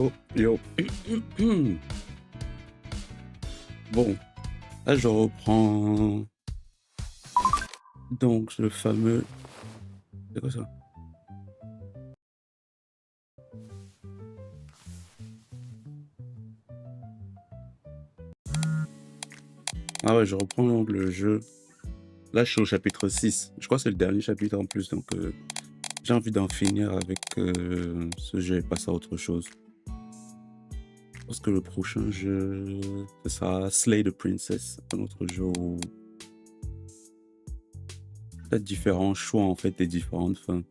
Oh, yo. Bon, là je reprends donc le fameux... C'est quoi ça? Ah ouais, je reprends donc le jeu. Là je suis au chapitre 6. Je crois que c'est le dernier chapitre en plus, donc j'ai envie d'en finir avec ce jeu et passer à autre chose. Je pense que le prochain jeu, ce sera Slay the Princess, un autre jeu où t'as différents choix en fait et différentes fins.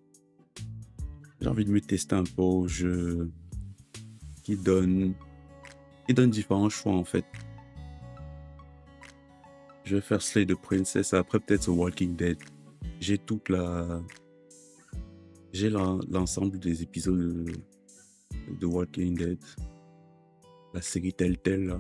J'ai envie de me tester un peu au jeu qui donne différents choix en fait. Je vais faire Slay the Princess, après peut-être The Walking Dead. J'ai l'ensemble des épisodes de Walking Dead. La série Telltale là.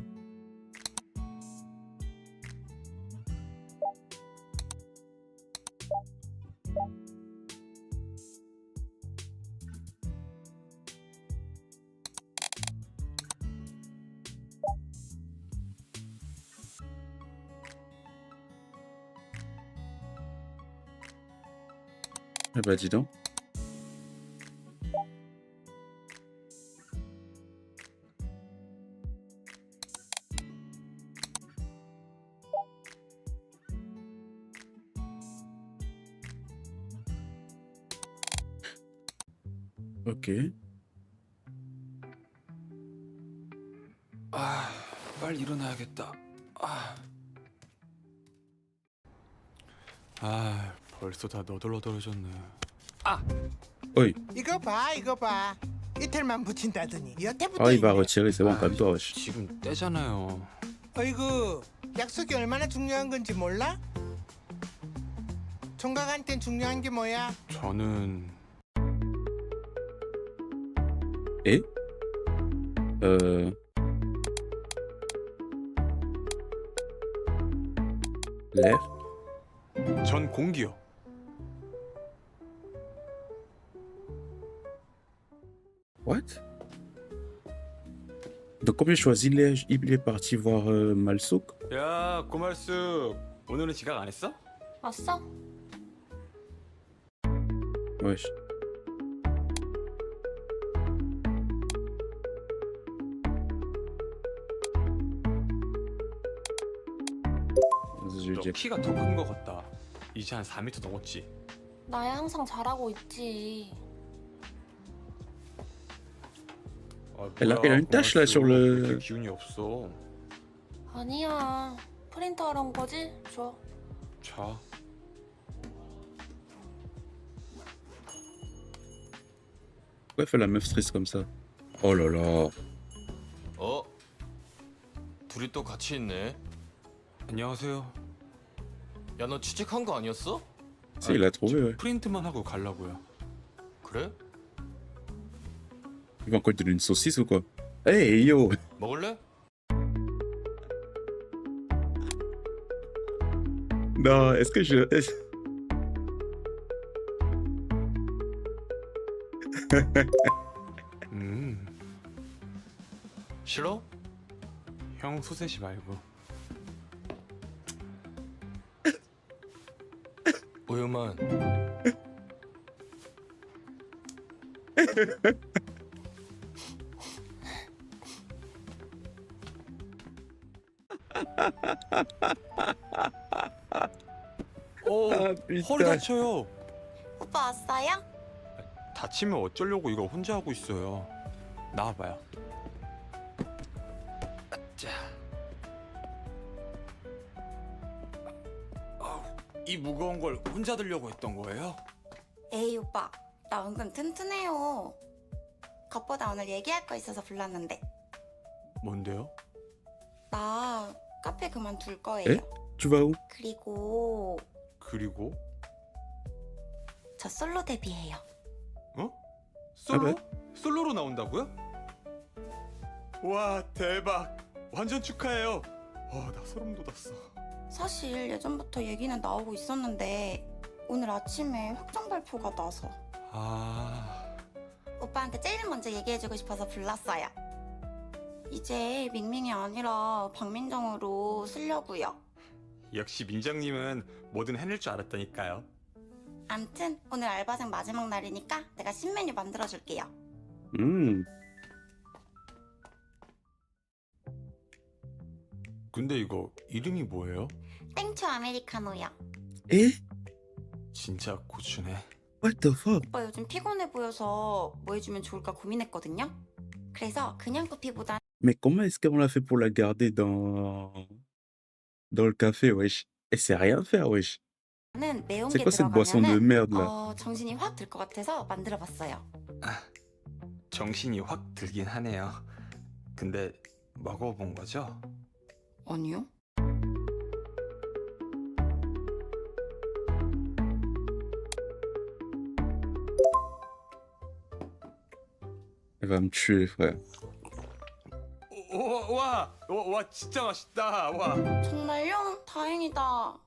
Ah bah dis donc. Ok. 아, 빨리 일어나야겠다. 벌써 다 너덜너덜해졌네. Oui. 이거 봐. 이틀만 붙인다더니 여태부터 Ah, il va 있네. retirer, c'est bon, calme-toi, wesh. 지금 때잖아요. 어이구, 약속이 얼마나 중요한 건지 몰라? 총각한텐 중요한 게 뭐야? 저는 Et l'air. 전 공기요. What? Donc comme j'ai choisi l'air, il est parti voir Malsouk. 야, 고말숙. 오늘은 지각 안 했어? 왔어? Wesh. Je 너 dis. 키가 더 큰 거 같다. 이제 한 4m 넘었지. 나야 항상 잘하고 있지. Elle a une tache là sur le. 기운이 없어. 아니야. 프린터 하러 온 거지? 줘. 자. Pourquoi elle fait la meuf triste comme ça? Oh là là. 둘이 또 같이 있네. 안녕하세요. 야, 너 취직한 거 아니었어? Si, il a trouvé, ouais. 프린트만 하고 가려고요. 그래? Il va encore te donner une saucisse ou quoi? Hey yo! 먹을래? Non, est-ce que je. 싫어? 형 소세지 말고. 우유만. Ah, 허리 putain. 다쳐요. 오빠 왔어요? 다치면 어쩌려고 이걸 혼자 하고 있어요. 나와봐요. 자. 이 무거운 걸 혼자 들려고 했던 거예요? 에이 오빠, 나 은근 튼튼해요. 겉보다 오늘 얘기할 거 있어서 불렀는데. 뭔데요? 나 카페 그만둘 거예요. 에? Tu vas où? 그리고 저 솔로 데뷔해요. 솔로? 아, 솔로로 나온다고요? 와, 대박. 완전 축하해요. 나 소름 돋았어. 사실 예전부터 얘기는 나오고 있었는데 오늘 아침에 확정 발표가 나서. 오빠한테 제일 먼저 얘기해주고 싶어서 불렀어요. 이제 밍밍이 아니라 박민정으로 쓰려고요. 역시 민정님은 뭐든 해낼 줄 알았다니까요. 암튼 오늘 알바생 마지막 날이니까 내가 신메뉴 만들어줄게요. Hmm. 근데 이거 이름이 뭐예요? 땡초 아메리카노요. Eh? 진짜 고추네. What the fuck? 오빠 요즘 피곤해 보여서 뭐 해주면 좋을까 고민했거든요. 그래서 그냥 커피보다 Mais comment est-ce qu'on l'a fait pour la garder dans le café, wesh? Elle sait rien faire, wesh. 는 매운 C'est 게 quoi cette boisson de 들어가면은 merde là? 정신이 확 들 것 같아서 만들어봤어요. 정신이 확 들긴 하네요. 근데 먹어본 거죠? 아니요? Elle va me tuer, frère. 와 진짜 맛있다. 와. 정말요? 다행이다.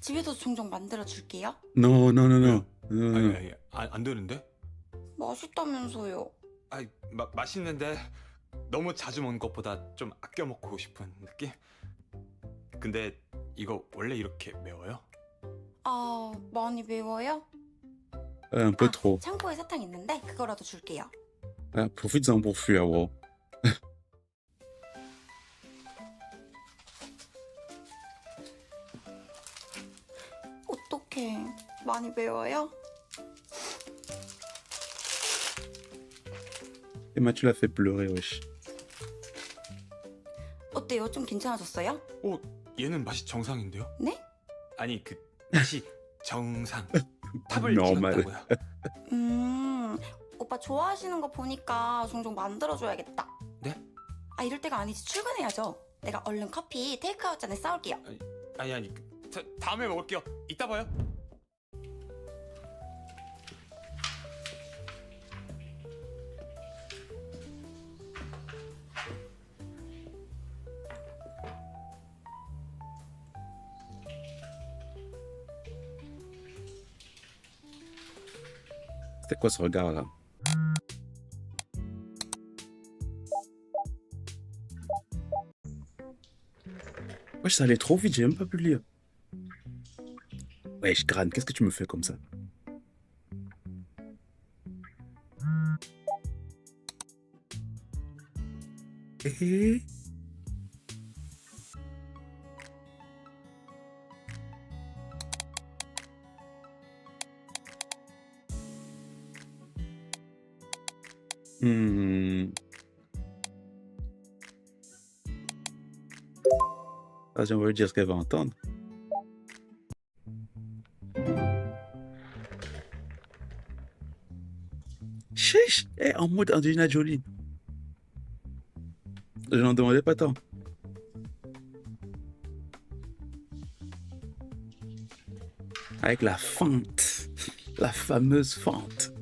집에서 종종 만들어줄게요. Non, non, non, non. Non, non, non. 아니, 안 되는데? 맛있다면서요. 아니 맛있는데 너무 자주 먹는 것보다 좀 아껴 먹고 싶은 느낌? 근데 이거 원래 이렇게 매워요? 아, 많이 매워요? Un peu trop. 창고에 사탕 있는데 그거라도 줄게요. Ah, profites-en pour fuir, bro. 어떡해. 많이 매워요? Emma, tu l'as fait pleurer, wesh. 어때요? 좀 괜찮아졌어요? 얘는 맛이 정상인데요? 네? 아니 그 맛이 정상. 탑을 Normal. 찍었다고요. 오빠 좋아하시는 거 보니까 종종 만들어줘야겠다. 네? 아, 이럴 때가 아니지. 출근해야죠. 내가 얼른 커피 테이크아웃 전에 싸올게요. 아니 다음에 먹을게요. 이따 봐요. C'était quoi ce regard là? Wesh, ça allait trop vite, j'ai même pas pu le lire. Wesh, crâne, qu'est-ce que tu me fais comme ça? Eh? Hmm. Ah, j'aimerais dire ce qu'elle va entendre. Chiche! Eh, en mode Angelina Jolie. Je n'en demandais pas tant. Avec la fente. La fameuse fente.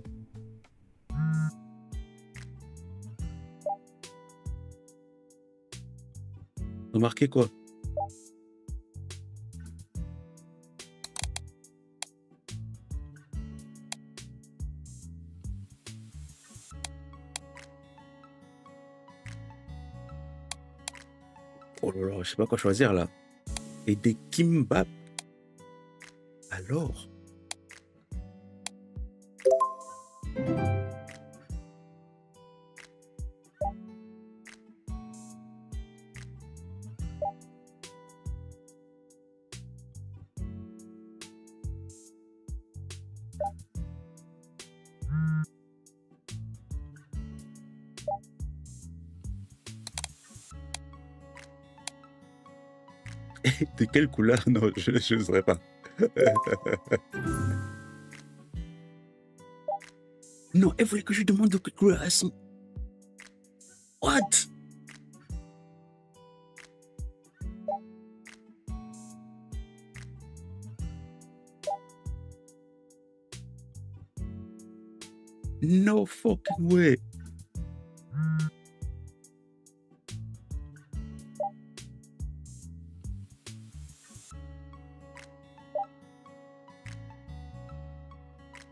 Remarquez quoi? Oh là là, je sais pas quoi choisir là. Et des kimbap. Alors? De quelle couleur? Non, je ne saurais pas. Non, elle voulait que je lui demande de quelle couleur elles sont. What? No fucking way.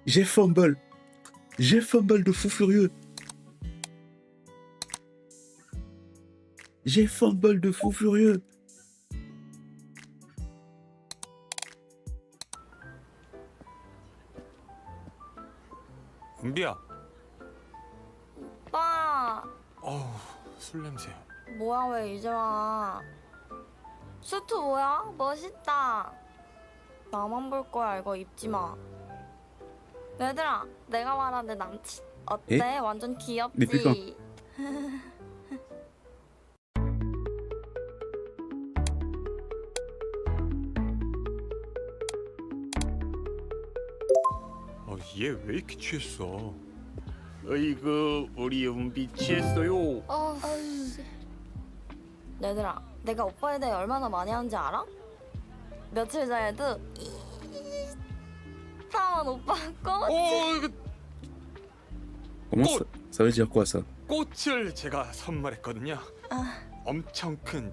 J'ai fumble. J'ai fumble de fou furieux. J'ai fumble de fou furieux. 은비야. 오빠, 어우, 술 냄새. 뭐야 왜 이제 와? 수트 뭐야? 멋있다. 나만 볼 거야 이거 입지 마. 얘들아, 내가 말한 내 남친 어때? 에? 완전 Mais putain. 귀엽지? 얘 왜 이렇게 취했어? 어이구 우리 은비 취했어요. 얘들아, 내가 오빠에 대해 얼마나 많이 하는지 알아? 며칠 전에도 사만 오빠 꽃. 이거 Comment Oh. ça veut dire quoi ça? 꽃을 제가 선물했거든요. 엄청 큰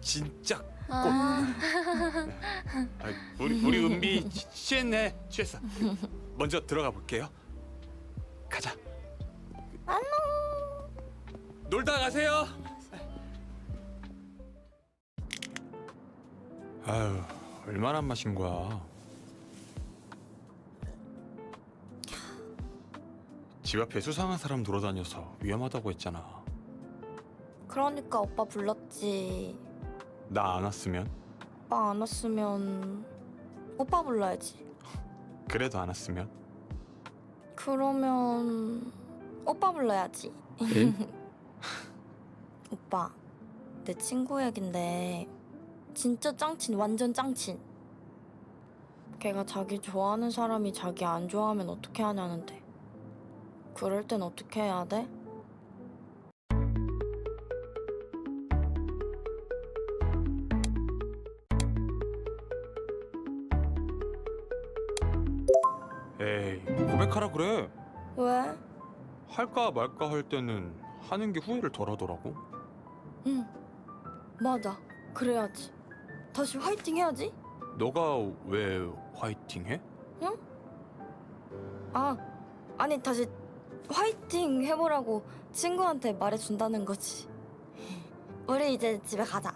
진짜 꽃. 아, 우리 은비 취했네. 취했어. 먼저 들어가 볼게요. 가자. 안녕. 놀다 가세요. 아유, 얼마나 마신 거야? 집 앞에 수상한 사람 돌아다녀서 위험하다고 했잖아. 그러니까 오빠 불렀지. 나 안 왔으면? 오빠 안 왔으면 오빠 불러야지. 그래도 안 왔으면? 그러면 오빠 불러야지. 에? 오빠, 내 친구 얘긴데 진짜 짱친, 완전 짱친. 걔가 자기 좋아하는 사람이 자기 안 좋아하면 어떻게 하냐는데. 그럴 땐 어떻게 해야 돼? 에이, 고백하라 그래. 왜? 할까 말까 할 때는 하는 게 후회를 덜 하더라고. 응, 맞아. 그래야지. 다시 화이팅 해야지. 너가 왜 화이팅 해? 아, 아니 다시 화이팅 해보라고 친구한테 말해준다는 거지. 우리 이제 집에 가자.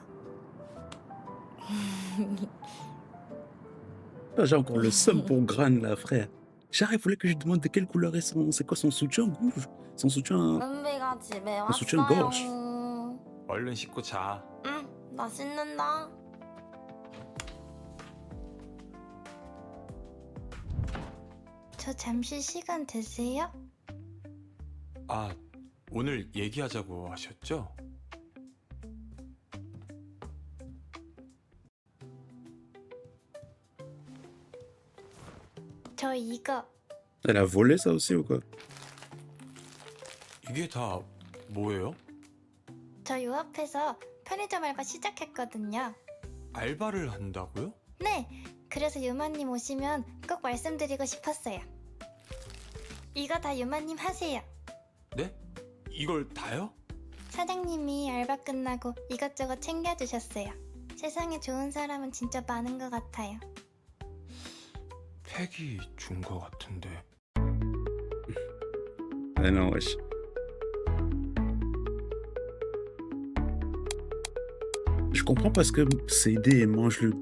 Là, j'ai encore le seum pour Gran là, frère. J'arrive, voulait que je demande de quelle couleur est son. C'est quoi son soutien rouge? Son soutien. 은비가 집에 soutien gorge. 왔어요. 얼른 씻고 자. 응, 나 씻는다. 저 잠시 시간 되세요? 아, 오늘 얘기하자고 하셨죠? 저 이거 Elle a volé ça aussi ou quoi? 이게 다 뭐예요? 저 요 앞에서 편의점 알바 시작했거든요. 알바를 한다고요? 네, 그래서 유마님 오시면 꼭 말씀드리고 싶었어요. 이거 다 유마님 하세요. 네? 이걸 다요? 사장님이 알바 끝나고 이것저것 챙겨주셨어요. 세상에 좋은 사람은 진짜 많은 것 같아요. 팩이 준 거 같은데. Ah non, wesh. Je comprends parce que CD mange le.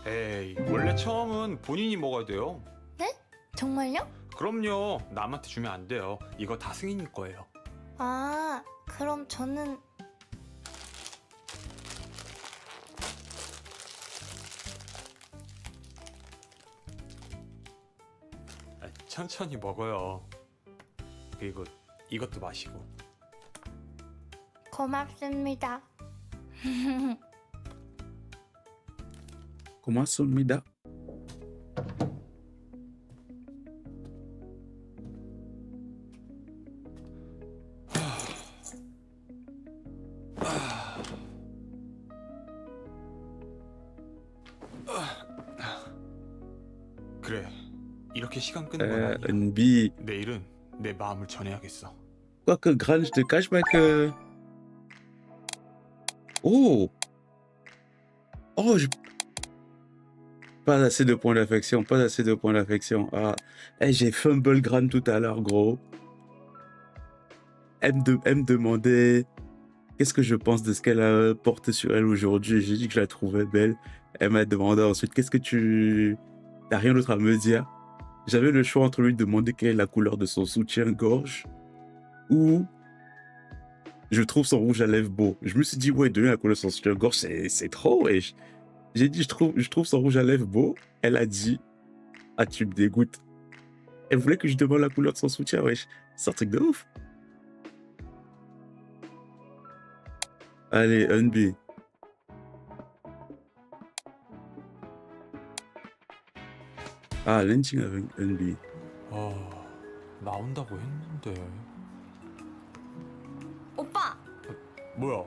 에이, 원래 처음은 본인이 먹어야 돼요. 정말요? 그럼요. 남한테 주면 안 돼요. 이거 다 승인이 거예요. 아, 그럼 저는 천천히 먹어요. 그리고 이것도 마시고. 고맙습니다. 고맙습니다. 그래. 이렇게 시간 끄는 건 아니야. Une bille. 내일은 내 마음을 전해야겠어. Quoique, Gran, je te cache pas que. Oh! Oh, Pas assez de points d'affection, pas assez de points d'affection. Ah, eh, j'ai fumble Gran tout à l'heure, gros. Elle me demandait qu'est-ce que je pense de ce qu'elle porte sur elle aujourd'hui. J'ai dit que je la trouvais belle. Elle m'a demandé ensuite, qu'est-ce que tu... T'as rien d'autre à me dire? J'avais le choix entre lui demander quelle est la couleur de son soutien-gorge ou je trouve son rouge à lèvres beau. Je me suis dit, ouais, donner la couleur de son soutien-gorge, c'est trop, wesh. J'ai dit, je trouve son rouge à lèvres beau. Elle a dit, ah, tu me dégoûtes. Elle voulait que je demande la couleur de son soutien, wesh. C'est un truc de ouf. Allez, Unbi. 아, 렌칭 avec Unbi. 아, 나온다고 했는데. 오빠! 뭐야?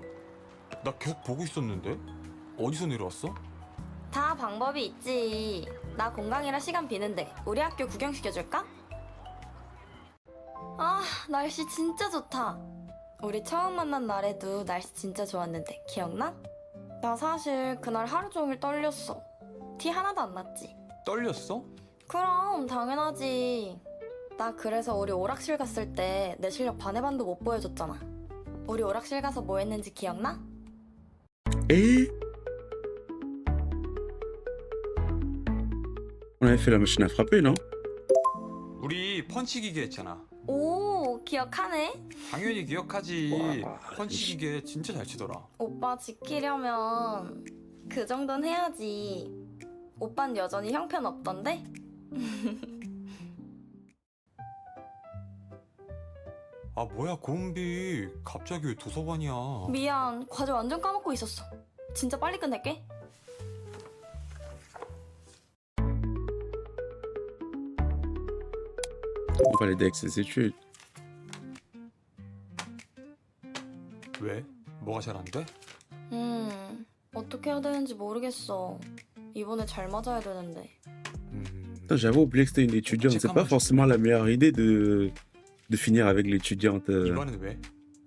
나 계속 보고 있었는데? 어디서 내려왔어? 다 방법이 있지. 나 공강이라 시간 비는데 우리 학교 구경시켜줄까? 아, 날씨 진짜 좋다. 우리 처음 만난 날에도 날씨 진짜 좋았는데 기억나? 나 사실 그날 하루 종일 떨렸어. 티 하나도 안 났지? 떨렸어? 그럼 당연하지. 나 그래서 우리 오락실 갔을 때 내 실력 반의 반도 못 보여줬잖아. 우리 오락실 가서 뭐 했는지 기억나? Et on avait fait la machine à frapper, non? 우리 펀치 기계 했잖아. 오, 기억하네. 당연히 기억하지. 와, 펀치 기계 진짜 잘 치더라. 오빠 지키려면 그 정도는 해야지. 오빤 여전히 형편없던데? 아 뭐야 고은비 갑자기 왜 도서관이야? 미안, 과제 완전 까먹고 있었어. 진짜 빨리 끝낼게. On va l'aider avec ses études. 왜? 뭐가 잘 안 돼? 어떻게 해야 되는지 모르겠어. 이번에 잘 맞아야 되는데. Putain, j'avais oublié que c'était une étudiante. C'est pas forcément la meilleure idée de finir avec l'étudiante. 이번엔 왜?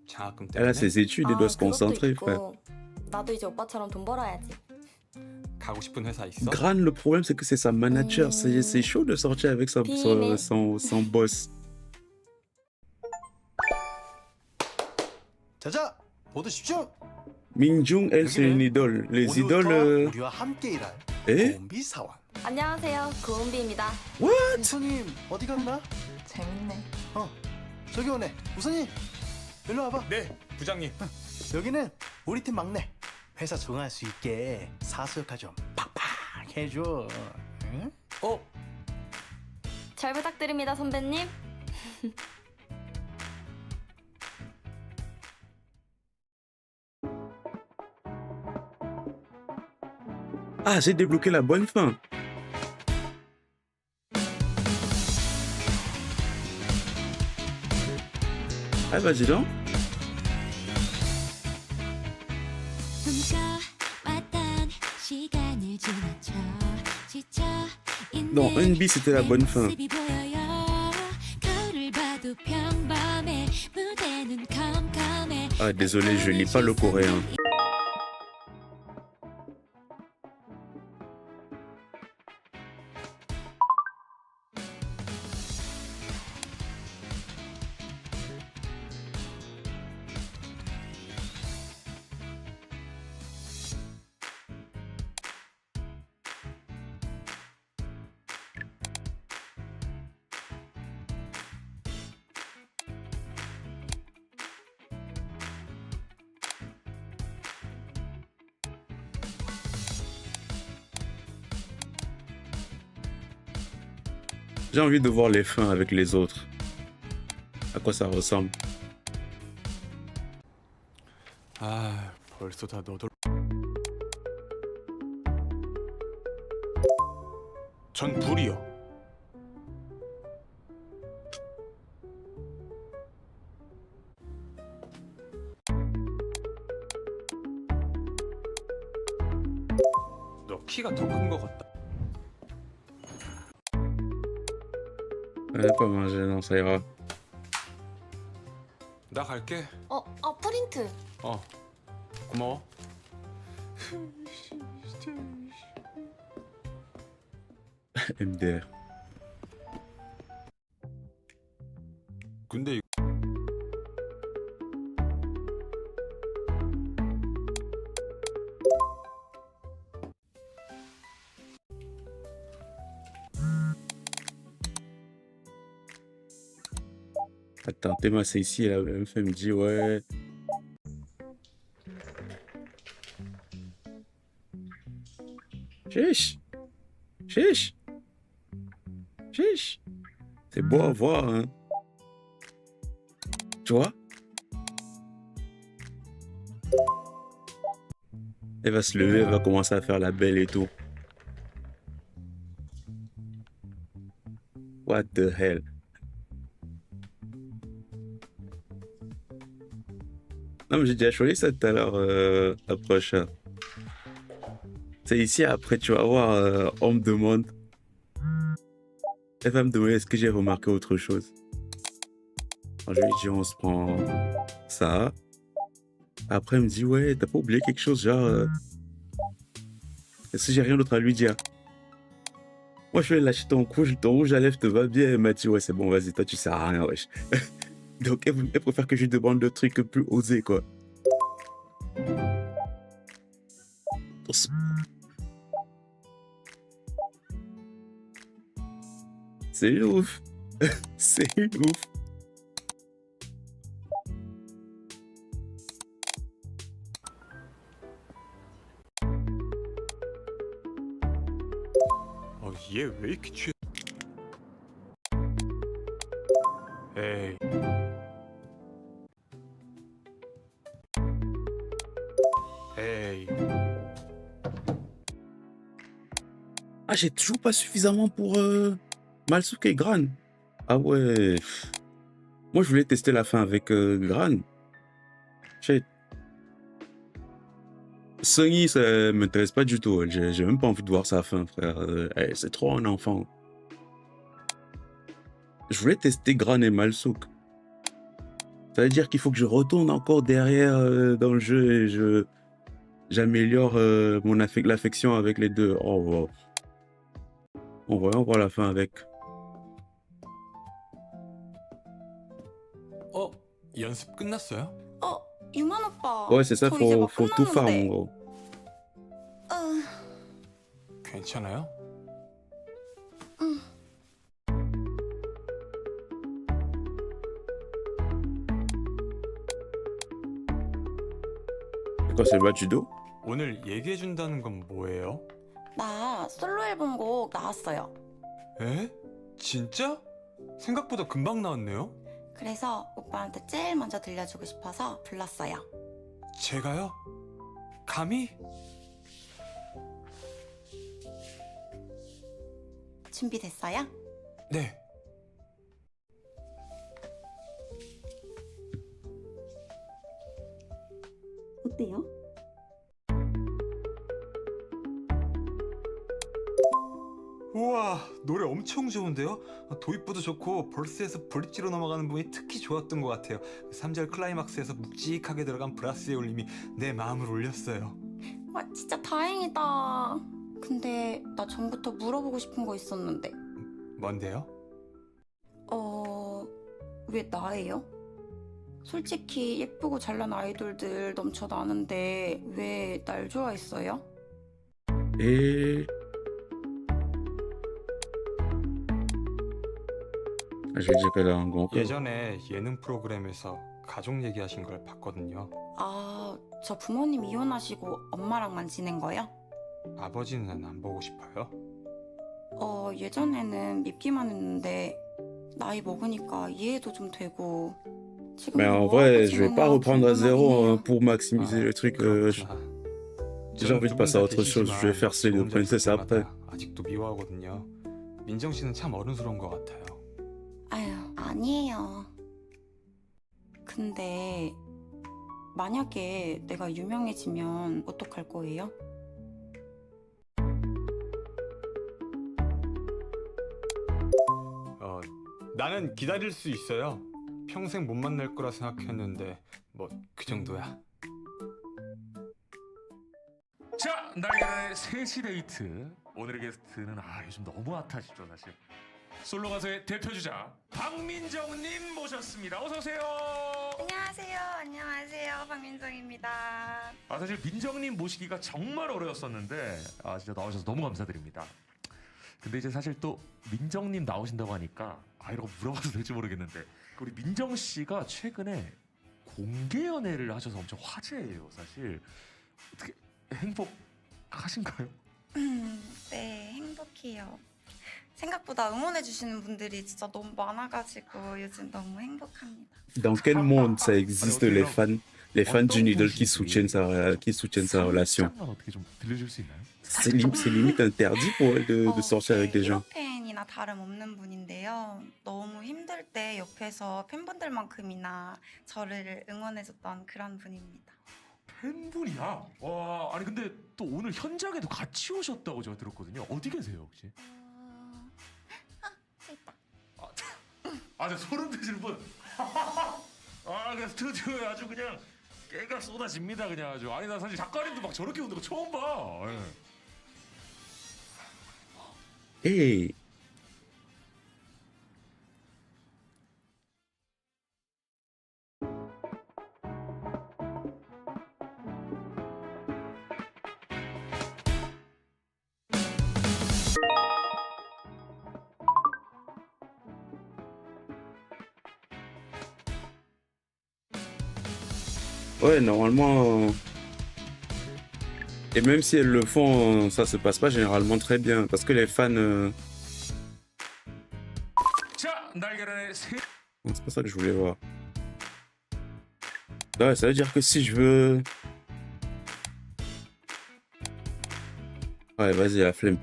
장학금 Elle 때문에? a ses études, elle doit se concentrer, frère. 나도 이제 오빠처럼 돈 벌어야지. 가고 싶은 회사 있어? Gran, le problème, c'est que c'est sa manager. C'est chaud de sortir avec son boss. 자자, 모두 집중. Minjung, elle, c'est une idole. Les idoles. 오늘부터 우리와 함께 일할 에? 고은비 사원. 안녕하세요, 고은비입니다. 우선님 어디 갔나? 재밌네. 저기 오네. 우선님 일로 와봐. 네 부장님. 여기는 우리 팀 막내. 회사 적응할 수 있게 사수 역할 좀 팍팍 해줘. 응? 잘 부탁드립니다, 선배님. Ah, j'ai débloqué la bonne fin. Ah bah dis donc. Non, Unbi c'était la bonne fin. Ah désolé, je lis pas le coréen. J'ai envie de voir les fins avec les autres. À quoi ça ressemble? 아 벌써 다 너덜. 전 불이요. 너 키가 더 큰 것 같다. Elle n'a pas mangé, non, ça ira. 나 갈게. 프린트. 고마워. MDR. 근데 Attends, Théma, c'est ici, la meuf, elle me dit, ouais. Chiche! Chiche! Chiche! C'est beau à voir, hein. Tu vois? Elle va se lever, elle va commencer à faire la belle et tout. What the hell? Non, mais j'ai déjà choisi ça tout à l'heure, approche. C'est ici, après, tu vas voir, on me demande. Elle va me demander est-ce que j'ai remarqué autre chose. Alors, je lui dis, on se prend ça. Après, elle me dit, ouais, t'as pas oublié quelque chose, genre. Est-ce que j'ai rien d'autre à lui dire? Moi, je vais lâcher ton rouge à lèvres te va bien. Elle m'a dit, ouais, c'est bon, vas-y, toi, tu sers à rien, wesh. Donc, elle préfère que je lui demande le truc plus osé, quoi. C'est une ouf. C'est une ouf. 얘 왜 이렇게 취해? 에이. 에이. Ah, j'ai toujours pas suffisamment pour Malsuke et Gran. Ah ouais. Moi, je voulais tester la fin avec Gran. Shit. Sunny, ça m'intéresse pas du tout. J'ai même pas envie de voir sa fin, frère. C'est trop un enfant. Je voulais tester Gran et Malsuk. Ça veut dire qu'il faut que je retourne encore derrière dans le jeu et j'améliore l'affection avec les deux. Oh, wow. On voit la fin avec. 연습 끝났어요? 유만 오빠. Ouais, c'est ça, 저 이제 막 faut tout faire en 끝났는데. gros. 괜찮아요? C'est quoi, c'est le bas du dos? 오늘 얘기해준다는 건 뭐예요? 나 솔로 앨범곡 나왔어요. 에? 진짜? 생각보다 금방 나왔네요? 그래서 오빠한테 제일 먼저 들려주고 싶어서 불렀어요. 제가요? 감히? 준비됐어요? 네. 어때요? 우와, 노래 엄청 좋은데요? 도입부도 좋고 벌스에서 브릿지로 넘어가는 부분이 특히 좋았던 것 같아요. 3절 클라이막스에서 묵직하게 들어간 브라스의 울림이 내 마음을 울렸어요. 와, 진짜 다행이다. 근데 나 전부터 물어보고 싶은 거 있었는데. 뭔데요? 왜 나예요? 솔직히 예쁘고 잘난 아이돌들 넘쳐나는데 왜 날 좋아했어요? Et... Ah, je vais dire qu'elle a un grand corps. 예전에 예능 프로그램에서 가족 얘기하신 걸 봤거든요. 아, 저 부모님 이혼하시고 엄마랑만 지낸 거요? 아버지는 안 보고 싶어요? 예전에는 밉기만 했는데 나이 먹으니까 이해도 좀 되고. Mais en vrai, je vais pas reprendre à zéro hein, pour maximiser le truc. J'ai envie de passer à autre chose. Je vais faire Slay the Princess après. 아직도 미워하거든요. 민정 씨는 참 어른스러운 것 같아요. 아유, 아니에요. 근데 만약에 내가 유명해지면 어떡할 거예요? 나는 기다릴 수 있어요. 평생 못 만날 거라 생각했는데 뭐 그 정도야. 자, 날개란의 셋이 데이트. 오늘의 게스트는 요즘 너무 핫하시죠, 사실. 솔로 가수의 대표주자 박민정님 모셨습니다. 어서 오세요. 안녕하세요. 안녕하세요. 박민정입니다. 사실 민정님 모시기가 정말 어려웠었는데 진짜 나오셔서 너무 감사드립니다. 근데 이제 사실 또 민정님 나오신다고 하니까 이런 거 물어봐도 될지 모르겠는데 우리 민정 씨가 최근에 공개 연애를 하셔서 엄청 화제예요, 사실. 어떻게 행복하신가요? 네, 행복해요. 생각보다 응원해주시는 분들이 진짜 너무 많아가지고 요즘 너무 행복합니다. Dans quel monde ça existe les fans d'une idole qui soutiennent sa relation? 살짝만 어떻게 좀 들려줄 수 있나요? C'est limite interdit pour elle de sortir avec des gens. 팬이나 다름없는 분인데요. 너무 힘들 때 옆에서 팬분들만큼이나 저를 응원해줬던 그런 분입니다. 팬분이야? 와, 아니 근데 또 오늘 현장에도 같이 오셨다고 제가 들었거든요. 어디 계세요 혹시? 저 소름 돋을 분. 그 스튜디오에 아주 그냥 깨가 쏟아집니다 그냥 아주. 아니 나 사실 작가님도 막 저렇게 오는 거 처음 봐. Hey! Ouais, normalement. Et même si elles le font, ça se passe pas généralement très bien. Parce que les fans. 자, 날개란의 세. C'est pas ça que je voulais voir. Ouais, ça veut dire que si je veux. Ouais, vas-y, la flemme.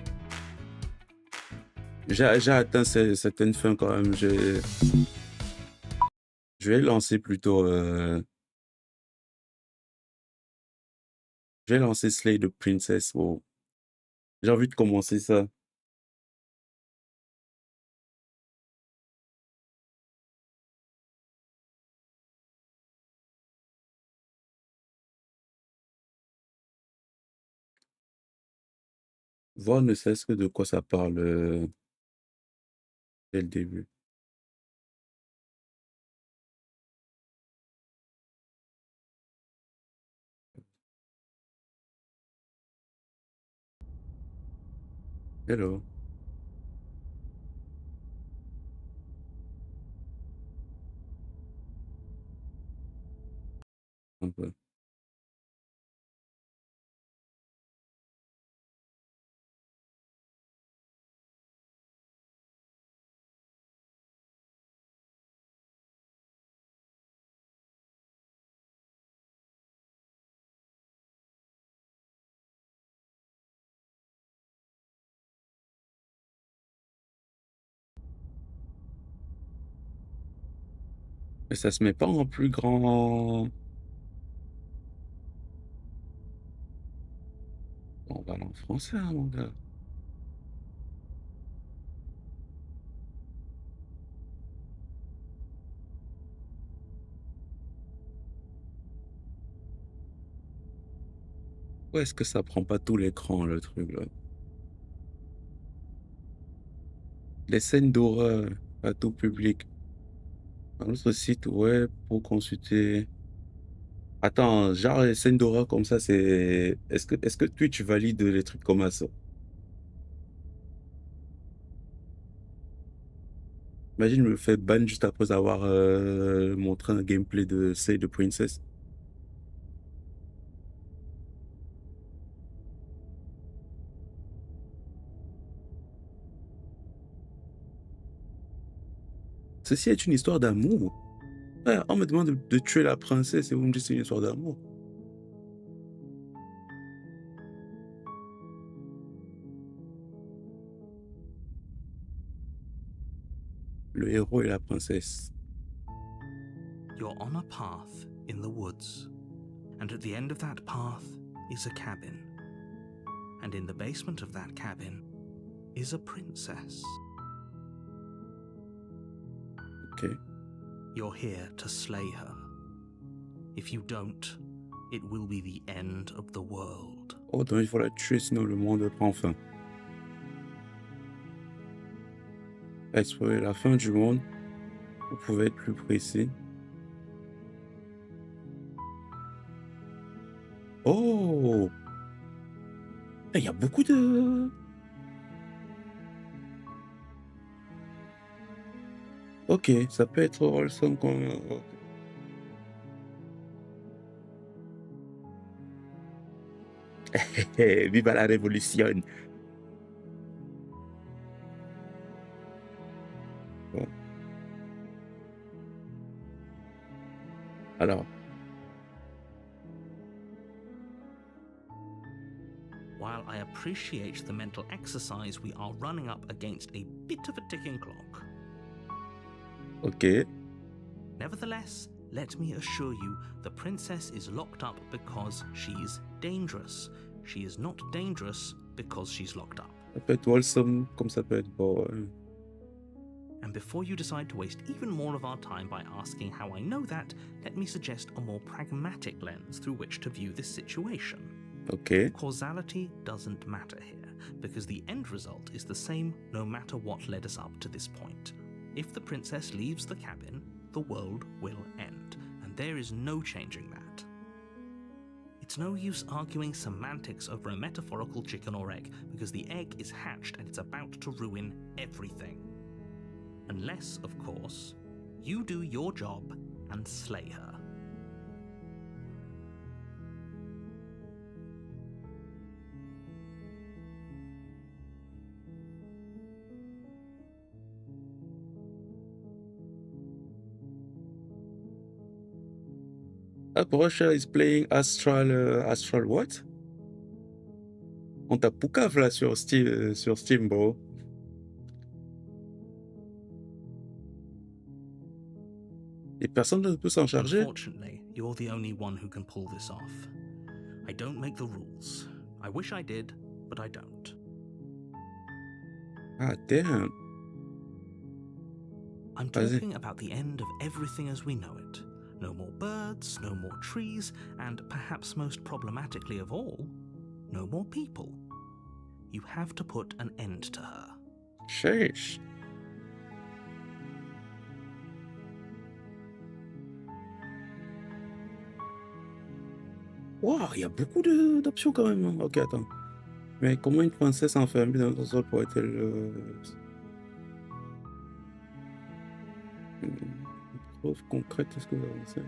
J'ai atteint certaines fins quand même. Je vais lancer plutôt. Je vais lancer Slay the Princess. Oh. J'ai envie de commencer ça. Voir ne serait-ce que de quoi ça parle dès le début. Hello. Un peu. Mais ça se met pas en plus grand. On parle en français, hein, mon gars. Pourquoi est-ce que ça prend pas tout l'écran, le truc, là? Les scènes d'horreur à tout public. Un autre site web pour consulter. Attends, genre les scènes d'horreur comme ça, c'est. Est-ce que Twitch valide les trucs comme ça? Imagine, je me fais ban juste après avoir montré un gameplay de Slay the Princess. Ceci est une histoire d'amour. Ouais, on me demande de tuer la princesse et vous me dites que c'est une histoire d'amour. Le héros et la princesse. You're on a path in the woods, and at the end of that path is a cabin. And in the basement of that cabin is a princess. Ok. You're here to slay her. If you don't, it will be the end of the world. Oh, donc il faut la tuer sinon le monde prend fin. Explorer la fin du monde. Vous pouvez être plus précis. Oh! Il y a beaucoup de... Ok, ça peut être wholesome comme... Viva la révolution! Bon. Alors, While I appreciate the mental exercise, we are running up against a bit of a ticking clock. ok. Nevertheless, let me assure you, the princess is locked up because she's dangerous. She is not dangerous because she's locked up. Ça peut être wholesome comme ça peut être bon. And before you decide to waste even more of our time by asking how I know that, let me suggest a more pragmatic lens through which to view this situation. Ok. Causality doesn't matter here, because the end result is the same no matter what led us up to this point. If the princess leaves the cabin, the world will end, and there is no changing that. It's no use arguing semantics over a metaphorical chicken or egg, because the egg is hatched and it's about to ruin everything. Unless, of course, you do your job and slay her. Russia is playing Astral what? On tape Poucave là sur Steam, bro. Et personne ne peut s'en charger. Unfortunately, you're the only one who can pull this off. I don't make the rules. I wish I did, but I don't. Ah, damn. I'm talking about the end of everything as we know it. No more birds, no more trees, and perhaps most problematically of all, no more people. You have to put an end to her. Sheesh. Wow, il y a beaucoup d'options quand même. Ok, attends. Mais comment une princesse enfermée dans un sol pourrait-elle... Preuve concrète, est-ce que vous avancez?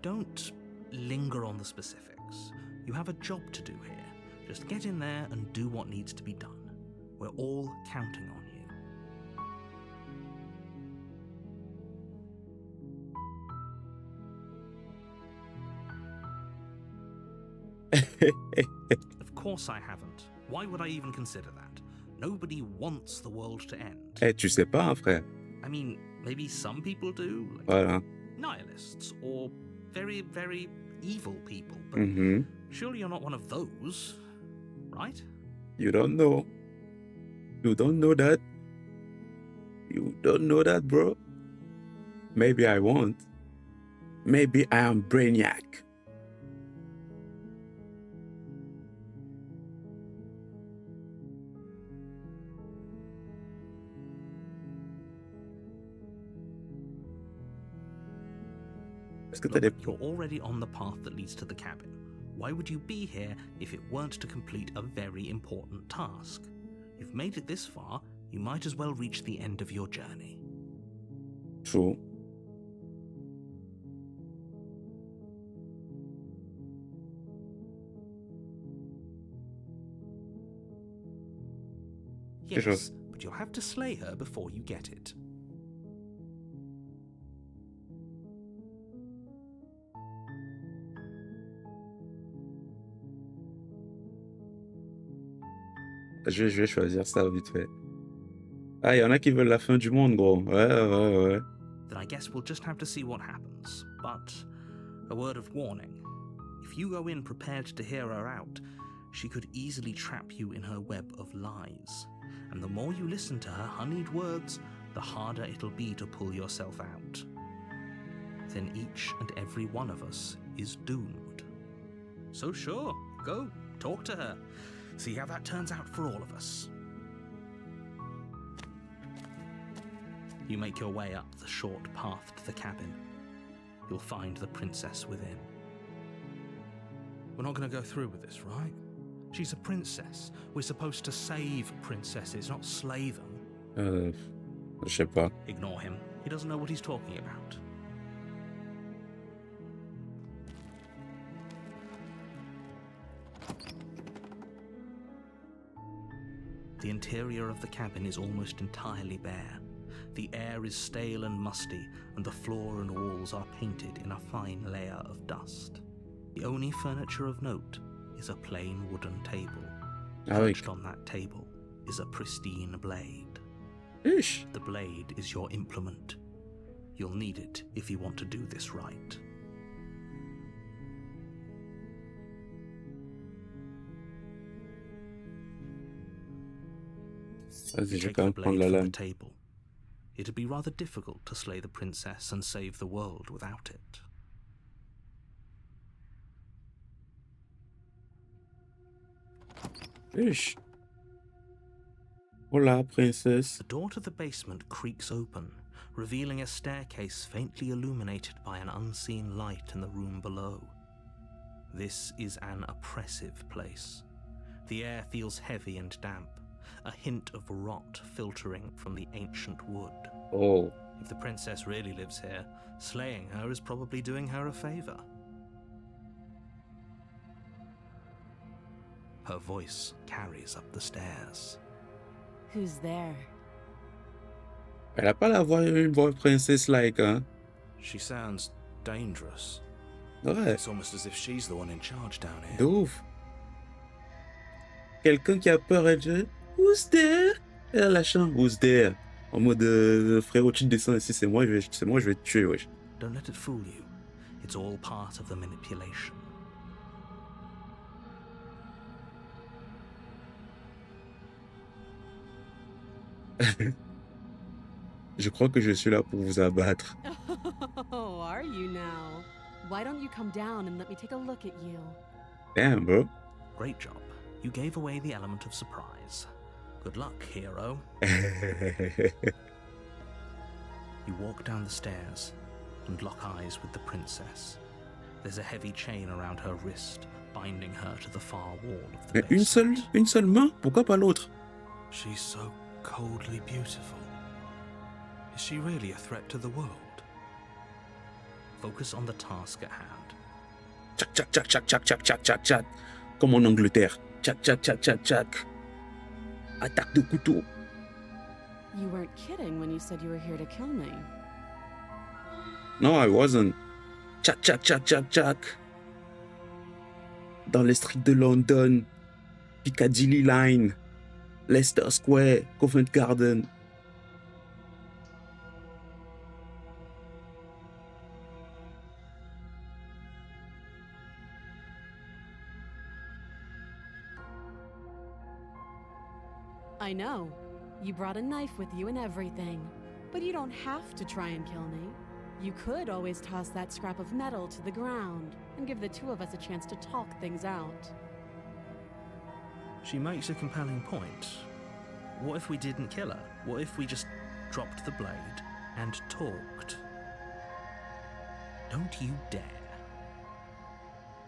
Don't linger on the specifics. You have a job to do here. Just get in there and do what needs to be done. We're all counting on you. Of course I haven't. Why would I even consider that? Nobody wants the world to end. Eh, tu sais pas, hein, frère. I mean, maybe some people do, like Voilà. nihilists or very, very evil people, but Mhm. surely you're not one of those, right? You don't know. You don't know that. You don't know that, bro. Maybe I won't. Maybe I am Brainiac. Est-ce que t'as des... Look, you're already on the path that leads to the cabin. Why would you be here if it weren't to complete a very important task? You've made it this far, you might as well reach the end of your journey. True. Yes, but you'll have to slay her before you get it. Je vais choisir ça vite fait. Ah, il y en a qui veulent la fin du monde, gros. Ouais. then I guess we'll just have to see what happens. But a word of warning. If you go in prepared to hear her out, she could easily trap you in her web of lies. And the more you listen to her honeyed words, the harder it'll be to pull yourself out. Then each and every one of us is doomed. So sure, go, talk to her. See how that turns out for all of us. You make your way up the short path to the cabin. You'll find the princess within. We're not going to go through with this, right? She's a princess. We're supposed to save princesses, not slay them. Je sais pas. Ignore him. He doesn't know what he's talking about. The interior of the cabin is almost entirely bare. The air is stale and musty, and the floor and walls are painted in a fine layer of dust. The only furniture of note is a plain wooden table. Perched on that table is a pristine blade. Ish. The blade is your implement. You'll need it if you want to do this right. Vas-y, je vais Take quand the même blade prendre la from the lame. table. It'd be rather difficult to slay the princess and save the world without it. Ish. Hola, princesse. The door to the basement creaks open, revealing a staircase faintly illuminated by an unseen light in the room below. This is an oppressive place. The air feels heavy and damp, a hint of rot filtering from the ancient wood. Oh. If the princess really lives here, slaying her is probably doing her a favor. Her voice carries up the stairs. Who's there? Elle a pas la voix une voix princesse-like, hein? She sounds dangerous. Ouais, It's almost as if she's the one in charge down here. de ouf. Quelqu'un qui a peur, elle dit Who's there? Elle a la chante Who's there? En mode frérot, tu descends ici, c'est moi, je vais te tuer, wesh. Don't let it fool you. It's all part of the manipulation. Je crois que je suis là pour vous abattre. Oh, are you now? Why don't you come down and let me take a look at you? Damn, bro. Great job. You gave away the element of surprise. Good luck, hero. You walk down the stairs and lock eyes with the princess. There's a heavy chain around her wrist, binding her to the far wall of the Mais basement. une seule main? Pourquoi pas l'autre? She's so coldly beautiful. Is she really a threat to the world? Focus on the task at hand. Tchac, tchac, tchac, tchac, tchac, tchac, tchac, tchac, tchac. Comme en Angleterre. Tchac, tchac, tchac, tchac, tchac. Attaque de couteau. You weren't kidding when you said you were here to kill me. No, I wasn't. Tchac, tchac, tchac, tchac, tchac. Dans les streets de London. Piccadilly Line. Leicester Square. Covent Garden. I know. You brought a knife with you and everything. But you don't have to try and kill me. You could always toss that scrap of metal to the ground and give the two of us a chance to talk things out. She makes a compelling point. What if we didn't kill her? What if we just dropped the blade and talked? Don't you dare.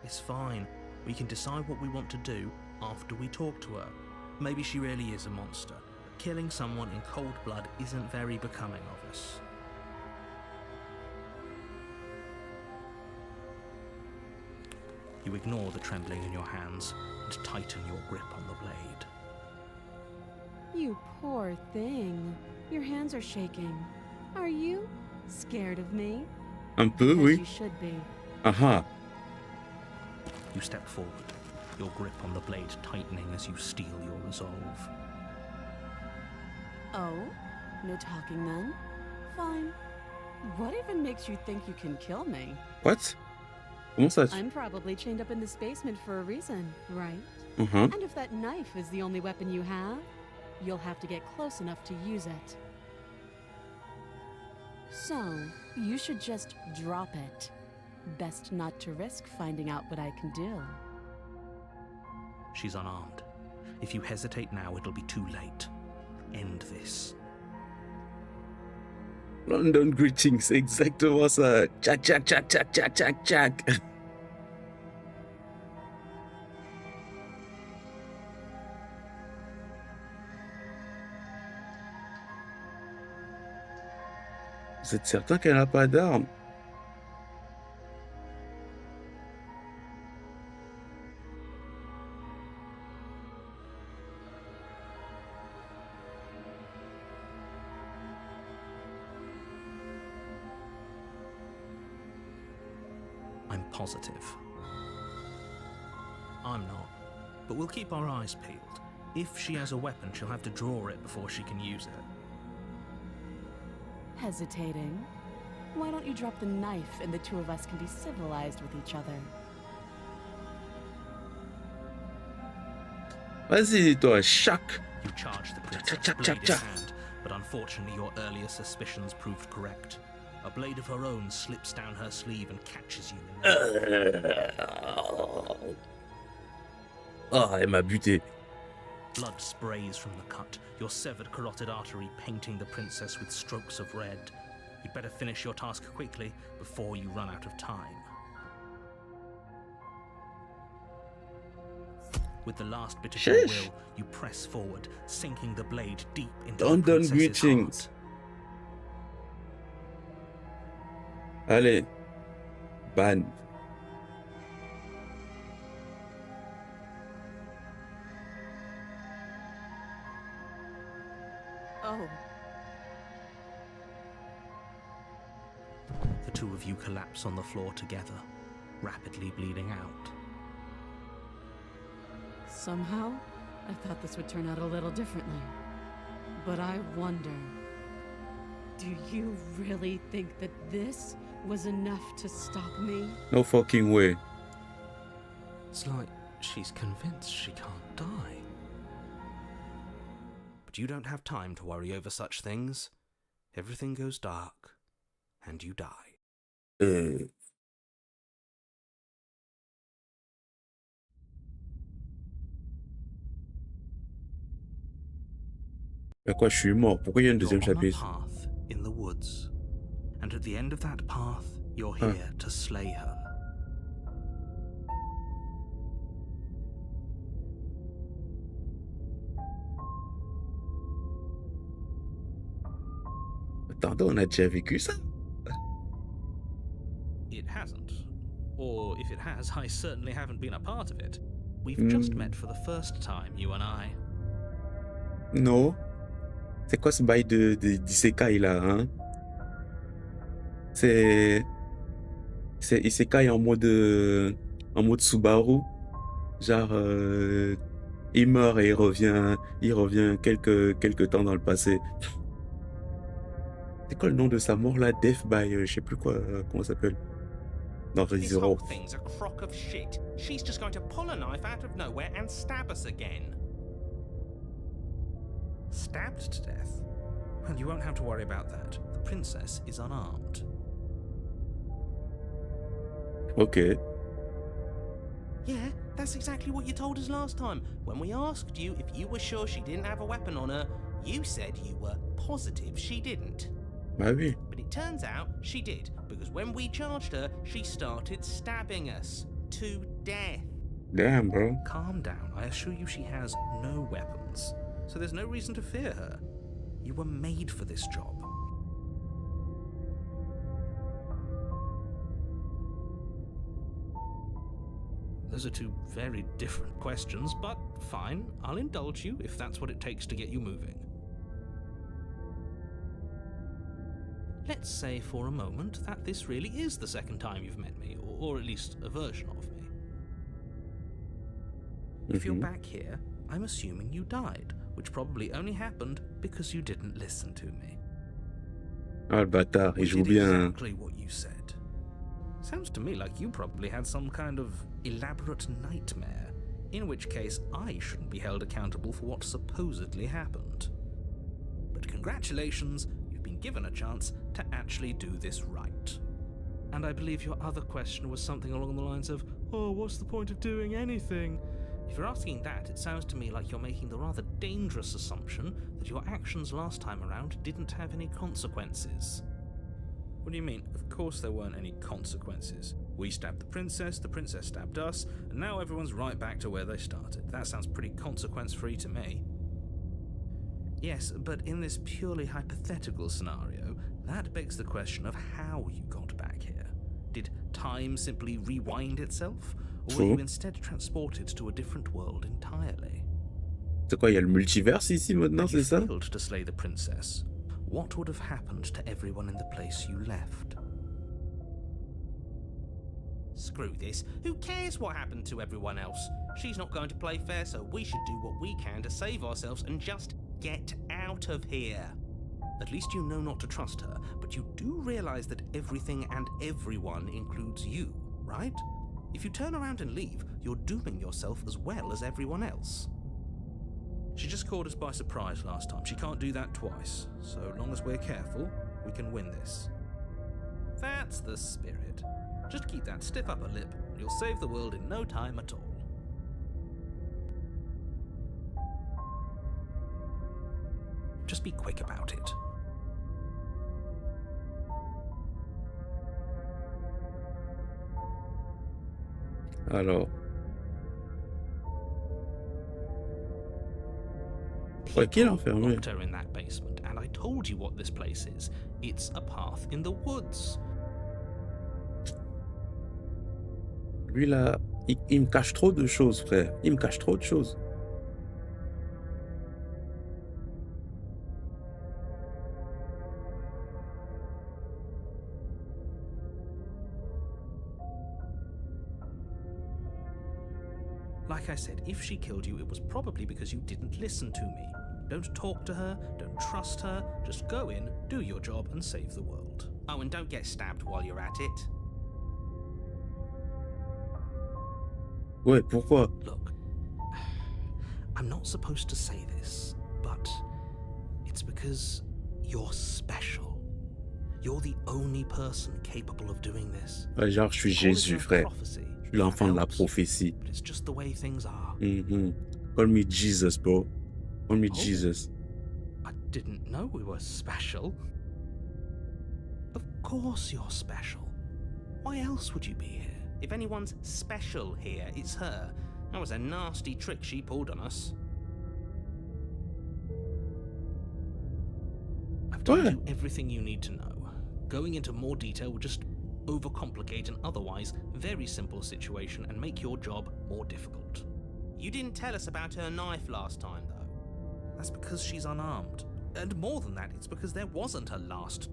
It's fine. We can decide what we want to do after we talk to her. Maybe she really is a monster. Killing someone in cold blood isn't very becoming of us. You ignore the trembling in your hands and tighten your grip on the blade. You poor thing. Your hands are shaking. Are you scared of me? Un peu, As oui. you should be. Aha. You step forward, your grip on the blade tightening as you steel your resolve. Oh? No talking then? Fine. What even makes you think you can kill me? What? Comment ça? I'm probably chained up in this basement for a reason, right? Mhm. And if that knife is the only weapon you have, you'll have to get close enough to use it. So, you should just drop it. Best not to risk finding out what I can do. She's unarmed. If you hesitate now, it'll be too late. End this. London greetings, c'est exactement ça. Tchac, tchac, tchac, tchac, tchac, tchac, tchac. Vous êtes certain qu'elle n'a pas d'arme? I'm positive. I'm not. But we'll keep our eyes peeled. If she has a weapon, she'll have to draw it before she can use it. Hesitating? Why don't you drop the knife and the two of us can be civilized with each other? Vas-y, toi, chac. You charged the princess Cha, cha, cha, blade in cha. hand, but unfortunately your earlier suspicions proved correct. A blade of her own slips down her sleeve and catches you in the Ah, elle m'a buté. Blood sprays from the cut, your severed carotid artery painting the princess with strokes of red. You'd better finish your task quickly before you run out of time. With the last bit of your Sheesh. will, you press forward, sinking the blade deep into the London princess's greetings. heart. Allez. Ban. Oh, The two of you collapse on the floor together, rapidly bleeding out. somehow, I thought this would turn out a little differently. But I wonder, do you really think that this was enough to stop me? No fucking way. It's like she's convinced she can't die. But you don't have time to worry over such things. Everything goes dark, and you die. Mais quoi, je suis mort. Pourquoi il y a un deuxième You're on a chapitre? path in the woods, and at the end of that path, you're here to slay her. Attendez, on a déjà vécu ça? It hasn't. Or if it has, I certainly haven't been a part of it. We've just met for the first time, you and I. Non. C'est quoi ce bail d'isekai là, hein? C'est isekai en mode Subaru. Genre, il meurt et il revient quelques temps dans le passé. C'est quoi le nom de sa mort là? Death by, je sais plus quoi, comment ça s'appelle? Non, This Zero. whole thing's a crock of shit. She's just going to pull a knife out of nowhere and stab us again. Stabbed to death? Well, you won't have to worry about that. The princess is unarmed. Ok. Yeah, that's exactly what you told us last time. When we asked you if you were sure she didn't have a weapon on her, you said you were positive she didn't. Bah oui. But it turns out she did, because when we charged her, she started stabbing us to death. Damn, bro. Calm down. I assure you she has no weapons. So there's no reason to fear her. You were made for this job. Those are two very different questions, but fine. I'll indulge you if that's what it takes to get you moving. Let's say for a moment that this really is the second time you've met me, or at least a version of me. If you're back here, I'm assuming you died, which probably only happened because you didn't listen to me. Ah, le bâtard, il We joue did bien. Hein. exactly what you said. Sounds to me like you probably had some kind of elaborate nightmare, in which case I shouldn't be held accountable for what supposedly happened. But congratulations, you've been given a chance to actually do this right. And I believe your other question was something along the lines of, oh, what's the point of doing anything? If you're asking that, it sounds to me like you're making the rather dangerous assumption that your actions last time around didn't have any consequences. What do you mean? Of course there weren't any consequences. We stabbed the princess stabbed us, and now everyone's right back to where they started. That sounds pretty consequence-free to me. Yes, but in this purely hypothetical scenario, that begs the question of how you got back here. Did time simply rewind itself? Or were you instead transported to a different world entirely? C'est quoi, il y a le multiverse ici maintenant, c'est ça? If you failed to slay the princess, what would have happened to everyone in the place you left? Screw this. Who cares what happened to everyone else? She's not going to play fair, so we should do what we can to save ourselves and just get out of here. At least you know not to trust her, but you do realize that everything and everyone includes you, right? If you turn around and leave, you're dooming yourself as well as everyone else. She just caught us by surprise last time. She can't do that twice. So long as we're careful, we can win this. That's the spirit. Just keep that stiff upper lip, and you'll save the world in no time at all. Just be quick about it. Alors. Ouais, qui est enfermé? Locked her in that basement, and I told you what this place is. It's a path in the woods. Lui là, il me cache trop de choses, frère. Il me cache trop de choses. Like I said, if she killed you, it was probably because you didn't listen to me. Don't talk to her, don't trust her, just go in, do your job, and save the world. Oh, and don't get stabbed while you're at it. Ouais, pourquoi? Look, I'm not supposed to say this, but it's because you're special. You're the only person capable of doing this. Ouais, genre, je suis Jésus, frère. Je suis l'enfant de la prophétie. But it's just the way things are. Call me Jesus, bro. Call me Jesus. I didn't know we were special. Of course you're special. Why else would you be here? If anyone's special here, it's her. That was a nasty trick she pulled on us. I've told you everything you need to know. Going into more detail would just overcomplicate an otherwise very simple situation and make your job more difficult. You didn't tell us about her knife last time, though. That's because she's unarmed. And more than that, it's because there wasn't a last.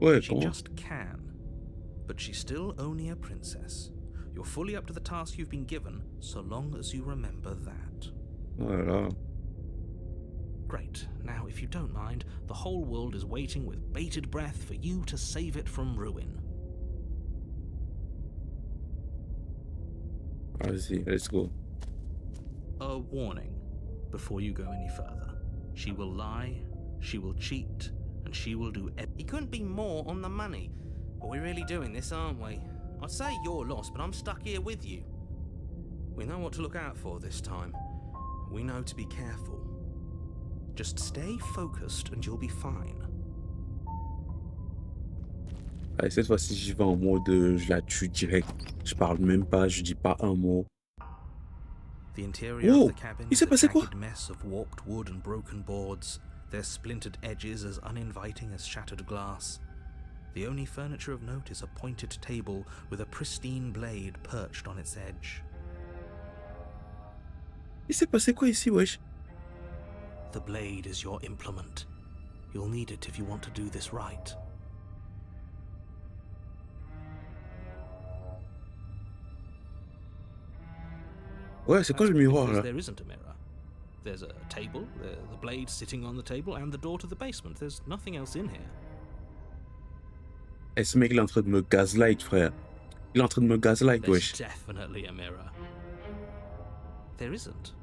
Ouais, She comment? just can. But she's still only a princess. You're fully up to the task you've been given, so long as you remember that. Voilà. Great. Now, if you don't mind, the whole world is waiting with bated breath for you to save it from ruin. Vas-y, let's go. A warning before you go any further. She will lie, she will cheat, and she will do He couldn't be more on the money. But we're really doing this, aren't we? I'd say you're lost, but I'm stuck here with you. We know what to look out for this time. We know to be careful. Just stay focused and you'll be fine. Allez, cette fois-ci, j'y vais en mode je la tue direct. Je parle même pas, je dis pas un mot. The interior Oh, of the cabin il is s'est a passé quoi? jagged mess of warped wood and broken boards, their splintered edges as uninviting as shattered glass. The only furniture of note is a pointed table with a pristine blade perched on its edge. Il s'est passé quoi ici, wesh? The blade is your implement. You'll need it if you want to do this right. Ouais, c'est quoi That's le miroir because là? there isn't a mirror. There's a table, the blade sitting on the table, and the door to the basement. There's nothing else in here. Eh, ce mec il est en train de me gaslight, frère. Il est en train de me gaslight, There's wesh. definitely a mirror. There isn't.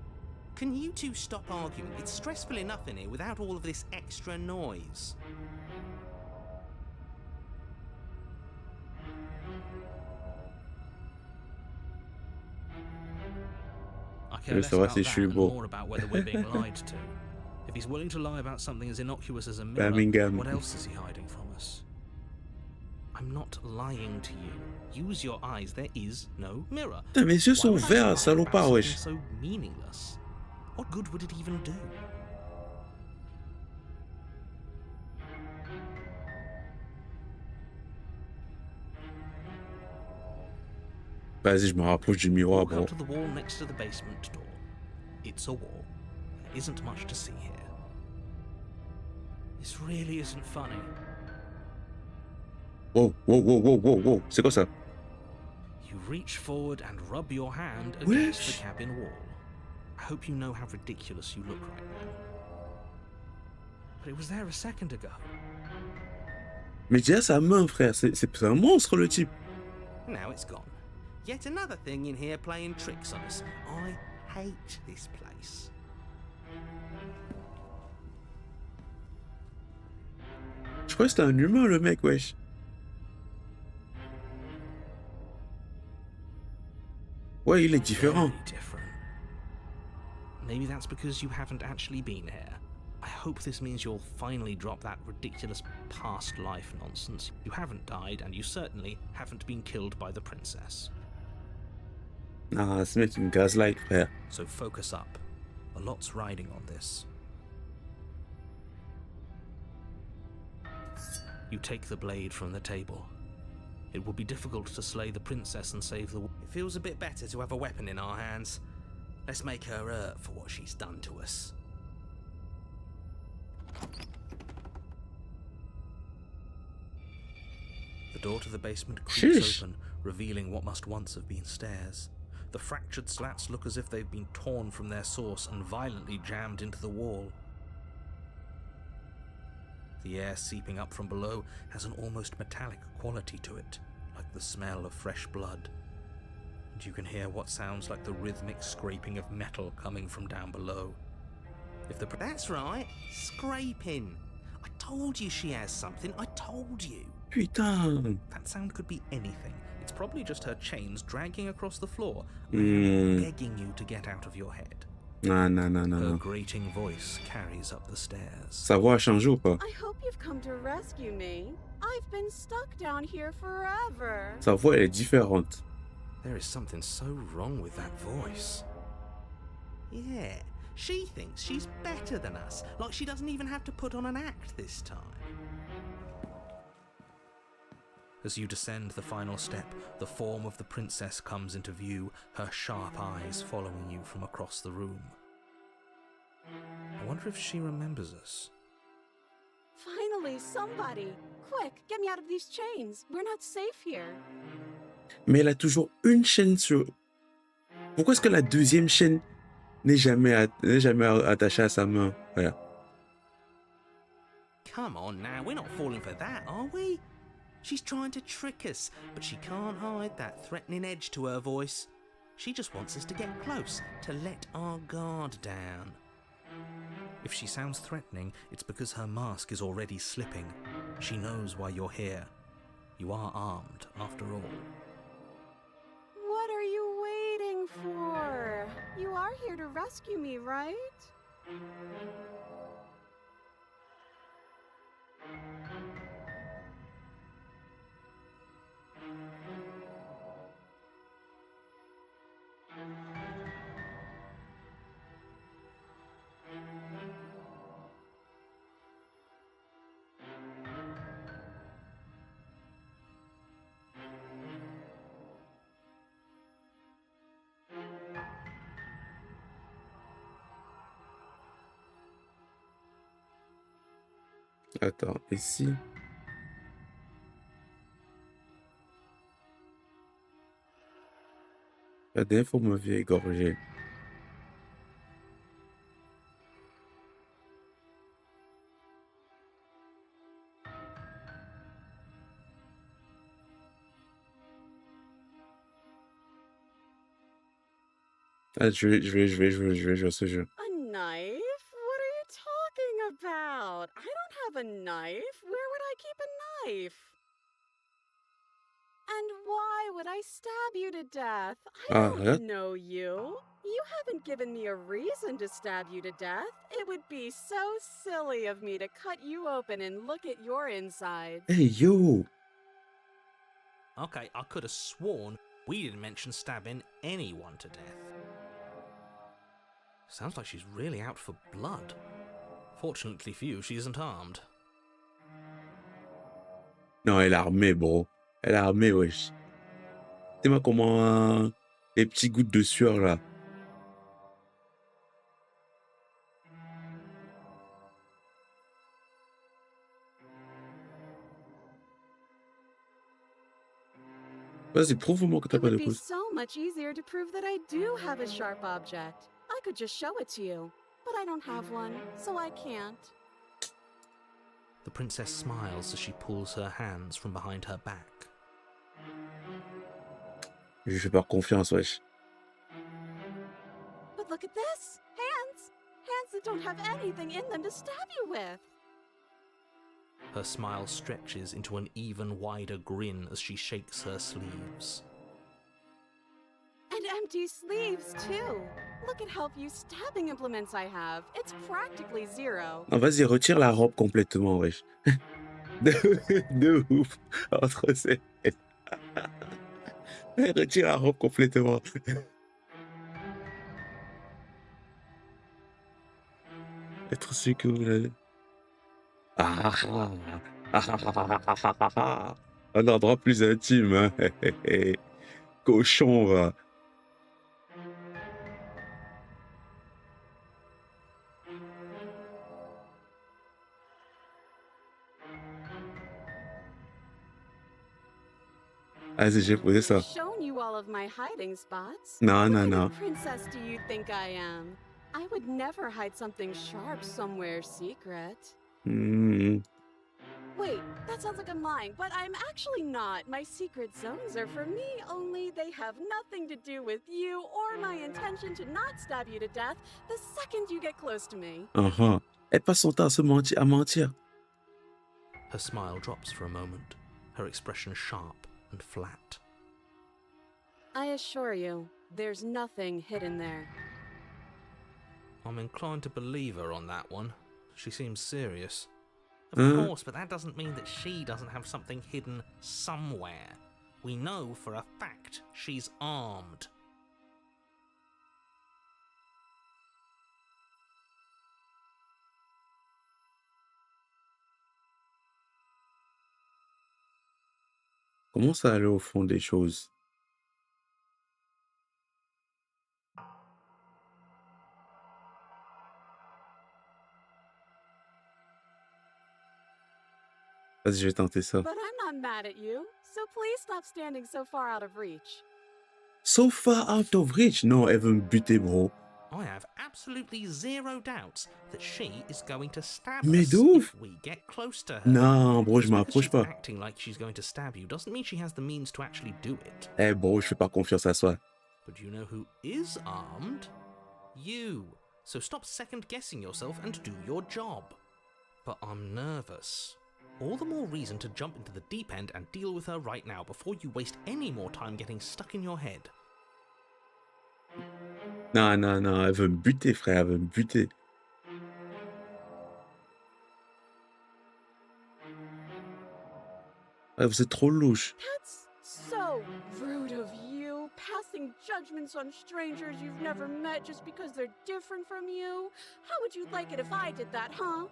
Can you two stop arguing? It's stressful enough in here without all of this extra noise. I Je care veux less savoir about si je that suis and beau. more about whether we're being lied to. If he's willing to lie about something as innocuous as a mirror, Birmingham. what else is he hiding from us? I'm not lying to you. Use your eyes. There is no mirror. Putain, mes yeux Why sont would I verts, lie about salopard, something wesh. so meaningless? What good would it even do? Vas-y, je me rapproche du miroir, Walk bro. up to the wall next to the basement door. It's a wall. There isn't much to see here. This really isn't funny. Wow, wow, wow, wow, wow, wow. C'est quoi ça? You reach forward and rub your hand against Wesh. the cabin wall. I hope you know how ridiculous you look right now. But it was there a second ago. Mais déjà sa main, frère. C'est un monstre, le type. Now it's gone. Yet another thing in here playing tricks on us. I hate this place. Je crois que c'était un humain, le mec, wesh. Ouais, il est différent. Very different. Maybe that's because you haven't actually been here. I hope this means you'll finally drop that ridiculous past life nonsense. You haven't died, and you certainly haven't been killed by the princess. Ah, ce mec, il me gaslight, frère. So focus up. A lot's riding on this. You take the blade from the table. It will be difficult to slay the princess and save the... It feels a bit better to have a weapon in our hands. Let's make her hurt for what she's done to us. The door to the basement creaks Sheesh. open, revealing what must once have been stairs. The fractured slats look as if they've been torn from their source and violently jammed into the wall. The air seeping up from below has an almost metallic quality to it, like the smell of fresh blood. And you can hear what sounds like the rhythmic scraping of metal coming from down below. If the... That's right, scraping. I told you she has something, I told you. Putain. That sound could be anything. It's probably just her chains dragging across the floor, begging you to get out of your head. Non, non, non, non, Her non. grating voice carries up the stairs. Sa voix a changé ou pas? I hope you've come to rescue me. I've been stuck down here forever. Sa voix, elle est différente. There is something so wrong with that voice. Yeah, she thinks she's better than us, like she doesn't even have to put on an act this time. As you descend the final step, the form of the princess comes into view, her sharp eyes following you from across the room. I wonder if she remembers us. Finally, somebody! Quick, get me out of these chains. We're not safe here. Mais elle a toujours une chaîne sur... Pourquoi est-ce que la deuxième chaîne n'est jamais attachée à sa main? Voilà. Come on now, we're not falling for that, are we? She's trying to trick us, but she can't hide that threatening edge to her voice. She just wants us to get close, to let our guard down. If she sounds threatening, it's because her mask is already slipping. She knows why you're here. You are armed, after all. What are you waiting for? You are here to rescue me, right? Attends, ici. La dernière fois, vous m'aviez égorgé. Ah, je vais jouer à ce jeu. A knife? What are you talking about? I don't have a knife. Where would I keep a knife? And why would I stab you to death? I Arrête. don't know you. You haven't given me a reason to stab you to death. It would be so silly of me to cut you open and look at your insides. Hey, yo! Okay, I could have sworn we didn't mention stabbing anyone to death. Sounds like she's really out for blood. Fortunately for you, she isn't armed. Non, elle est armée, bro. Elle est armée, wesh. Dis-moi comment les petits gouttes de sueur, là. Vas-y, prouve-moi que t'as It pas de would be pouce. so much easier to prove that I do have a sharp object. I could just show it to you, but I don't have one, so I can't. The princess smiles as she pulls her hands from behind her back. Je lui fais pas confiance, wesh. But look at this! Hands! Hands that don't have anything in them to stab you with! Her smile stretches into an even wider grin as she shakes her sleeves. And empty sleeves, too! Look at how few stabbing implements I have. It's practically zero. Non, vas-y, retire la robe complètement, wesh. De ouf. Entre ces... Retire la robe complètement. Être sûr que vous l'avez... Ah, un endroit plus intime, hein. Cochon, va. Vas-y, j'ai posé ça. I've shown you all of my hiding spots. Non, What non, kind non. of princess do you think I am? I would never hide something sharp somewhere secret. Hmm. Wait, that sounds like I'm lying, but I'm actually not. My secret zones are for me, only they have nothing to do with you or my intention to not stab you to death the second you get close to me. Uh-huh. Elle passe son temps à mentir. Her smile drops for a moment, her expression sharp and flat. I assure you, there's nothing hidden there. I'm inclined to believe her on that one. She seems serious. Of Huh? course, but that doesn't mean that she doesn't have something hidden somewhere. We know for a fact she's armed. Comment ça aller au fond des choses? Vas-y, je vais tenter ça. But I'm not mad at you, so please stop standing so far out of reach. So far out of reach. Non, elle veut me buter, bro. I have absolutely zero doubts that she is going to stab Mais us de ouf. if we get close to her. Non, bro, je Just because m'approche she's pas. acting like she's going to stab you doesn't mean she has the means to actually do it. Eh, bro, je fais pas confiance à soi. But you know who is armed? You. So stop second guessing yourself and do your job. But I'm nervous. All the more reason to jump into the deep end and deal with her right now before you waste any more time getting stuck in your head. Non, non, non, elle veut me buter, frère, elle veut me buter. Ah, vous êtes trop louche. That's so rude of you, passing judgments on strangers you've never met just because they're different from you. How would you like it if I did that, huh?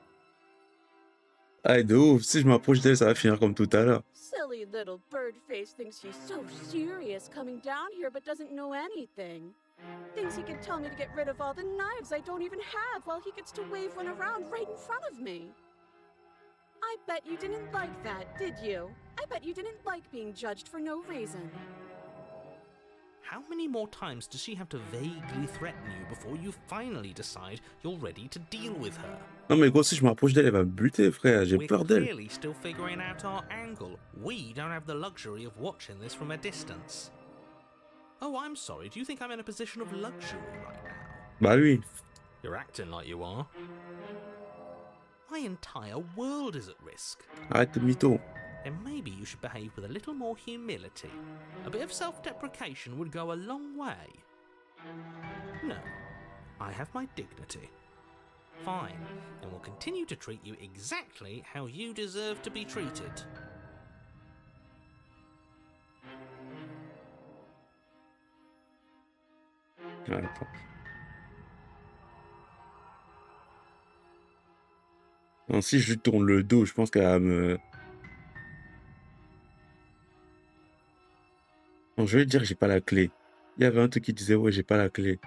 Ah, de ouf, si je m'approche d'elle, ça va finir comme tout à l'heure. Silly little bird face thinks he's so serious coming down here but doesn't know anything. Thinks he can tell me to get rid of all the knives I don't even have while he gets to wave one around right in front of me. I bet you didn't like that, did you? I bet you didn't like being judged for no reason. How many more times does she have to vaguely threaten you before you finally decide you're ready to deal with her? Non mais gros, si je m'approche d'elle, elle va me buter, frère. J'ai We're peur d'elle. clearly still figuring out our angle. We don't have the luxury of watching this from a distance. Oh, I'm sorry. Do you think I'm in a position of luxury right now? Bah oui. You're acting like you are. My entire world is at risk. Arrête de mytho. Then maybe you should behave with a little more humility. A bit of self-deprecation would go a long way. No, I have my dignity. Fine, and will continue to treat you exactly how you deserve to be treated. Attends. Non, si je lui tourne le dos, je pense qu'elle va me... Non, je vais lui dire que j'ai pas la clé. Il y avait un truc qui disait, ouais, j'ai pas la clé.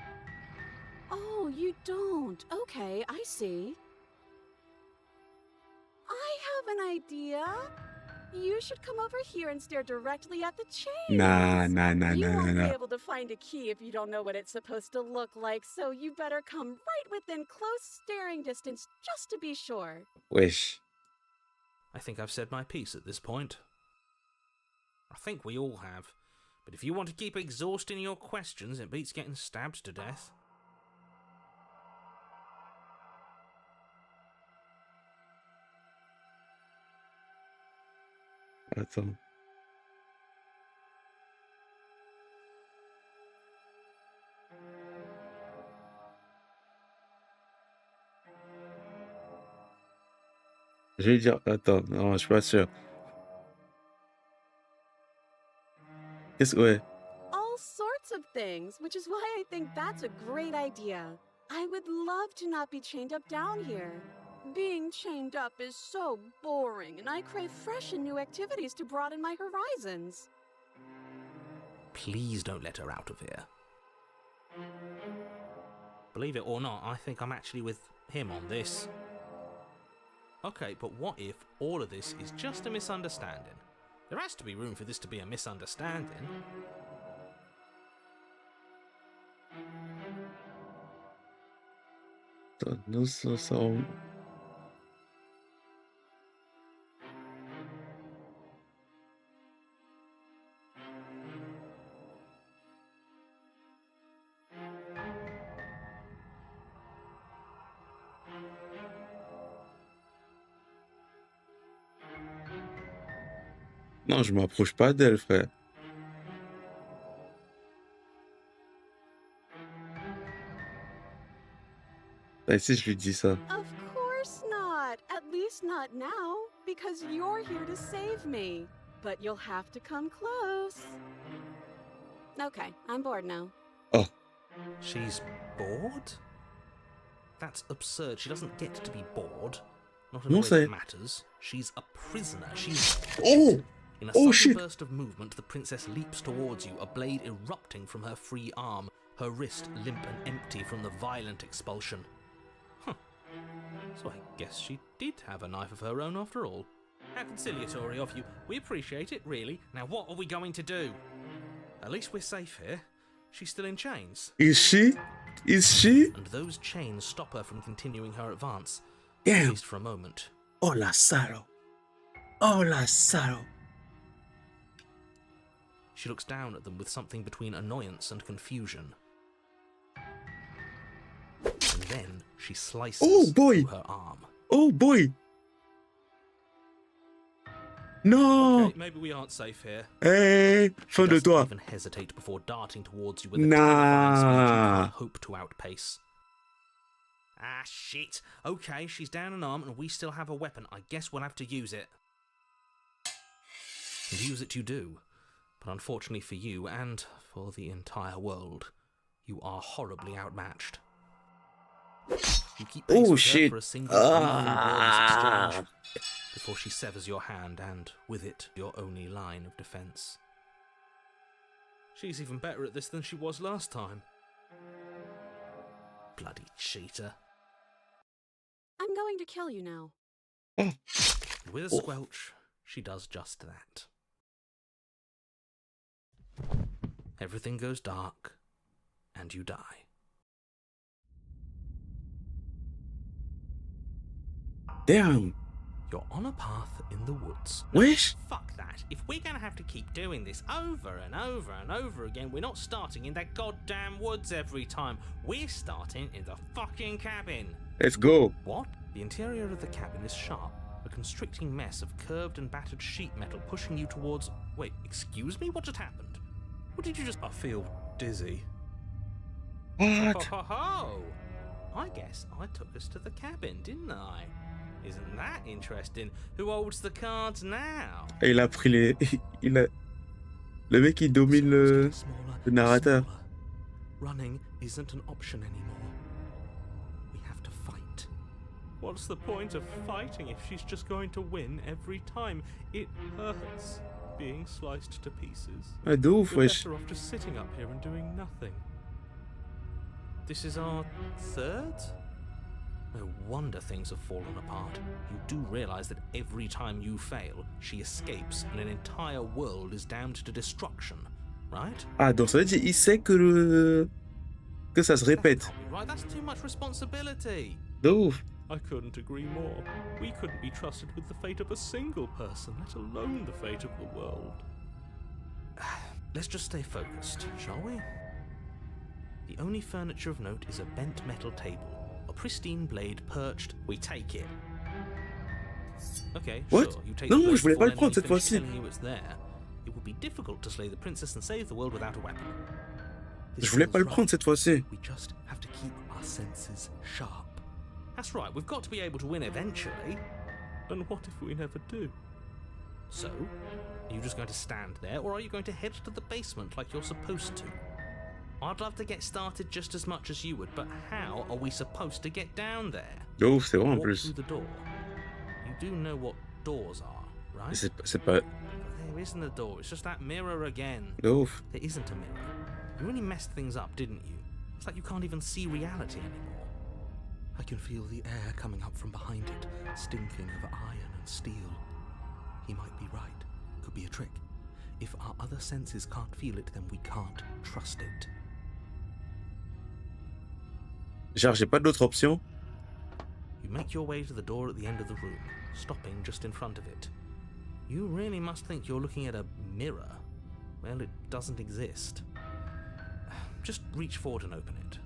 Oh, you don't. Okay, I see. I have an idea. You should come over here and stare directly at the chains. Nah. You won't be able to find a key if you don't know what it's supposed to look like, so you better come right within close staring distance just to be sure. Wesh. I think I've said my piece at this point. I think we all have. But if you want to keep exhausting your questions, it beats getting stabbed to death. Attends. Je vais lui dire, attends, non, je suis pas sûr. Qu'est-ce que... Ouais. All sorts of things, which is why I think that's a great idea. I would love to not be chained up down here. Being chained up is so boring, and I crave fresh and new activities to broaden my horizons. Please don't let her out of here. Believe it or not, I think I'm actually with him on this. Okay, but what if all of this is just a misunderstanding? There has to be room for this to be a misunderstanding. Nous sommes... Non, je m'approche pas d'elle, frère. Et si je lui dis ça? Of course not. At least not now, because you're here to save me. But you'll have to come close. Okay, I'm bored now. Oh. She's bored? That's absurd. She doesn't get to be bored. Not in a way that matters. She's a prisoner. She's... Oh! In a sudden burst of movement, the princess leaps towards you, a blade erupting from her free arm, her wrist limp and empty from the violent expulsion. Huh. So I guess she did have a knife of her own after all. How conciliatory of you. We appreciate it, really. Now what are we going to do? At least we're safe here. She's still in chains. Is she? Is she? And those chains stop her from continuing her advance. Damn. At least for a moment. Oh la sorrow. Oh la sorrow. She looks down at them with something between annoyance and confusion. And then she slices through her arm. Oh boy! No! Okay, maybe we aren't safe here. Hey, fin de toi. Even hesitate before darting towards you with a terrifying speed you can't hope to outpace. Ah, shit. Okay, she's down an arm and we still have a weapon. I guess we'll have to use it. And use it you do. But unfortunately for you, and for the entire world, you are horribly outmatched. You keep pace with her for a single exchange before she severs your hand and, with it, your only line of defense. She's even better at this than she was last time. Bloody cheater. I'm going to kill you now. And with a squelch, she does just that. everything goes dark, and you die. Damn. You're on a path in the woods. Wesh. Fuck that. If we're gonna have to keep doing this over and over and over again, we're not starting in that goddamn woods every time. We're starting in the fucking cabin. Let's go. What? The interior of the cabin is sharp, a constricting mess of curved and battered sheet metal pushing you towards... Wait, excuse me? What just happened? What did you just... I feel dizzy. What? Ho ho ho! I guess I took us to the cabin, didn't I? Isn't that interesting? Who holds the cards now? Et il a pris les... il a... Le mec, il domine le narrateur. Running isn't an option anymore. We have to fight. What's the point of fighting if she's just going to win every time? It hurts being sliced to pieces. Ah, de ouf, We're wesh. better off just sitting up here and doing nothing. This is our third? No wonder things have fallen apart. You do realize that every time you fail, she escapes and an entire world is damned to destruction, right? Ah, donc ça veut dire il sait que ça se répète. Right, that's too much responsibility. De ouf. I couldn't agree more. We couldn't be trusted with the fate of a single person, let alone the fate of the world. Let's just stay focused, shall we? The only furniture of note is a bent metal table. A pristine blade perched, we take it. Okay, What? sure, you take Non, the blade je voulais pas before le prendre enemy cette finish fois-ci. telling you it's there. It would be difficult to slay the princess and save the world without a weapon. This Je voulais feels pas le right. prendre cette fois-ci. We just have to keep our senses sharp. That's right, we've got to be able to win eventually. And what if we never do? So, are you just going to stand there, or are you going to head to the basement like you're supposed to? I'd love to get started just as much as you would, but how are we supposed to get down there? De ouf, c'est vrai en Walk plus. through the door. You do know what doors are, right? C'est pas... There isn't a door, it's just that mirror again. De ouf. There isn't a mirror. You really messed things up, didn't you? It's like you can't even see reality anymore. I can feel the air coming up from behind it, stinking of iron and steel. He might be right. Could be a trick. If our other senses can't feel it, then we can't trust it. Genre, j'ai pas d'autre option. You make your way to the door at the end of the room, stopping just in front of it. You really must think you're looking at a mirror. Well, it doesn't exist. Just reach forward and open it.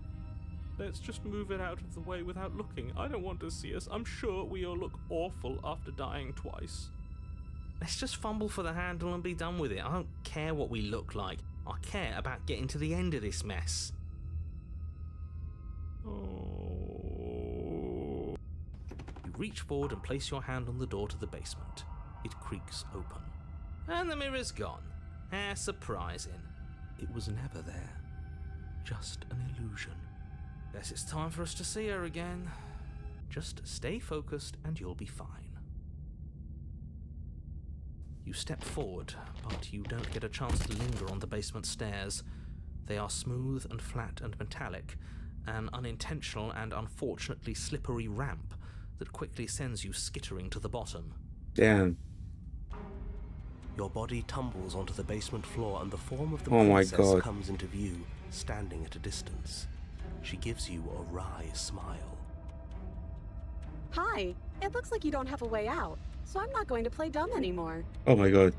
Let's just move it out of the way without looking. I don't want to see us. I'm sure we all look awful after dying twice. Let's just fumble for the handle and be done with it. I don't care what we look like. I care about getting to the end of this mess. Oh. You reach forward and place your hand on the door to the basement. It creaks open. And the mirror's gone. How surprising. It was never there. Just an illusion. Guess it's time for us to see her again. Just stay focused and you'll be fine. You step forward, but you don't get a chance to linger on the basement stairs. They are smooth and flat and metallic, an unintentional and unfortunately slippery ramp that quickly sends you skittering to the bottom. Damn. Your body tumbles onto the basement floor and the form of the Oh my princess God. comes into view, standing at a distance. She gives you a wry smile. Hi, it looks like you don't have a way out, so I'm not going to play dumb anymore. Oh my god.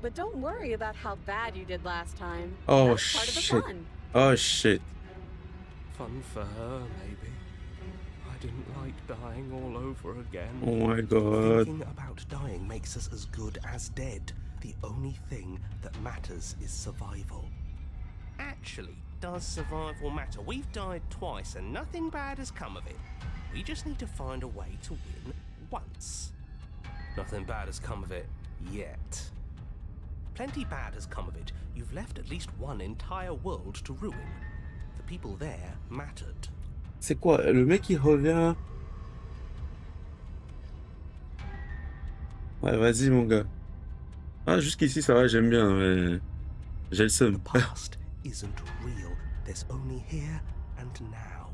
But don't worry about how bad you did last time. Oh That's part of the shit. fun. Oh shit. Fun for her, maybe. I didn't like dying all over again. Oh my god. Thinking about dying makes us as good as dead. The only thing that matters is survival. Actually, does survival matter? We've died twice and nothing bad has come of it. We just need to find a way to win once. Nothing bad has come of it yet. Plenty bad has come of it. You've left at least one entire world to ruin. The people there mattered. C'est quoi? Le mec il revient. Ouais, vas-y mon gars. Ah, jusqu'ici ça va, j'aime bien, mais j'ai le seum. The past isn't real. There's only here and now.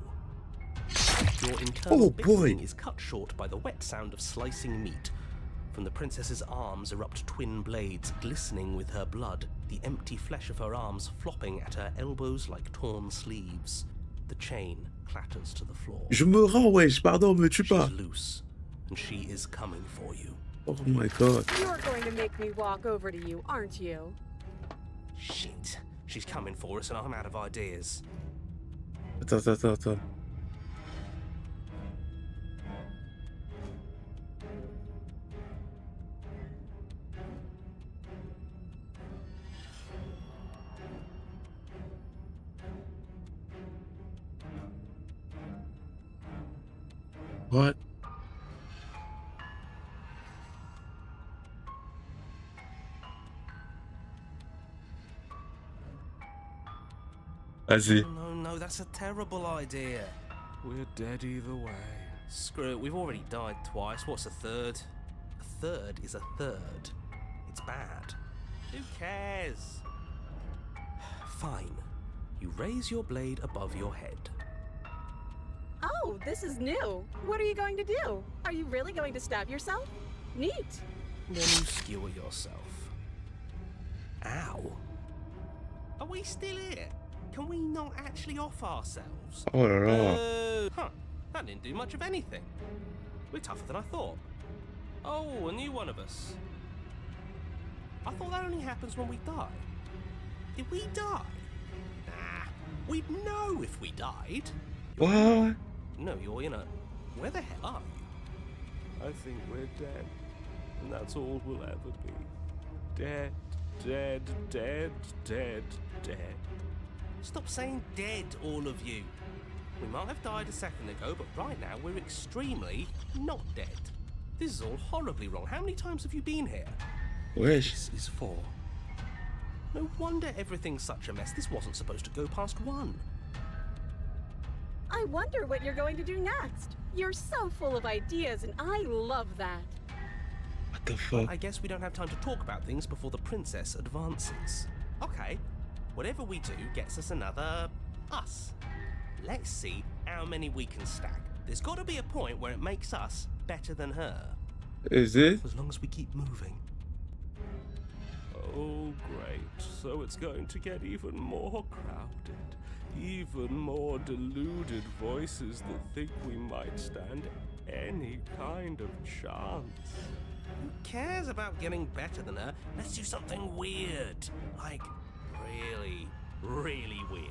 Your internal Oh, boy. bickering is cut short by the wet sound of slicing meat. From the princess's arms erupt twin blades glistening with her blood, the empty flesh of her arms flopping at her elbows like torn sleeves. The chain clatters to the floor. Je me rends, wesh, pardon, me tue pas. She's loose, and she is coming for you. Oh my god. You're going to make me walk over to you, aren't you? Shit. She's coming for us and I'm out of ideas. Attends. What? Vas-y. No, that's a terrible idea. We're dead either way. Screw it, we've already died twice. What's a third? A third is a third. It's bad. Who cares? Fine. You raise your blade above your head. Oh, this is new. What are you going to do? Are you really going to stab yourself? Neat. Then you skewer yourself. Ow. Are we still here? Can we not actually off ourselves? Oh là là. Huh. That didn't do much of anything. We're tougher than I thought. Oh, a new one of us. I thought that only happens when we die. Did we die? Nah. We'd know if we died. What? No, you're in a... Where the hell are you? I think we're dead. And that's all we'll ever be. Dead, dead, dead, dead, dead. Stop saying dead, all of you. We might have died a second ago, but right now we're extremely not dead. This is all horribly wrong. How many times have you been here? Wesh. This is 4. No wonder everything's such a mess. This wasn't supposed to go past 1. I wonder what you're going to do next. You're so full of ideas, and I love that. What the fuck? I guess we don't have time to talk about things before the princess advances. Okay, whatever we do gets us another us. Let's see how many we can stack. There's got to be a point where it makes us better than her. Is it? As long as we keep moving. Oh, great. So it's going to get even more crowded. Even more deluded voices that think we might stand any kind of chance. Who cares about getting better than her? Let's do something weird. Like, really, really weird.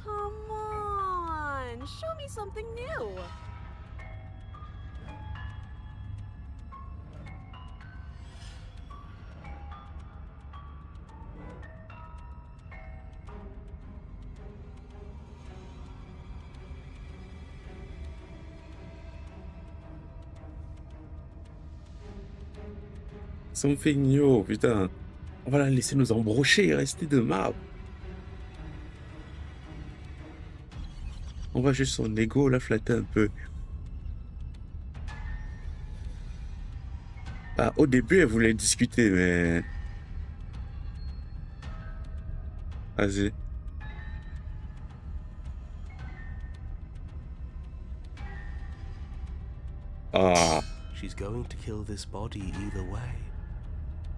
Come on, show me something new. Something new, putain. On va la laisser nous embrocher et rester de marbre. On va juste son ego la flatter un peu. Ah, au début, elle voulait discuter, mais... Vas-y. Ah. She's going to kill this body either way.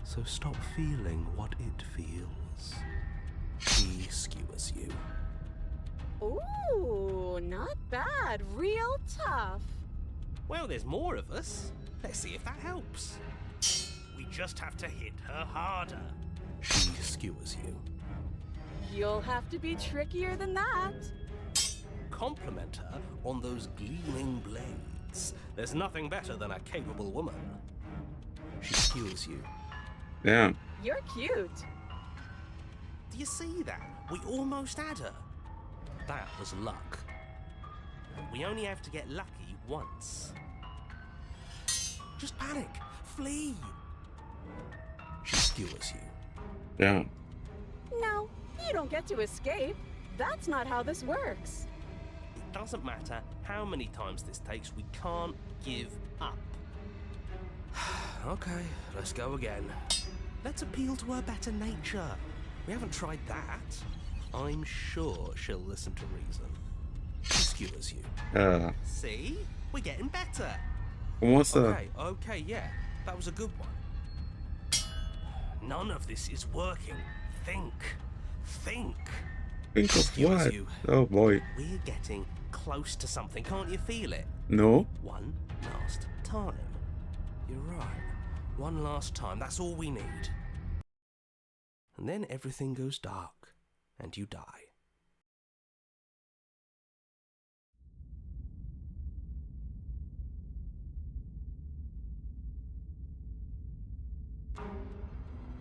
So stop feeling what it feels. She skewers you. Ooh, not bad. Real tough. Well, there's more of us. Let's see if that helps. We just have to hit her harder. She skewers you. You'll have to be trickier than that. Compliment her on those gleaming blades. There's nothing better than a capable woman. She skewers you. Yeah. You're cute. Do you see that? We almost had her. That was luck. But we only have to get lucky once. Just panic. Flee. She skewers you. Yeah. No, you don't get to escape. That's not how this works. It doesn't matter how many times this takes, we can't give up. Okay, let's go again. Let's appeal to her better nature. We haven't tried that. I'm sure she'll listen to reason. She skewers you. Ah. See? We're getting better. Comment ça? Okay, yeah. That was a good one. None of this is working. Think. Think of Excuse what? you. Oh boy. We're getting close to something. Can't you feel it? No? One last time. You're right. One last time. That's all we need. And then everything goes dark, and you die.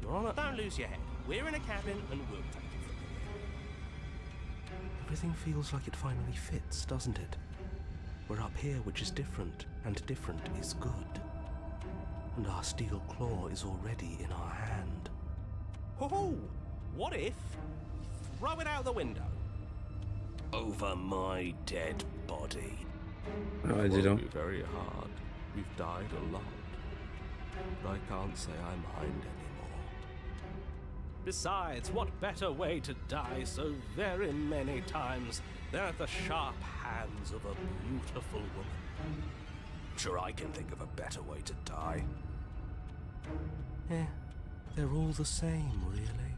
Your Honor, don't lose your head. We're in a cabin, and we'll take it from here. Everything feels like it finally fits, doesn't it? We're up here, which is different, and different is good. And our steel claw is already in our hand. Ho-ho! What if we throw it out the window? Over my dead body. Ah, dis Won't donc. be very hard. We've died a lot. But I can't say I mind anymore. Besides, what better way to die so very many times than at the sharp hands of a beautiful woman? Sure, I can think of a better way to die. They're all the same, really.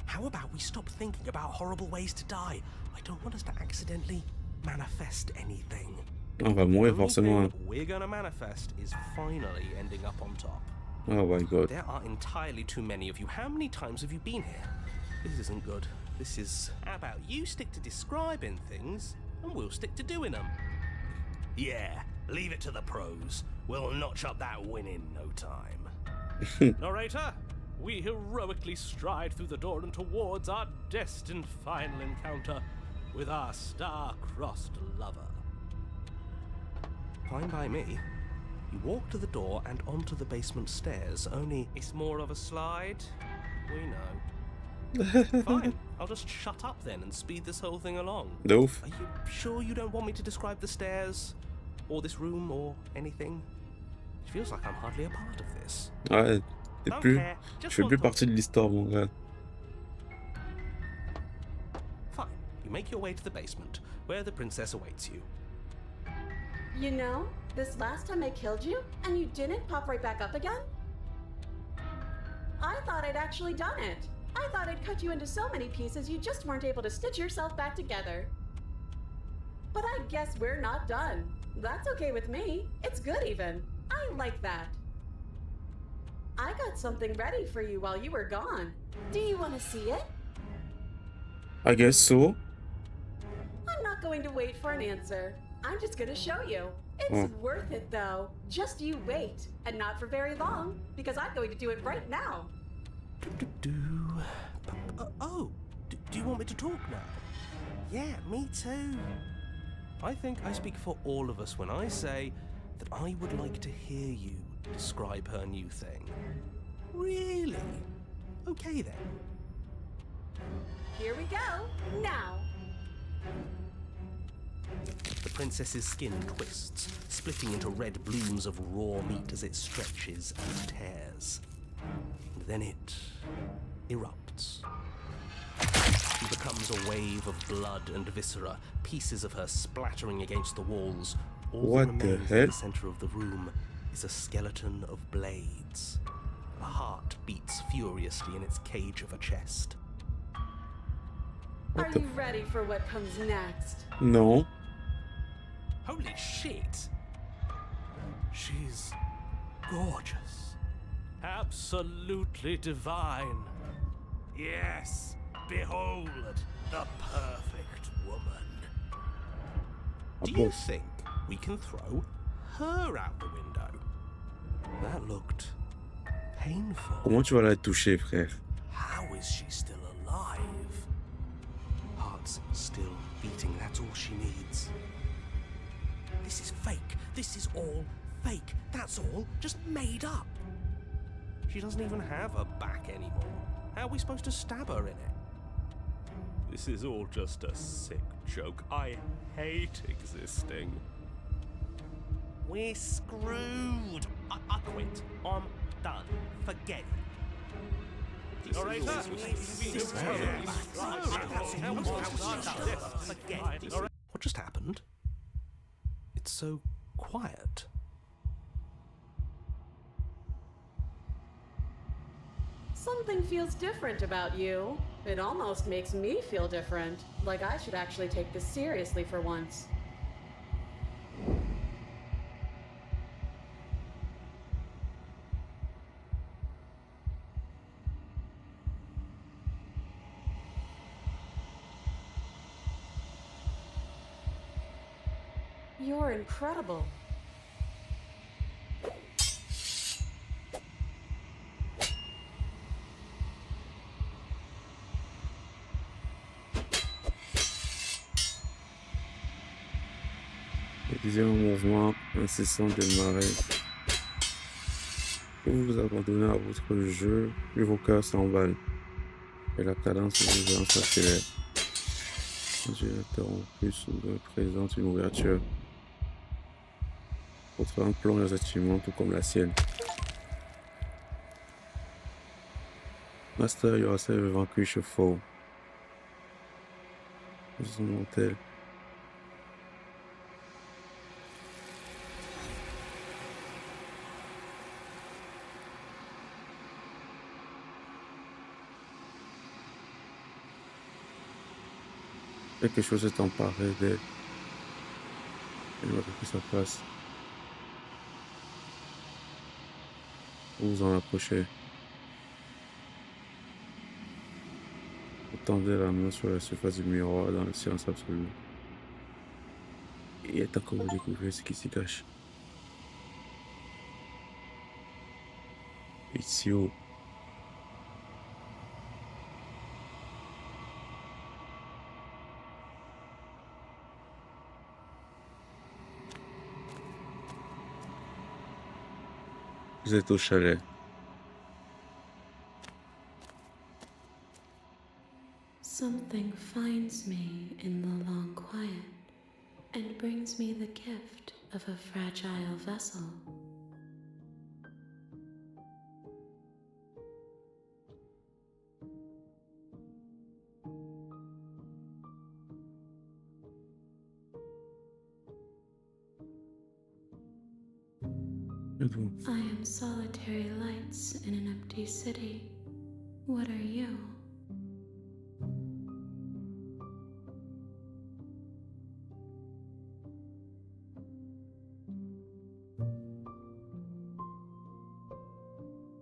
How about we stop thinking about horrible ways to die? I don't want us to accidentally manifest anything. On va mourir The only forcément. thing we're gonna manifest is finally ending up on top. Oh my god. There are entirely too many of you. How many times have you been here? This isn't good. This is... How about you stick to describing things, and we'll stick to doing them? Yeah, leave it to the pros. We'll notch up that win in no time. Narrator, we heroically stride through the door and towards our destined final encounter with our star-crossed lover. Fine by me. You walk to the door and onto the basement stairs, only it's more of a slide. We know. Fine, I'll just shut up then and speed this whole thing along. Doof. Are you sure you don't want me to describe the stairs, or this room, or anything? It feels like I'm hardly a part of this. Ouais, Don't plus. care, Je just fais want plus to- partie de l'histoire, mon gars. Fine, you make your way to the basement, where the princess awaits you. You know, this last time I killed you, and you didn't pop right back up again? I thought I'd actually done it. I thought I'd cut you into so many pieces you just weren't able to stitch yourself back together. But I guess we're not done. That's okay with me. It's good even. I like that. I got something ready for you while you were gone. Do you want to see it? I guess so. I'm not going to wait for an answer. I'm just going to show you. It's worth it, though. Just you wait. And not for very long, because I'm going to do it right now. Do you want me to talk now? Yeah, me too. I think I speak for all of us when I say that I would like to hear you describe her new thing. Really? Okay then. Here we go. Now. The princess's skin twists, splitting into red blooms of raw meat as it stretches and tears. And then it erupts. She becomes a wave of blood and viscera, pieces of her splattering against the walls. All What that the remains in hell? the center of the room is a skeleton of blades. A heart beats furiously in its cage of a chest. Are you ready for what comes next? Non. Holy shit! She's gorgeous. Absolutely divine. Yes, behold the perfect woman. Do you think we can throw her out the window? That looked painful. Comment tu vas la toucher, frère? How is she still alive? Heart's still beating, that's all she needs. This is fake. This is all fake. That's all just made up. She doesn't even have a back anymore. How are we supposed to stab her in it? This is all just a sick joke. I hate existing. We're screwed. I quit. I'm done. Forget it. What just happened? It's so quiet. Something feels different about you. It almost makes me feel different. Like I should actually take this seriously for once. You're incredible. Utilisez un mouvement incessant de marée. Vous vous abandonnez à votre jeu, puis vos cœurs s'emballent. Et la cadence de vos gens s'accélère. Un jeu interrompu soudain présente une ouverture. Votre âme plonge dans cette chimie tout comme la sienne. Master yourself vanquish a foe. Son mortel. Quelque chose est emparé d'elle. Elle va que ça passe. Vous vous en approchez. Vous tendez la main sur la surface du miroir dans le silence absolu. Et tant que vous découvrez ce qui s'y cache. Ici haut. Vous êtes au chalet. Something finds me in the long quiet and brings me the gift of a fragile vessel. I am solitary lights in an empty city. What are you?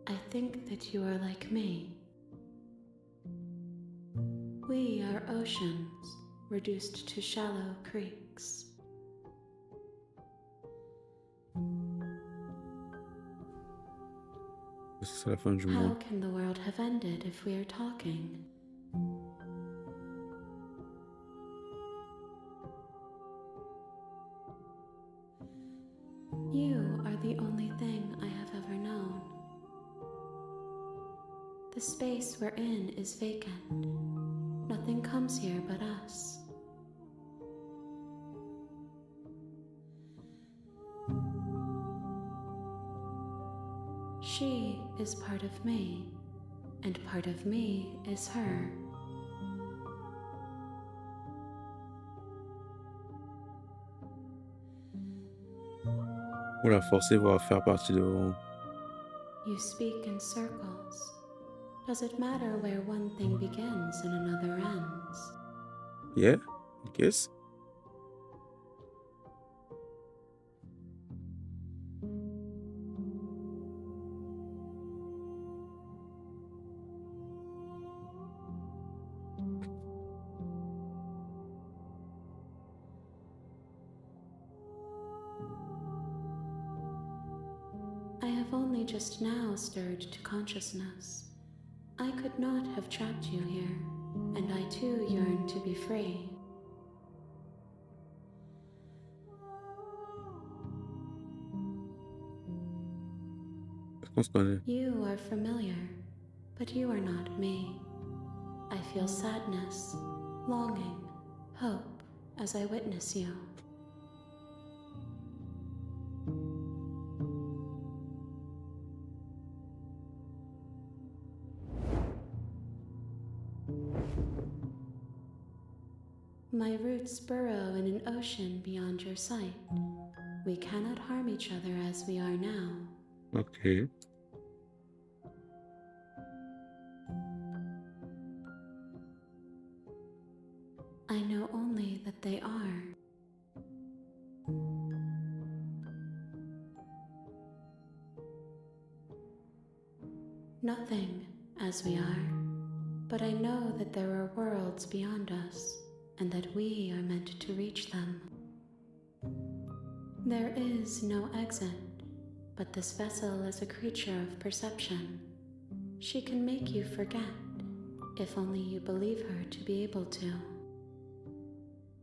I think that you are like me. We are oceans, reduced to shallow creeks. C'est la fin du How monde. can the world have ended if we are talking? You are the only thing I have ever known. The space we're in is vacant. Nothing comes here but us. She is part of me, and part of me is her. Vous la forcez à faire partie de vous. You speak in circles. Does it matter where one thing begins and another ends? Yeah, I guess. I have only just now stirred to consciousness. I could not have trapped you here, and I too yearn to be free. On se connaît. You are familiar, but you are not me. I feel sadness, longing, hope as I witness you. My roots burrow in an ocean beyond your sight. We cannot harm each other as we are now. Ok. I know only that they are. Nothing as we are, but I know that there are worlds beyond us and that we are meant to reach them. There is no exit, but this vessel is a creature of perception. She can make you forget, if only you believe her to be able to.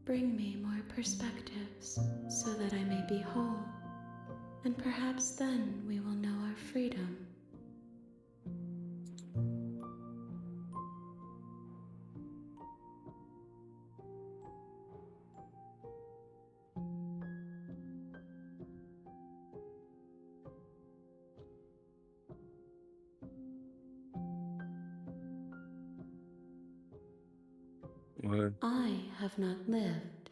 Bring me more perspectives so that I may be whole, and perhaps then we will know our freedom. Ouais, I have not lived.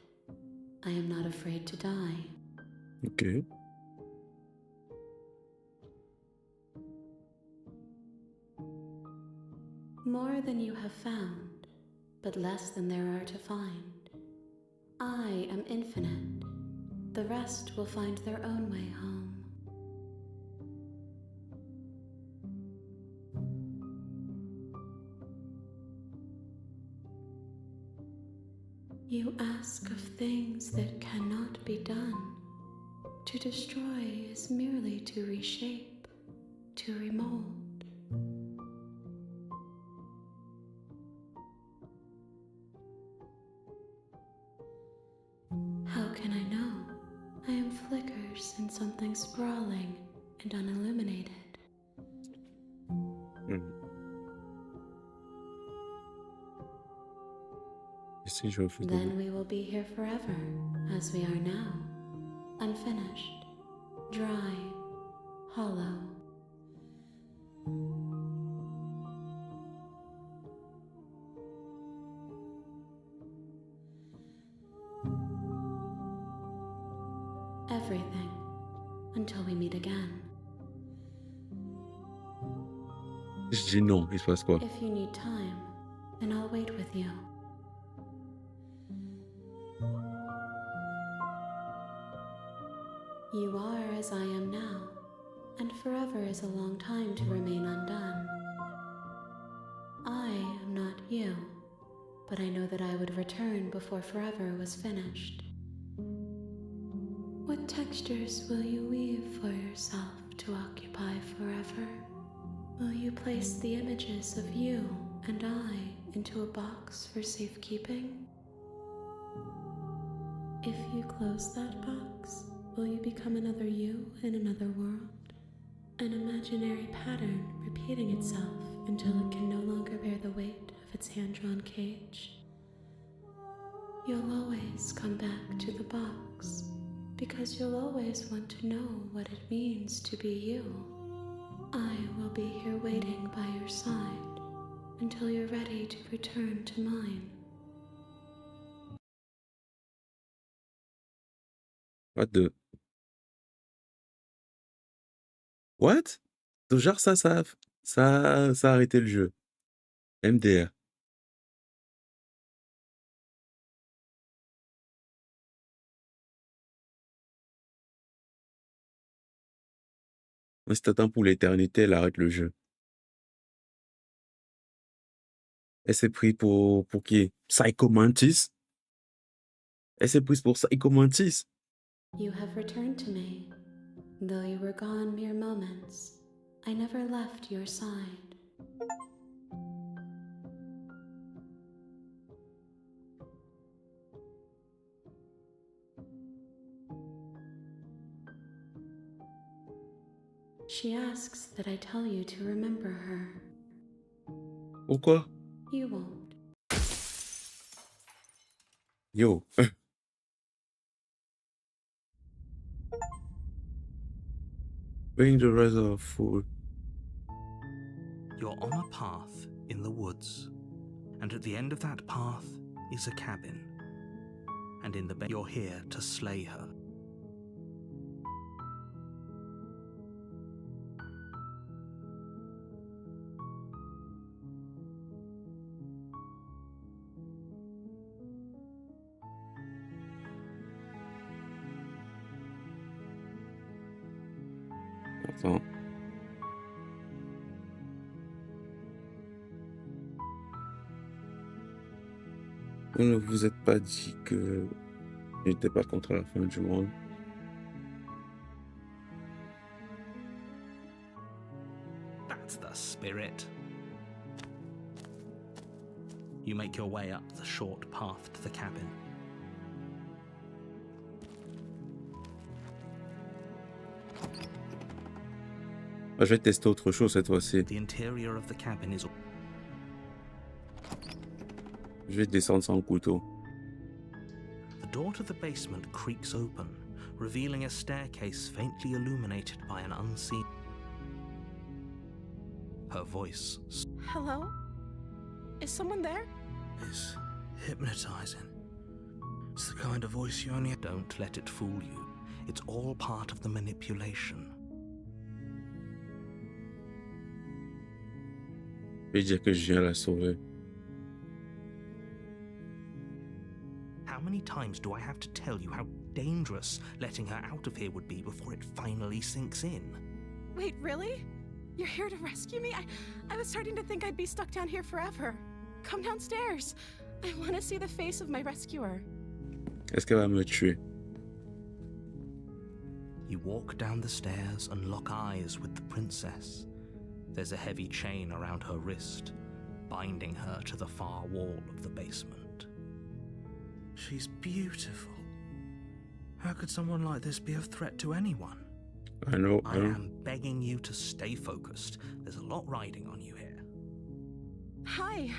I am not afraid to die. ok. More than you have found, but less than there are to find. I am infinite. The rest will find their own way home. You ask of things that cannot be done. To destroy is merely to reshape, to remold. How can I know? I am flickers in something sprawling and unilluminated. Hmm. Ici, je fais Then we will be here forever, as we are now, unfinished, dry, hollow. Everything, until we meet again. Je dis non, il se passe quoi? If you need time, then I'll wait with you. You are as I am now, and forever is a long time to remain undone. I am not you, but I know that I would return before forever was finished. What textures will you weave for yourself to occupy forever? Will you place the images of you and I into a box for safekeeping? If you close that box, will you become another you in another world? An imaginary pattern repeating itself until it can no longer bear the weight of its hand-drawn cage? You'll always come back to the box, because you'll always want to know what it means to be you. I will be here waiting by your side until you're ready to return to mine. What the... What? Donc, genre, ça a arrêté le jeu. MDR. Mais si t'attends pour l'éternité, elle arrête le jeu. Elle s'est pris pour qui? Psycho Mantis? Elle s'est prise pour Psycho Mantis? You have returned to me. Though you were gone mere moments, I never left your side. She asks that I tell you to remember her. Pourquoi? You won't. Yo. Bring the rest of food. You're on a path in the woods, and at the end of that path is a cabin. And in the bed, you're here to slay her. Attends. Vous ne vous êtes pas dit que il n'était pas contre la fin du monde? That's the spirit. You make your way up the short path to the cabin. Ah, je vais tester autre chose cette fois-ci. The interior of the cabin is Je vais descendre sans couteau. The door to the basement creaks open, revealing a staircase faintly illuminated by an unseen. Her voice Hello? Is someone there? is hypnotizing. It's the kind of voice you only... Don't let it fool you. It's all part of the manipulation. Je vais dire que je viens la sauver. How many times do I have to tell you how dangerous letting her out of here would be before it finally sinks in? Wait, really? You're here to rescue me? I was starting to think I'd be stuck down here forever. Come downstairs. I want to see the face of my rescuer. Est-ce qu'elle va me tuer? You walk down the stairs and lock eyes with the princess. There's a heavy chain around her wrist, binding her to the far wall of the basement. She's beautiful. How could someone like this be a threat to anyone? I know. I am begging you to stay focused. There's a lot riding on you here. Hi.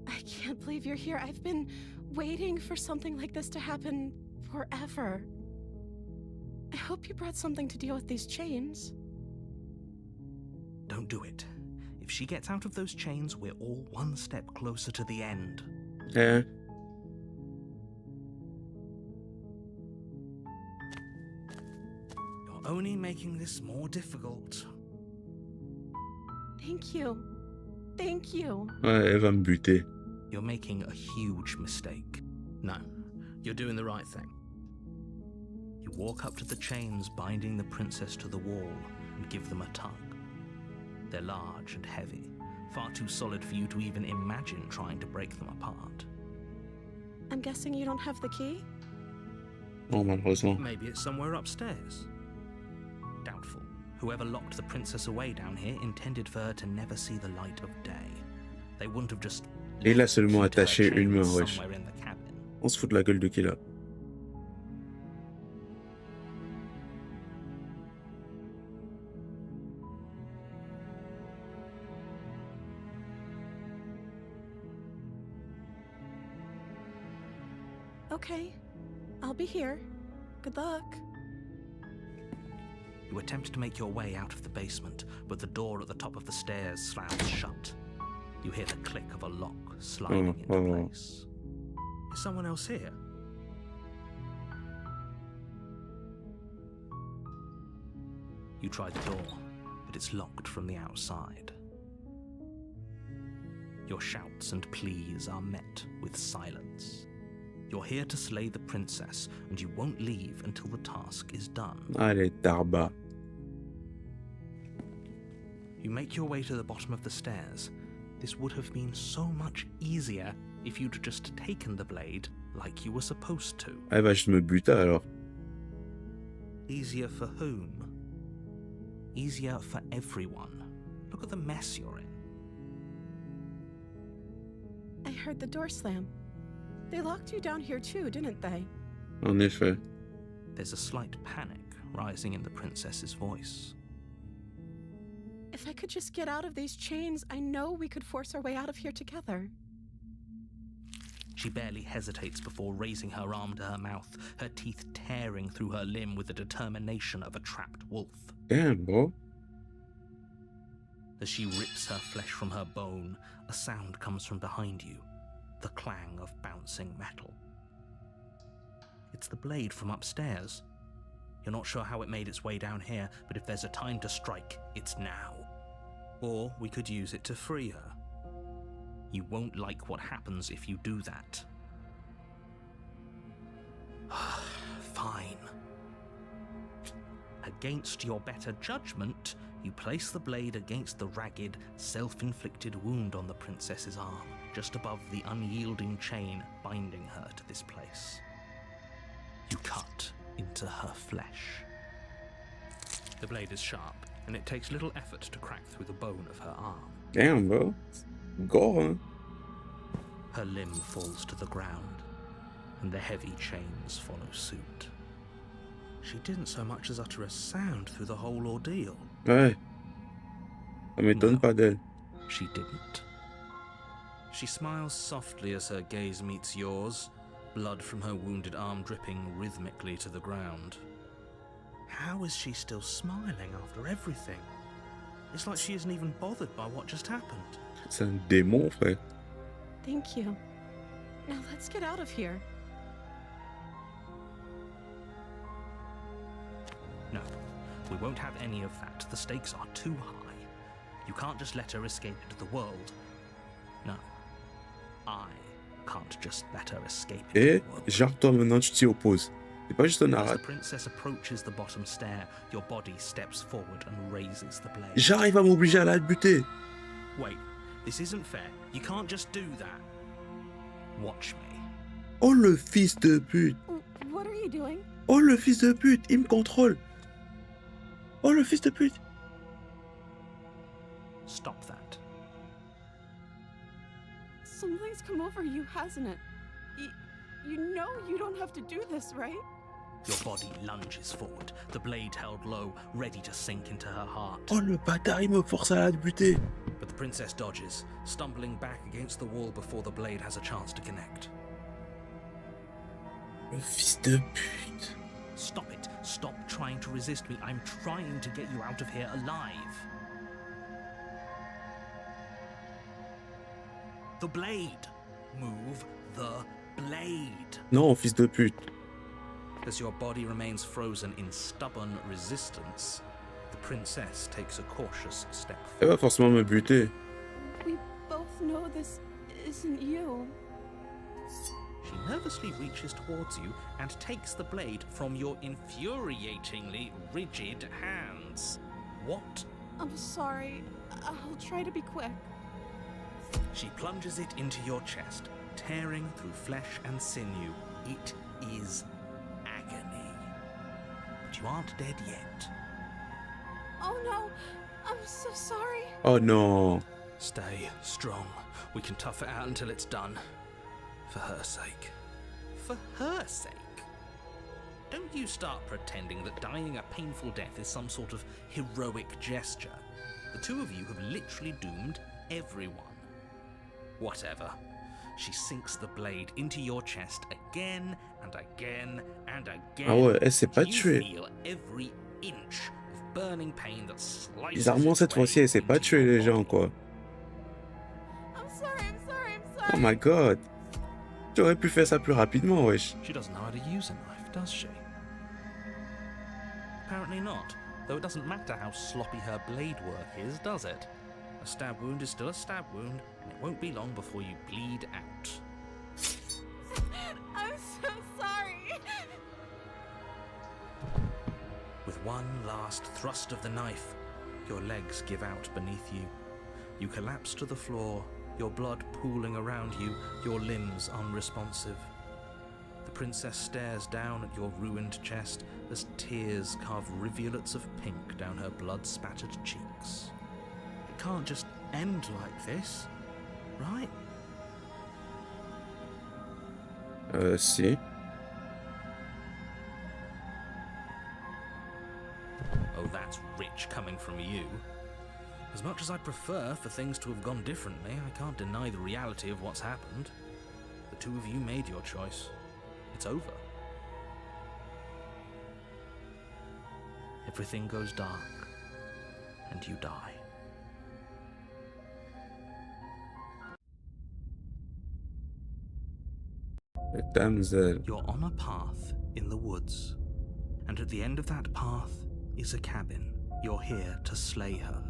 I can't believe you're here. I've been waiting for something like this to happen forever. I hope you brought something to deal with these chains. Don't do it. If she gets out of those chains, we're all one step closer to the end. Eh? You're only making this more difficult. Thank you. Thank you. Ouais, elle va me buter. You're making a huge mistake. No, you're doing the right thing. You walk up to the chains binding the princess to the wall and give them a tug. They're large and heavy, far too solid for you to even imagine trying to break them apart. I'm guessing you don't have the key? Non, malheureusement. Maybe it's somewhere upstairs. Doubtful. Whoever locked the princess away down here intended for her to never see the light of day. They wouldn't have just... Et il a seulement left her attaché une main, chained wesh. somewhere in the cabin. On se fout de la gueule de qui là? Okay. I'll be here. Good luck. You attempt to make your way out of the basement, but the door at the top of the stairs slams shut. You hear the click of a lock sliding into place. Is someone else here? You try the door, but it's locked from the outside. Your shouts and pleas are met with silence. You're here to slay the princess, and you won't leave until the task is done. Allez, Tarba. You make your way to the bottom of the stairs. This would have been so much easier if you'd just taken the blade like you were supposed to. Elle va juste me buter alors. Easier for whom? Easier for everyone. Look at the mess you're in. I heard the door slam. They locked you down here too, didn't they? En effet. There's a slight panic rising in the princess's voice. If I could just get out of these chains, I know we could force our way out of here together. She barely hesitates before raising her arm to her mouth, her teeth tearing through her limb with the determination of a trapped wolf. Damn, bro. As she rips her flesh from her bone, a sound comes from behind you, the clang of bouncing metal. It's the blade from upstairs. You're not sure how it made its way down here, but if there's a time to strike, it's now. Or we could use it to free her. You won't like what happens if you do that. Fine. A against your better judgment, you place the blade against the ragged, self-inflicted wound on the princess's arm, just above the unyielding chain binding her to this place. You cut into her flesh. The blade is sharp, and it takes little effort to crack through the bone of her arm. Damn, bro. Gore, hein? Her limb falls to the ground, and the heavy chains follow suit. She didn't so much as utter a sound through the whole ordeal. Ouais. Ça m'étonne pas d'elle. She didn't. She smiles softly as her gaze meets yours, blood from her wounded arm dripping rhythmically to the ground. How is she still smiling after everything? It's like she isn't even bothered by what just happened. C'est un démon, frère. Thank you. Now let's get out of here. No, we won't have any of that. The stakes are too high. You can't just let her escape into the world. No, I can't just let her escape into Et, the world. genre, toi, maintenant, tu t'y opposes. C'est pas juste un As the arabe. princess approaches the bottom stair, your body steps forward and raises the blade. J'arrive à m'obliger à la buter. Wait, this isn't fair. You can't just do that. Watch me. Oh, le fils de pute. What are you doing? Oh, le fils de pute. Il me contrôle. Oh, le fils de pute. Stop that. Something's come over you, hasn't it? You know you don't have to do this, right? Your body lunges forward, the blade held low, ready to sink into her heart. Oh, le bâtard, il me force à la buter. But the princess dodges, stumbling back against the wall before the blade has a chance to connect. Le fils de pute. Stop it. Stop trying to resist me. I'm trying to get you out of here alive. The blade. Move the blade. Non, fils de pute. As your body remains frozen in stubborn resistance, the princess takes a cautious step Elle forward. va forcément me buter. We both know this isn't you. She nervously reaches towards you and takes the blade from your infuriatingly rigid hands. What? I'm sorry. I'll try to be quick. She plunges it into your chest, tearing through flesh and sinew. It is agony. But you aren't dead yet. Oh no, I'm so sorry. Oh non. Stay strong. We can tough it out until it's done. For her sake. For her sake? Don't you start pretending that dying a painful death is some sort of heroic gesture. The two of you have literally doomed everyone. Whatever. She sinks the blade into your chest again and again and again. Ah ouais, elle s'est pas You tuée. feel every inch of burning pain that slices Bizarrement, its cette way fois-ci, elle s'est pas into tuée, your les gens, body. quoi. I'm sorry. Oh my god. Tu aurais pu faire ça plus rapidement, wesh. She doesn't know how to use a knife, does she? Apparently not, though it doesn't matter how sloppy her blade work is, does it? A stab wound is still a stab wound, and it won't be long before you bleed out. I'm so sorry. With one last thrust of the knife, your legs give out beneath you. You collapse to the floor, your blood pooling around you, your limbs unresponsive. The princess stares down at your ruined chest as tears carve rivulets of pink down her blood-spattered cheeks. It can't just end like this, right? Si. Oh, that's rich coming from you. As much as I'd prefer for things to have gone differently, I can't deny the reality of what's happened. The two of you made your choice. It's over. Everything goes dark, and you die. Damsel. You're on a path in the woods, and at the end of that path is a cabin. You're here to slay her.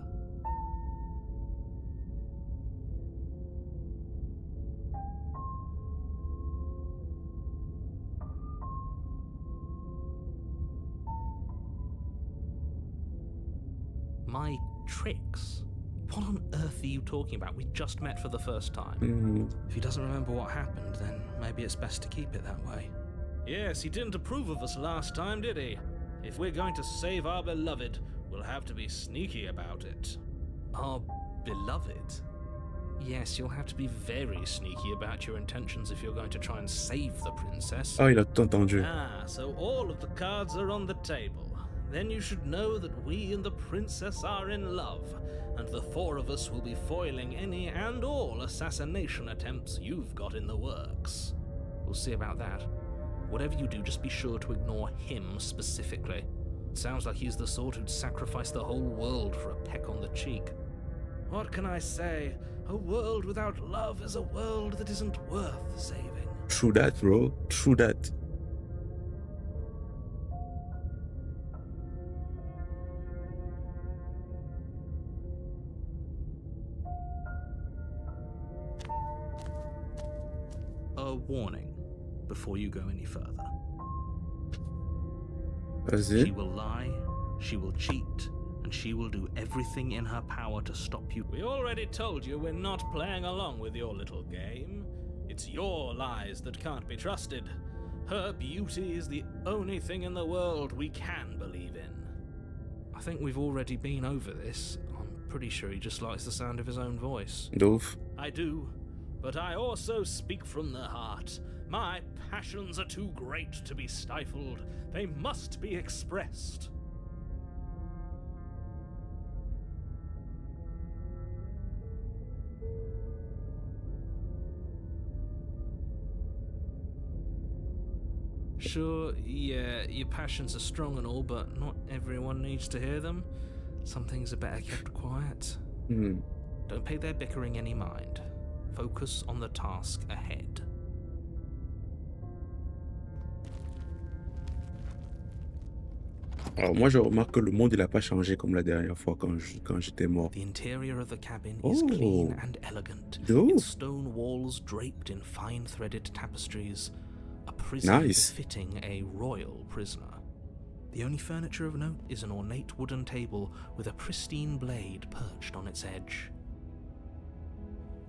My tricks? What on earth are you talking about? We just met for the first time. If he doesn't remember what happened, then maybe it's best to keep it that way. Yes, he didn't approve of us last time, did he? If we're going to save our beloved, we'll have to be sneaky about it. Our beloved? Yes, you'll have to be very sneaky about your intentions if you're going to try and save the princess. Ah, il a tout entendu. Ah, so all of the cards are on the table. Then you should know that we and the princess are in love, and the four of us will be foiling any and all assassination attempts you've got in the works. We'll see about that. Whatever you do, just be sure to ignore him specifically. It sounds like he's the sort who'd sacrifice the whole world for a peck on the cheek. What can I say? A world without love is a world that isn't worth saving. True that, bro. True that. A warning before you go any further. Vas-y. She will lie, she will cheat, and she will do everything in her power to stop you. We already told you we're not playing along with your little game. It's your lies that can't be trusted. Her beauty is the only thing in the world we can believe in. I think we've already been over this. I'm pretty sure he just likes the sound of his own voice. De ouf. I do, but I also speak from the heart. My passions are too great to be stifled. They must be expressed. Sure, yeah, your passions are strong and all, but not everyone needs to hear them. Some things are better kept quiet. Don't pay their bickering any mind. Focus on the task ahead. Alors moi je remarque que le monde il a pas changé comme la dernière fois quand j'étais mort. The interior of the cabin is clean and elegant. Its stone walls draped in fine-threaded tapestries. A prison befitting a royal prisoner. The only furniture of note is an ornate wooden table with a pristine blade perched on its edge.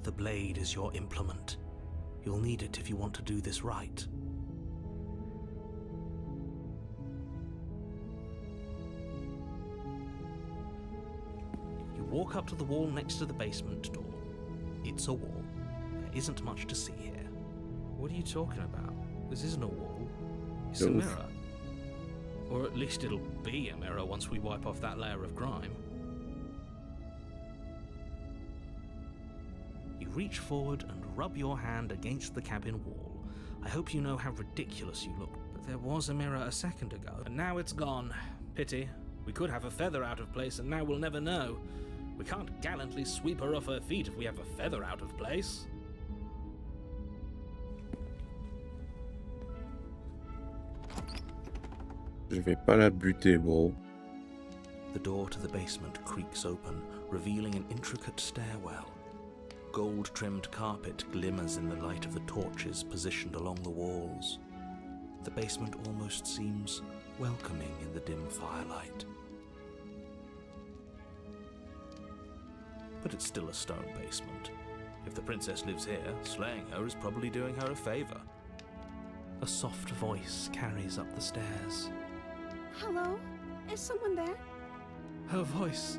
The blade is your implement. You'll need it if you want to do this right. You walk up to the wall next to the basement door. It's a wall. There isn't much to see here. What are you talking about? This isn't a wall. It's a mirror. Or at least it'll be a mirror once we wipe off that layer of grime. You reach forward and rub your hand against the cabin wall. I hope you know how ridiculous you look, but there was a mirror a second ago. And now it's gone. Pity. We could have a feather out of place and now we'll never know. We can't gallantly sweep her off her feet if we have a feather out of place. Je vais pas la buter, bro. The door to the basement creaks open, revealing an intricate stairwell. Gold-trimmed carpet glimmers in the light of the torches positioned along the walls. The basement almost seems welcoming in the dim firelight. But it's still a stone basement. If the princess lives here, slaying her is probably doing her a favor. A soft voice carries up the stairs. Hello? Is someone there? Her voice.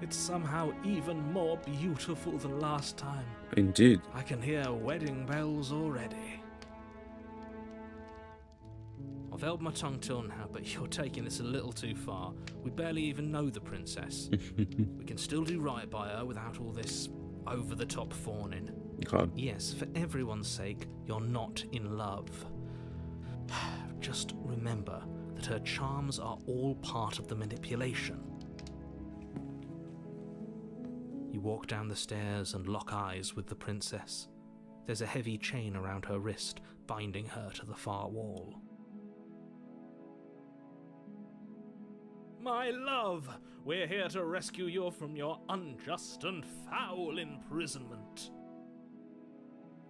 It's somehow even more beautiful than last time. Indeed. I can hear wedding bells already. I've held my tongue till now, but you're taking this a little too far. We barely even know the princess. We can still do right by her without all this over-the-top fawning. Yes, for everyone's sake, you're not in love. Just remember that her charms are all part of the manipulation. You walk down the stairs and lock eyes with the princess. There's a heavy chain around her wrist, binding her to the far wall. My love, we're here to rescue you from your unjust and foul imprisonment.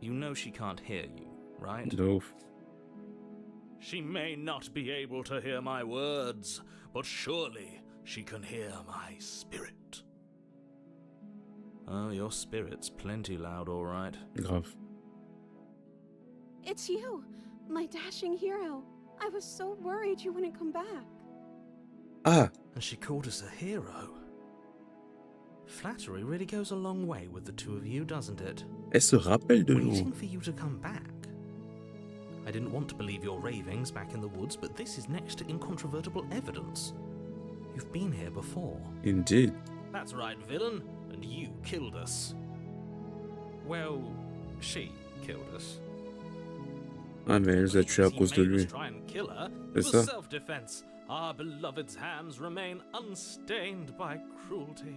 You know she can't hear you, right? No. She may not be able to hear my words, but surely she can hear my spirit. Oh, your spirit's plenty loud, all right. Grave. It's you, my dashing hero. I was so worried you wouldn't come back. Ah, And she called us a hero. Flattery really goes a long way with the two of you, doesn't it? elle se rappelle de Waiting nous. for you to come back. I didn't want to believe your ravings back in the woods, but this is next to incontrovertible evidence. You've been here before. Indeed. That's right, villain, and you killed us. Well, she killed us. Ah, mais elle nous a tués à cause de lui. Try and kill her. C'est It was ça. self-defense. Our beloved's hands remain unstained by cruelty.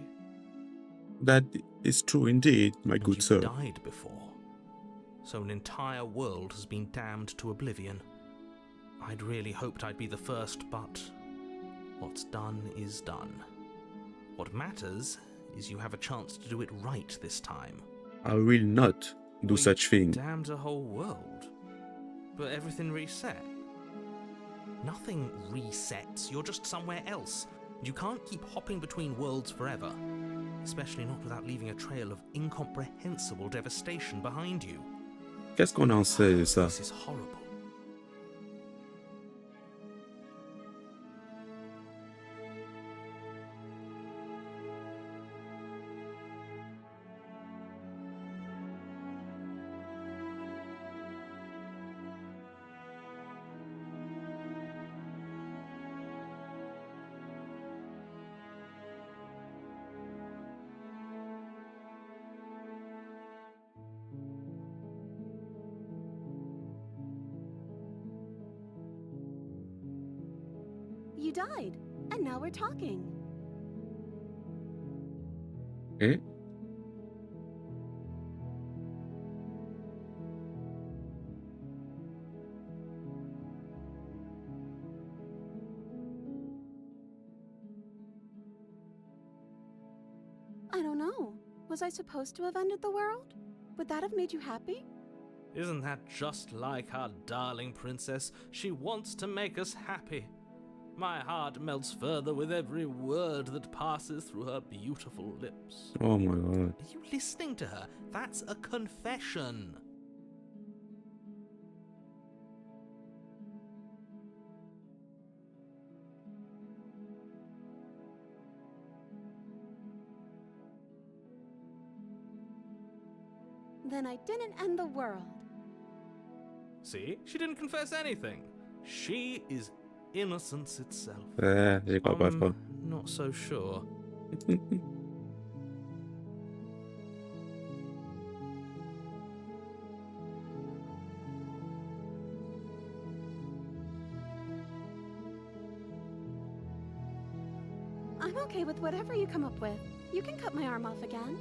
That is true indeed, my good You've sir. died before, so an entire world has been damned to oblivion. I'd really hoped I'd be the first, but what's done is done. What matters is you have a chance to do it right this time. I will not do We such thing. Damned a whole world, but everything reset. Nothing resets. You're just somewhere else. You can't keep hopping between worlds forever, especially not without leaving a trail of incomprehensible devastation behind you. Qu'est-ce qu'on en sait de ça? This is horrible. You died, and now we're talking. Eh? I don't know. Was I supposed to have ended the world? Would that have made you happy? Isn't that just like our darling princess? She wants to make us happy. My heart melts further with every word that passes through her beautiful lips. Oh my god. Are you listening to her? That's a confession. Then I didn't end the world. See? She didn't confess anything. She is innocence itself. J'y crois pas trop. Not so sure. I'm okay with whatever you come up with. You can cut my arm off again.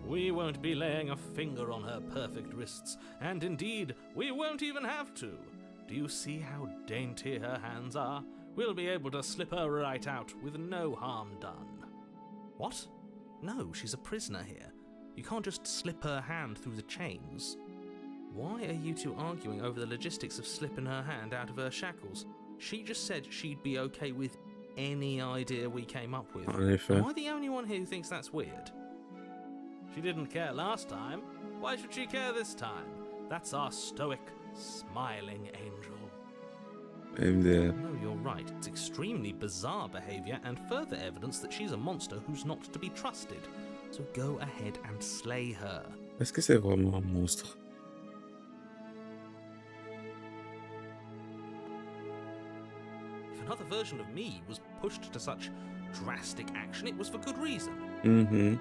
We won't be laying a finger on her perfect wrists, and indeed, we won't even have to. Do you see how dainty her hands are? We'll be able to slip her right out with no harm done. What? No, she's a prisoner here. You can't just slip her hand through the chains. Why are you two arguing over the logistics of slipping her hand out of her shackles? She just said she'd be okay with any idea we came up with. En effet. Am I the only one here who thinks that's weird? She didn't care last time. Why should she care this time? That's our stoic, smiling angel. MDR. No, you're right. It's extremely bizarre behavior and further evidence that she's a monster who's not to be trusted. So go ahead and slay her. Est-ce que c'est vraiment un monstre? If another version of me was pushed to such drastic action, it was for good reason. Mm-hmm.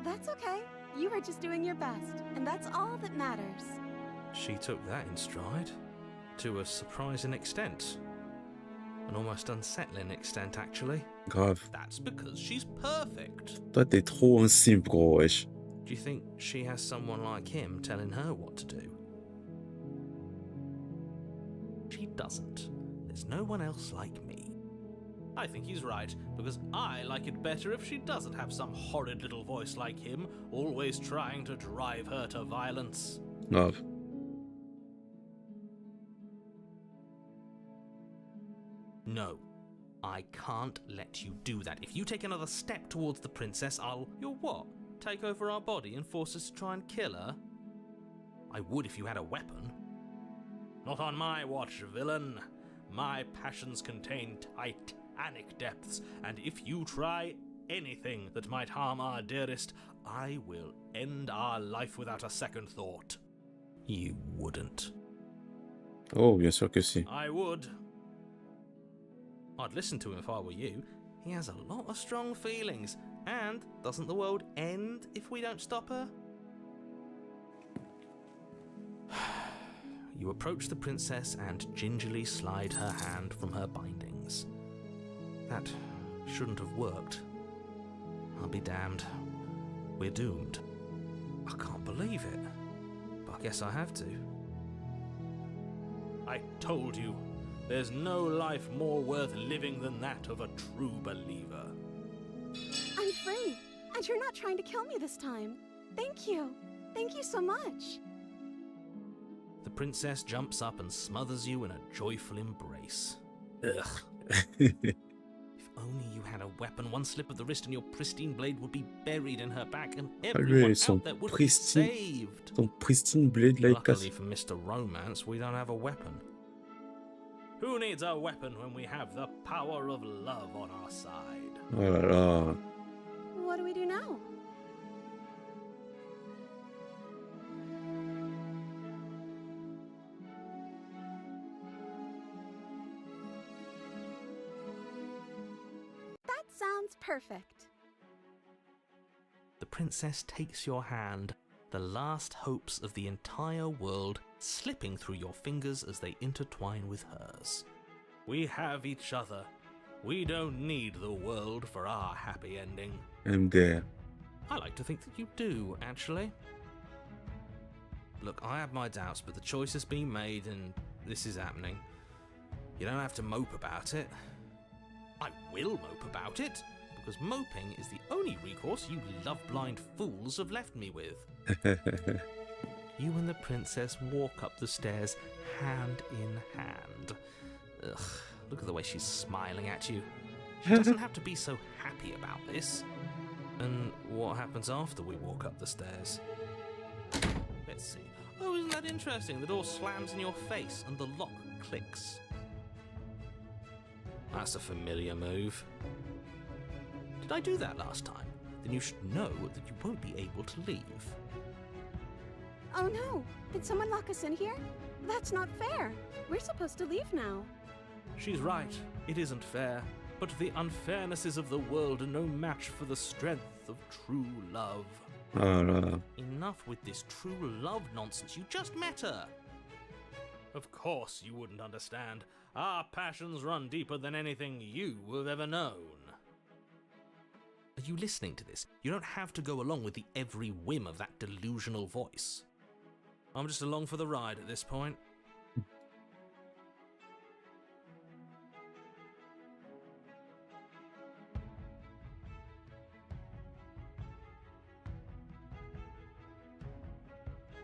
That's okay. You were just doing your best, and that's all that matters. She took that in stride. To a surprising extent. An almost unsettling extent, actually. Grave. That's because she's perfect. Toi, t'es trop un simp, gros, wesh. Do you think she has someone like him telling her what to do? She doesn't. There's no one else like me. I think he's right, because I like it better if she doesn't have some horrid little voice like him, always trying to drive her to violence. Grave. No. I can't let you do that. If you take another step towards the princess, You'll what? Take over our body and force us to try and kill her? I would if you had a weapon. Not on my watch, villain. My passions contain titanic depths, and if you try anything that might harm our dearest, I will end our life without a second thought. You wouldn't. Oh, bien sûr que si. I would. I'd listen to him if I were you. He has a lot of strong feelings. And doesn't the world end if we don't stop her? You approach the princess and gingerly slide her hand from her bindings. That shouldn't have worked. I'll be damned. We're doomed. I can't believe it. But I guess I have to. I told you, there's no life more worth living than that of a true believer. I'm free, and you're not trying to kill me this time. Thank you. Thank you so much. The princess jumps up and smothers you in a joyful embrace. Ugh. If only you had a weapon, one slip of the wrist and your pristine blade would be buried in her back and everyone out there would be saved. Son pristine blade là, il Luckily casse. for Mr. Romance, we don't have a weapon. Who needs a weapon when we have the power of love on our side? Oh là là. What do we do now? That sounds perfect. The princess takes your hand, the last hopes of the entire world slipping through your fingers as they intertwine with hers. We have each other. We don't need the world for our happy ending. I'm there. I like to think that you do, actually. Look, I have my doubts, but the choice has been made and this is happening. You don't have to mope about it. I will mope about it, because moping is the only recourse you love-blind fools have left me with. You and the princess walk up the stairs hand in hand. Ugh, look at the way she's smiling at you. She doesn't have to be so happy about this. And what happens after we walk up the stairs? Let's see. Oh, isn't that interesting? The door slams in your face and the lock clicks. That's a familiar move. Did I do that last time? Then you should know that you won't be able to leave. Oh no! Did someone lock us in here? That's not fair. We're supposed to leave now. She's right. It isn't fair. But the unfairnesses of the world are no match for the strength of true love. Oh là. Enough with this true love nonsense. You just met her. Of course you wouldn't understand. Our passions run deeper than anything you have ever known. Are you listening to this? You don't have to go along with the every whim of that delusional voice. I'm just along for the ride at this point.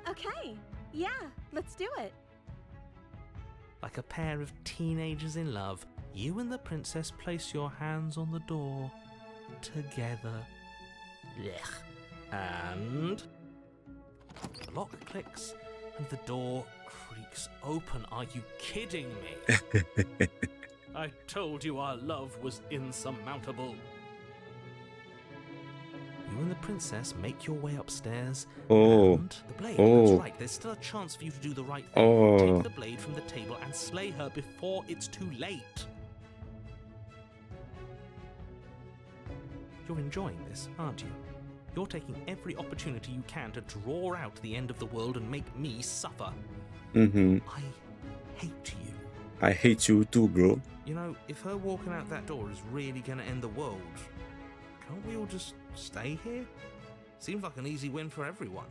Okay, yeah, let's do it. Like a pair of teenagers in love, you and the princess place your hands on the door together. Blech. And the lock clicks and the door creaks open. Are you kidding me? I told you our love was insurmountable. You and the princess make your way upstairs. Oh. And the blade, Oh. that's right, there's still a chance for you to do the right thing. Oh. Take the blade from the table and slay her before it's too late. You're enjoying this, aren't you? You're taking every opportunity you can to draw out the end of the world and make me suffer. Mm-hmm. I hate you. I hate you too, bro. You know, if her walking out that door is really going to end the world, can't we all just stay here? Seems like an easy win for everyone.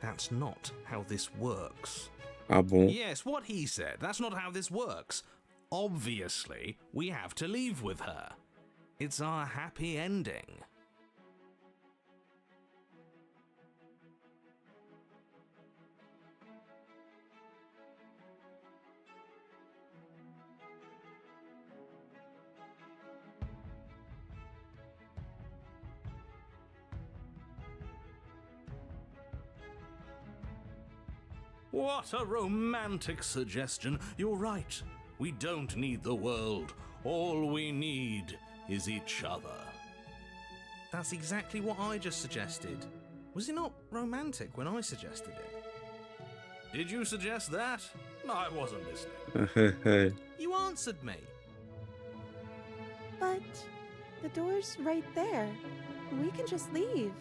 That's not how this works. Ah bon? Yes, what he said. That's not how this works. Obviously, we have to leave with her. It's our happy ending. What a romantic suggestion. You're right. We don't need the world. All we need is each other. That's exactly what I just suggested. Was it not romantic when I suggested it? Did you suggest that? I wasn't listening. You answered me. But the door's right there. We can just leave.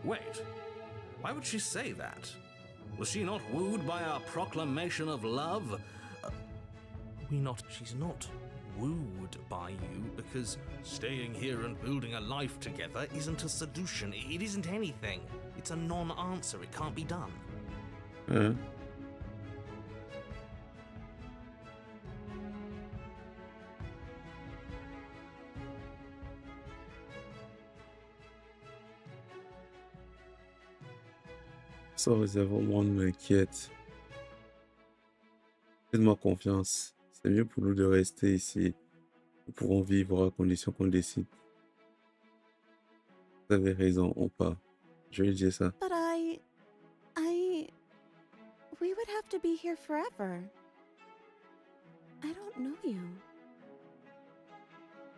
Wait. Why would she say that? Was she not wooed by our proclamation of love? She's not wooed by you because staying here and building a life together isn't a seduction. It isn't anything. It's a non-answer. It can't be done. Ça, réservoir moi m'inquiète. Faites-moi confiance. C'est mieux pour nous de rester ici. Nous pourrons vivre à condition qu'on décide. Vous avez raison, on part. Je vais dire ça. But we would have to be here forever. I don't know you.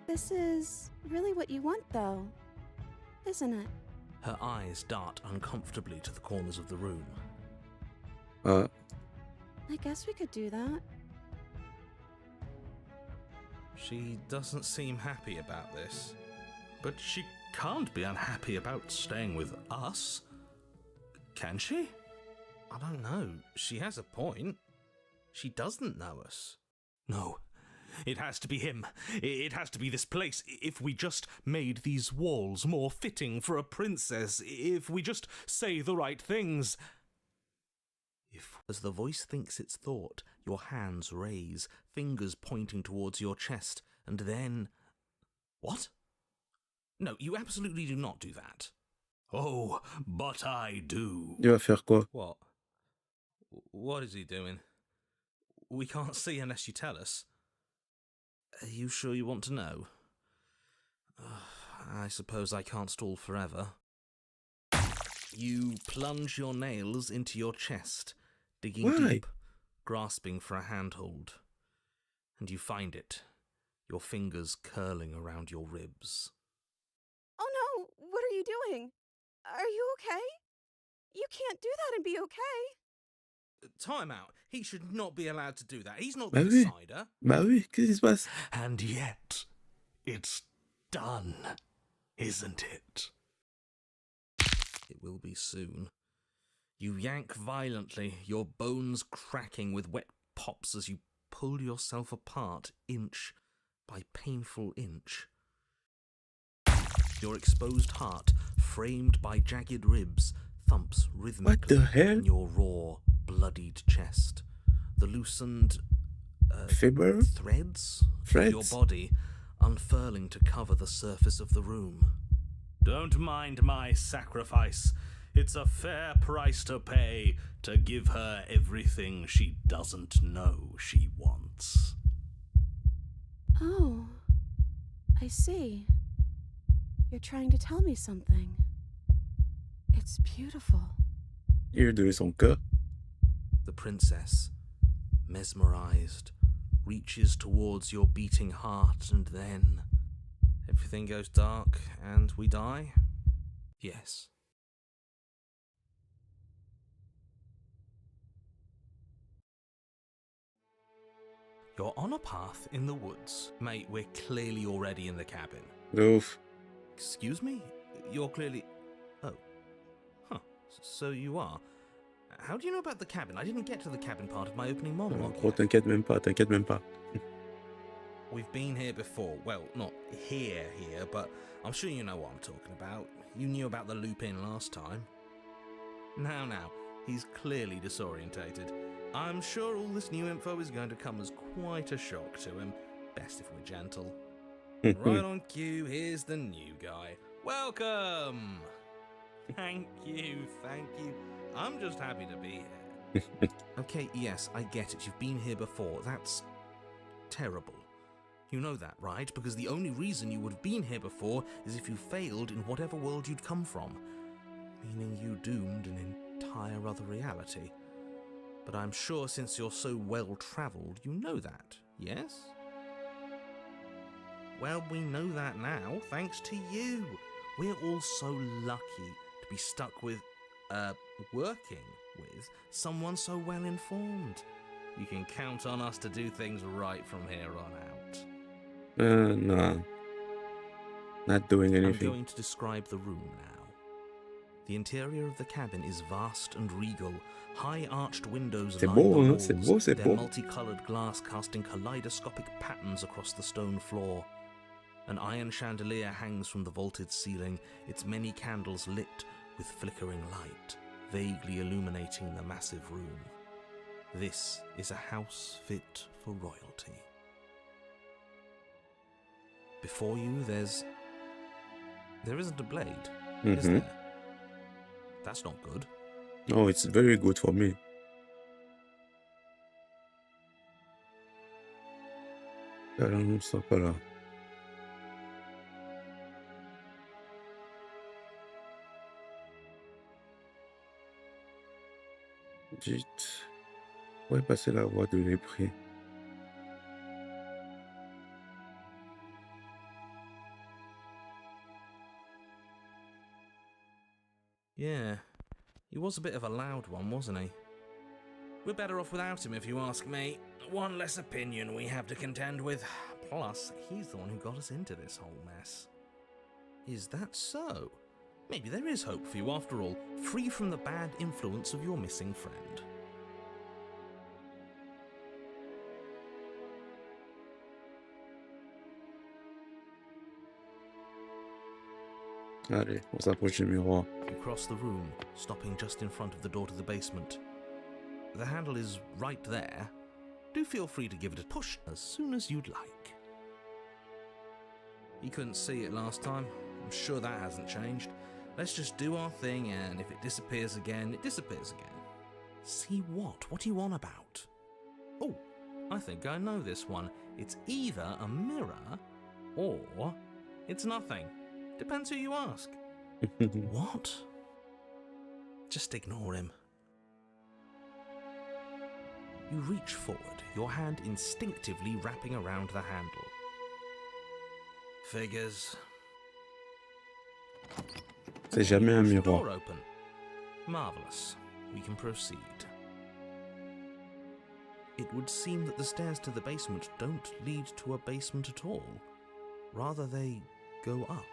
This is really what you want, though, isn't it? Her eyes dart uncomfortably to the corners of the room. Ah, I guess we could do that. She doesn't seem happy about this. But she can't be unhappy about staying with us. Can she? I don't know. She has a point. She doesn't know us. No. It has to be him. It has to be this place. If we just made these walls more fitting for a princess, if we just say the right things. As the voice thinks its thought, your hands raise, fingers pointing towards your chest, and then... What? No, you absolutely do not do that. Oh, but I do. il va faire quoi? What? What is he doing? We can't see unless you tell us. Are you sure you want to know? I suppose I can't stall forever. You plunge your nails into your chest, digging Why? deep, grasping for a handhold. And you find it, your fingers curling around your ribs. Oh no! What are you doing? Are you okay? You can't do that and be okay. Time out. He should not be allowed to do that. He's not Bah the oui. decider. Bah oui, qu'est-ce qui se passe? And yet, it's done, isn't it? It will be soon. You yank violently, your bones cracking with wet pops as you pull yourself apart inch by painful inch. Your exposed heart, framed by jagged ribs, thumps rhythmically What the hell? in your raw, bloodied chest. The loosened Fiber? threads of your Threads? body unfurling to cover the surface of the room. Don't mind my sacrifice. It's a fair price to pay to give her everything she doesn't know she wants. Oh, I see. You're trying to tell me something. It's beautiful. Il lui a donné son cœur. The princess, mesmerized, reaches towards your beating heart, and then everything goes dark and we die? Yes. You're on a path in the woods. Mate, we're clearly already in the cabin. De ouf. Excuse me? You're clearly... Oh. Huh. So you are. How do you know about the cabin? I didn't get to the cabin part of my opening monologue Oh, yet. t'inquiète même pas, t'inquiète même pas. We've been here before. Well, not here, but I'm sure you know what I'm talking about. You knew about the loop-in last time. Now, he's clearly disorientated. I'm sure all this new info is going to come as quite a shock to him. Best if we're gentle. Right on cue, here's the new guy. Welcome! Thank you. I'm just happy to be here. Okay, yes, I get it. You've been here before. That's terrible. You know that, right? Because the only reason you would have been here before is if you failed in whatever world you'd come from. Meaning you doomed an entire other reality. But I'm sure since you're so well-travelled, you know that, yes? Well, we know that now, thanks to you. We're all so lucky to be stuck with, working with someone so well-informed. You can count on us to do things right from here on out. No. Not doing anything. I'm going to describe the room now. The interior of the cabin is vast and regal. High arched windows C'est line beau, the hein? walls, C'est beau, c'est their beau. multicolored glass casting kaleidoscopic patterns across the stone floor. An iron chandelier hangs from the vaulted ceiling, its many candles lit with flickering light, vaguely illuminating the massive room. This is a house fit for royalty. Before you, there isn't a blade, is there? That's not good. Oh, it's very good for me. Ça pas là. Dites, où est passée la voix de mépris? Yeah, he was a bit of a loud one, wasn't he? We're better off without him, if you ask me. One less opinion we have to contend with. Plus, he's the one who got us into this whole mess. Is that so? Maybe there is hope for you after all, free from the bad influence of your missing friend. Allez, on s'approche du miroir. You cross the room, stopping just in front of the door to the basement. The handle is right there. Do feel free to give it a push as soon as you'd like. You couldn't see it last time. I'm sure that hasn't changed. Let's just do our thing, and if it disappears again, it disappears again. See what? What are you on about? Oh, I think I know this one. It's either a mirror, or it's nothing. Depends who you ask. What? Just ignore him. You reach forward, your hand instinctively wrapping around the handle. Figures. C'est jamais un Door miroir. open. Marvelous. We can proceed. It would seem that the stairs to the basement don't lead to a basement at all. Rather, they go up.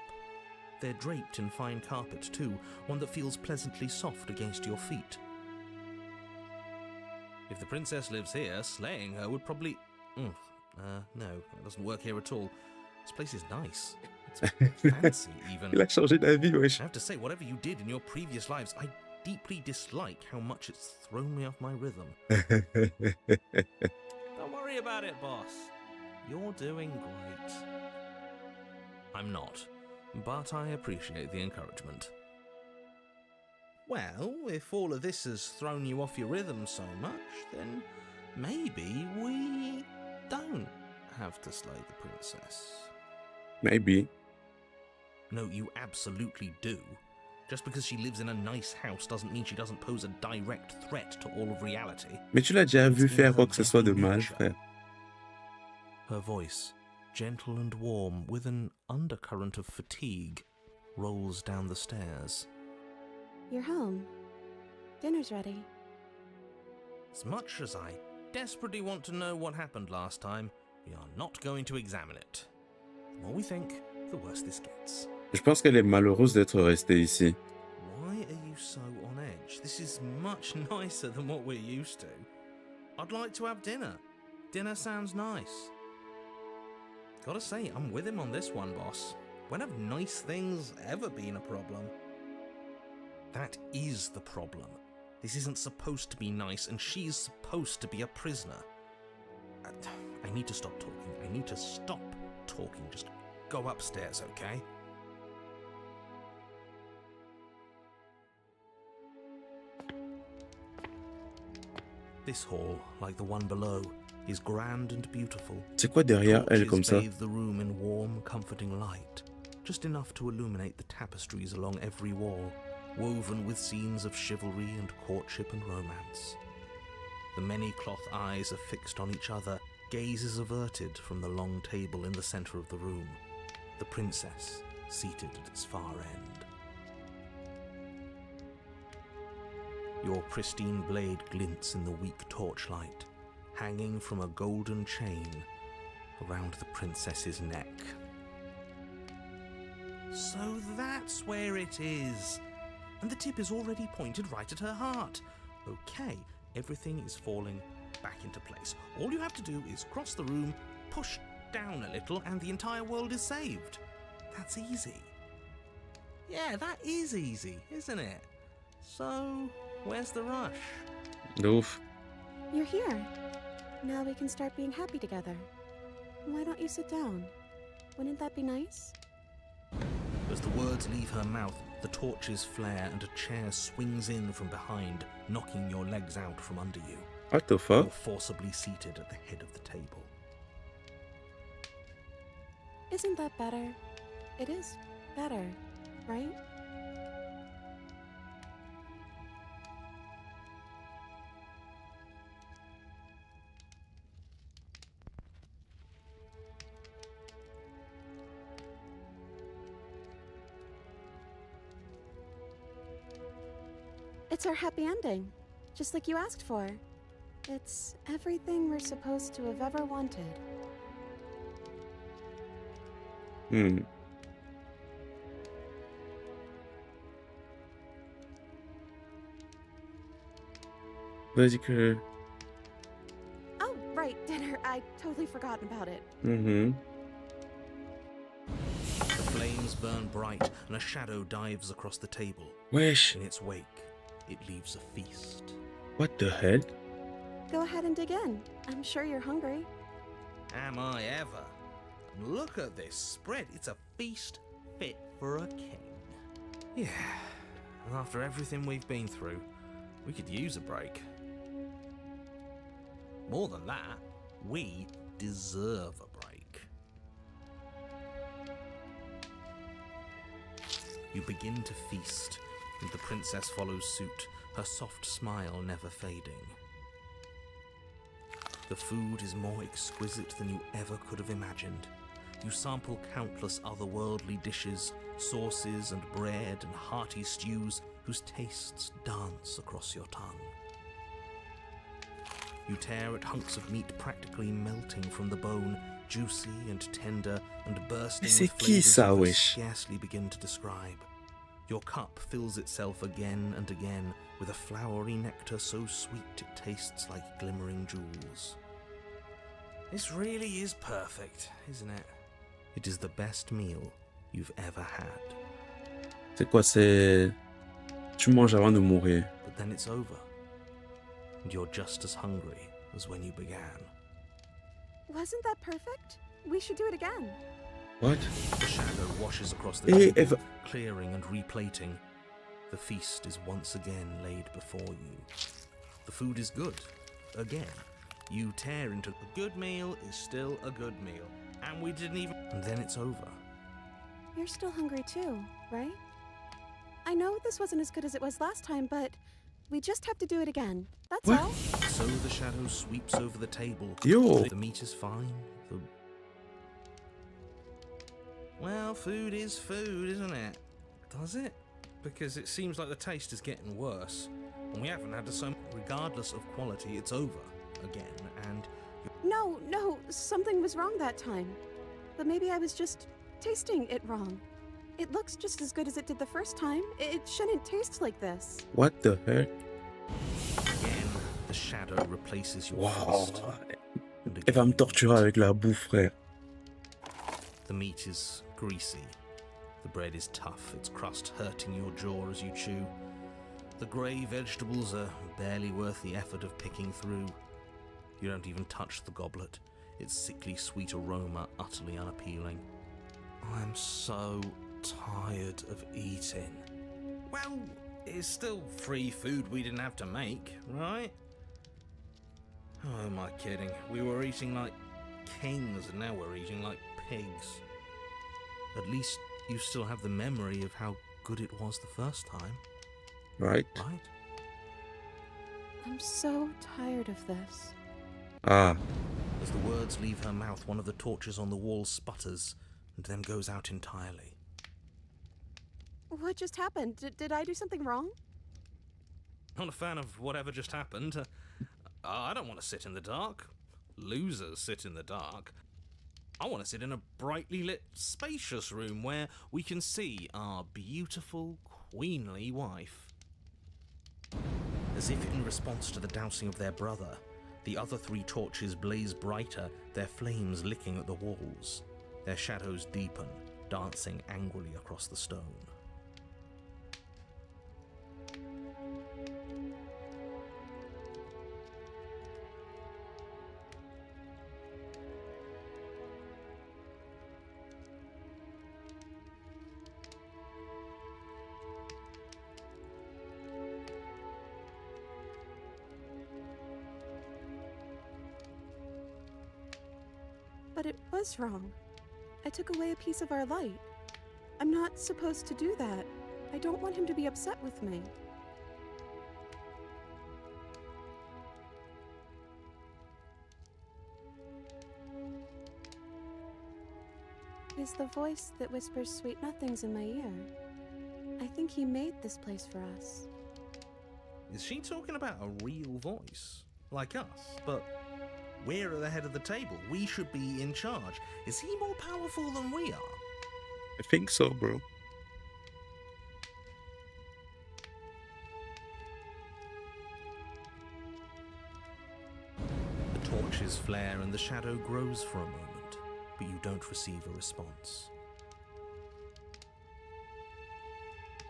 They're draped in fine carpet too, one that feels pleasantly soft against your feet. If the princess lives here, slaying her would probably... no, it doesn't work here at all. This place is nice. It's fancy, even. Il a changé d'avis, wesh. I have to say, whatever you did in your previous lives, I deeply dislike how much it's thrown me off my rhythm. Don't worry about it, boss. You're doing great. I'm not, but I appreciate the encouragement. Well, if all of this has thrown you off your rhythm so much, then maybe we don't have to slay the princess. Maybe. No, you absolutely do. Just because she lives in a nice house doesn't mean she doesn't pose a direct threat to all of reality. Mais tu l'as déjà vu faire quoi que ce soit de mal, frère. Her voice, gentle and warm, with an undercurrent of fatigue, rolls down the stairs. You're home. Dinner's ready. As much as I desperately want to know what happened last time, we are not going to examine it. The more we think, the worse this gets. Je pense qu'elle est malheureuse d'être restée ici. Why are you so on edge? This is much nicer than what we're used to. I'd like to have dinner. Dinner sounds nice. Gotta say, I'm with him on this one, boss. When have nice things ever been a problem? That is the problem. This isn't supposed to be nice, and she's supposed to be a prisoner. I need to stop talking. I need to stop talking. Just go upstairs, okay? This hall, like the one below, is grand and beautiful. C'est quoi derrière elle comme ça? Torches bathe the room in warm, comforting light, just enough to illuminate the tapestries along every wall. woven with scenes of chivalry and courtship and romance. The many cloth eyes are fixed on each other, gazes averted from the long table in the centre of the room, the princess seated at its far end. Your pristine blade glints in the weak torchlight, hanging from a golden chain around the princess's neck. So that's where it is. And the tip is already pointed right at her heart. Okay, everything is falling back into place. All you have to do is cross the room, push down a little, and the entire world is saved. That's easy. Yeah, that is easy, isn't it? So, where's the rush? Oof. You're here. Now we can start being happy together. Why don't you sit down? Wouldn't that be nice? As the words leave her mouth, the torches flare and a chair swings in from behind, knocking your legs out from under you. What the fuck? You're forcibly seated at the head of the table. Isn't that better? It is better, right? It's our happy ending, just like you asked for. It's everything we're supposed to have ever wanted. Vas-y que... Oh, right, dinner. I totally forgot about it. The flames burn bright and a shadow dives across the table. Wesh. In its wake, it leaves a feast. What the hell? Go ahead and dig in. I'm sure you're hungry. Am I ever? And look at this spread. It's a feast fit for a king. Yeah, and after everything we've been through, we could use a break. More than that, we deserve a break. You begin to feast, and the princess follows suit, her soft smile never fading. The food is more exquisite than you ever could have imagined. You sample countless otherworldly dishes, sauces and bread and hearty stews whose tastes dance across your tongue. You tear at hunks of meat practically melting from the bone, juicy and tender and bursting Mais with c'est qui flavors ça, you can wesh? scarcely begin to describe. Your cup fills itself again and again with a flowery nectar so sweet it tastes like glimmering jewels. This really is perfect, isn't it? It is the best meal you've ever had. C'est quoi, c'est... Tu manges avant de mourir. But then it's over. And you're just as hungry as when you began. Wasn't that perfect? We should do it again. What? The shadow washes across the Hey, table, clearing and replating. The feast is once again laid before you. The food is good. Again. You tear into a good meal is still a good meal. And we didn't even... And then it's over. You're still hungry too, right? I know this wasn't as good as it was last time, but we just have to do it again. That's What? all. So the shadow sweeps over the table. Yo. The meat is fine. Well, food is food, isn't it? Does it? Because it seems like the taste is getting worse. And we haven't had the same... Regardless of quality, it's over again, and... No, something was wrong that time. But maybe I was just tasting it wrong. It looks just as good as it did the first time. It shouldn't taste like this. What the heck? Again, the shadow replaces your Wow. feast. And Elle va me again, torturer avec la bouffe, frère. the meat is greasy. The bread is tough, its crust hurting your jaw as you chew. The grey vegetables are barely worth the effort of picking through. You don't even touch the goblet, its sickly sweet aroma utterly unappealing. I'm so tired of eating. Well, it's still free food we didn't have to make, right? Oh, am I kidding? We were eating like kings and now we're eating like pigs. At least you still have the memory of how good it was the first time. Right? right? I'm so tired of this. Ah, As the words leave her mouth, one of the torches on the wall sputters and then goes out entirely. What just happened? Did I do something wrong? Not a fan of whatever just happened. I don't want to sit in the dark. Losers sit in the dark. I want to sit in a brightly lit, spacious room where we can see our beautiful, queenly wife. As if in response to the dousing of their brother, the other 3 torches blaze brighter, their flames licking at the walls. Their shadows deepen, dancing angrily across the stone. But it was wrong. I took away a piece of our light. I'm not supposed to do that. I don't want him to be upset with me. He's the voice that whispers sweet nothings in my ear. I think he made this place for us. Is she talking about a real voice? Like us? But we're at the head of the table. We should be in charge. Is he more powerful than we are? I think so, bro. The torches flare and the shadow grows for a moment, but you don't receive a response.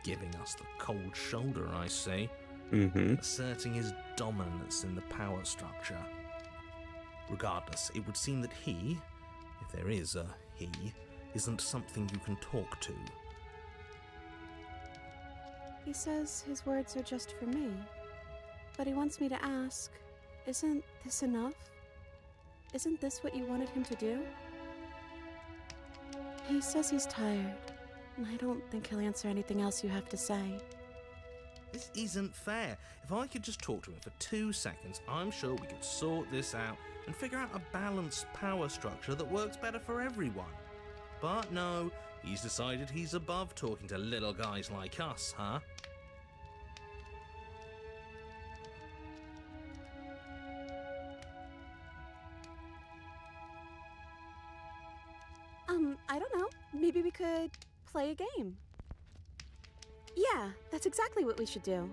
Giving us the cold shoulder, I say. Asserting his dominance in the power structure. Regardless, it would seem that he, if there is a he, isn't something you can talk to. He says his words are just for me. But he wants me to ask, isn't this enough? Isn't this what you wanted him to do? He says he's tired, and I don't think he'll answer anything else you have to say. This isn't fair. If I could just talk to him for 2 seconds, I'm sure we could sort this out and figure out a balanced power structure that works better for everyone. But no, he's decided he's above talking to little guys like us, huh? I don't know. Maybe we could play a game. Yeah, that's exactly what we should do.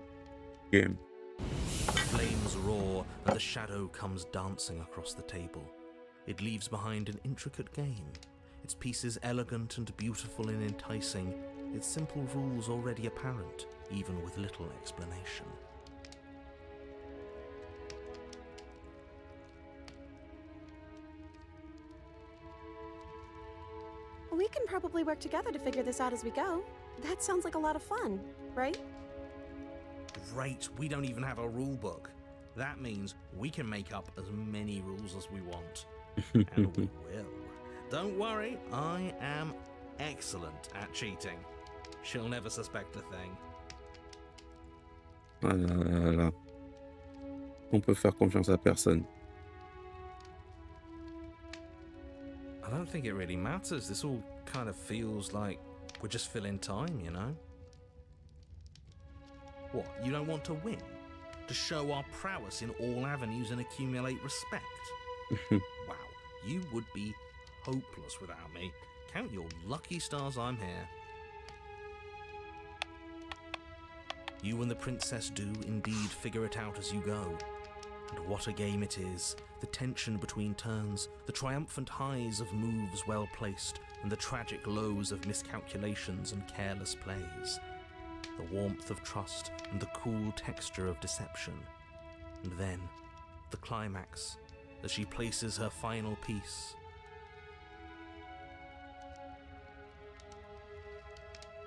Game. The flames roar and the shadow comes dancing across the table. It leaves behind an intricate game, its pieces elegant and beautiful and enticing, its simple rules already apparent, even with little explanation. We can probably work together to figure this out as we go. That sounds like a lot of fun, right? Great, we don't even have a rule book. That means we can make up as many rules as we want. And we will. Don't worry, I am excellent at cheating. She'll never suspect a thing. Ah là là là. On peut faire confiance à personne. I don't think it really matters. This all kind of feels like we're just filling time, you know? What, you don't want to win? To show our prowess in all avenues and accumulate respect? Wow, you would be hopeless without me. Count your lucky stars I'm here. You and the princess do indeed figure it out as you go. And what a game it is. The tension between turns, the triumphant highs of moves well placed, and the tragic lows of miscalculations and careless plays. The warmth of trust and the cool texture of deception. And then, the climax, as she places her final piece.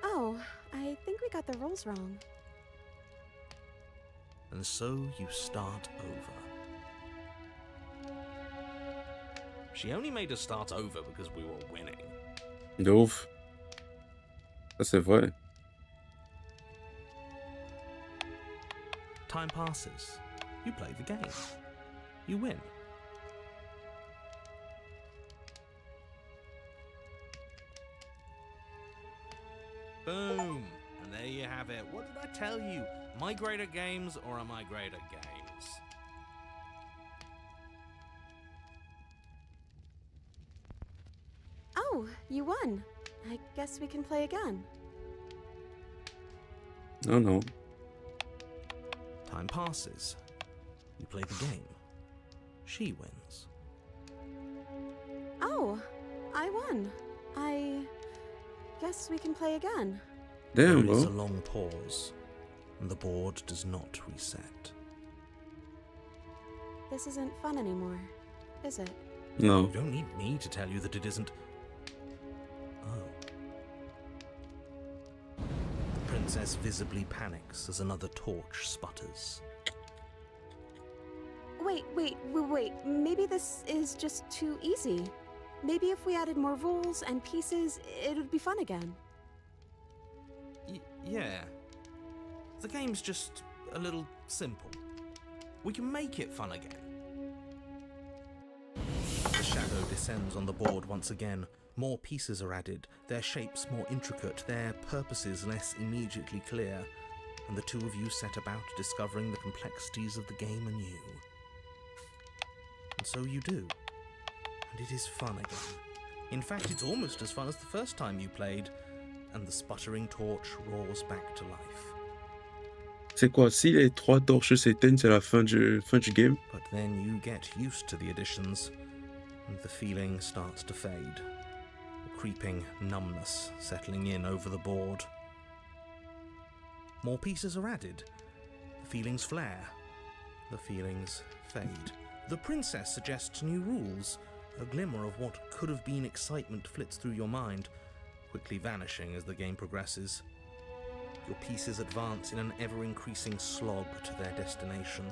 Oh, I think we got the rules wrong. And so you start over. She only made us start over because we were winning. De ouf. Ça c'est vrai. Time passes. You play the game. You win. Boom! And there you have it. What did I tell you? Am I great at games or am I great at games? Oh, you won. I guess we can play again. Non, non. Time passes. You play the game. She wins. Oh, I won. I guess we can play again. Damn, There is a bro. long pause, and the board does not reset. This isn't fun anymore, is it? Non. You don't need me to tell you that it isn't. Oh. The princess visibly panics as another torch sputters. Wait. Maybe this is just too easy. Maybe if we added more rules and pieces, it would be fun again. Yeah. The game's just a little simple. We can make it fun again. The shadow descends on the board once again. More pieces are added, their shapes more intricate, their purposes less immediately clear, and the two of you set about discovering the complexities of the game anew. And so you do. And it is fun again. In fact, it's almost as fun as the first time you played, and the sputtering torch roars back to life. C'est quoi? Si les 3 torches s'éteignent, c'est la fin du game? But then you get used to the additions, and the feeling starts to fade. A creeping numbness settling in over the board. More pieces are added. The feelings flare. The feelings fade. The princess suggests new rules. A glimmer of what could have been excitement flits through your mind, quickly vanishing as the game progresses. Your pieces advance in an ever-increasing slog to their destination.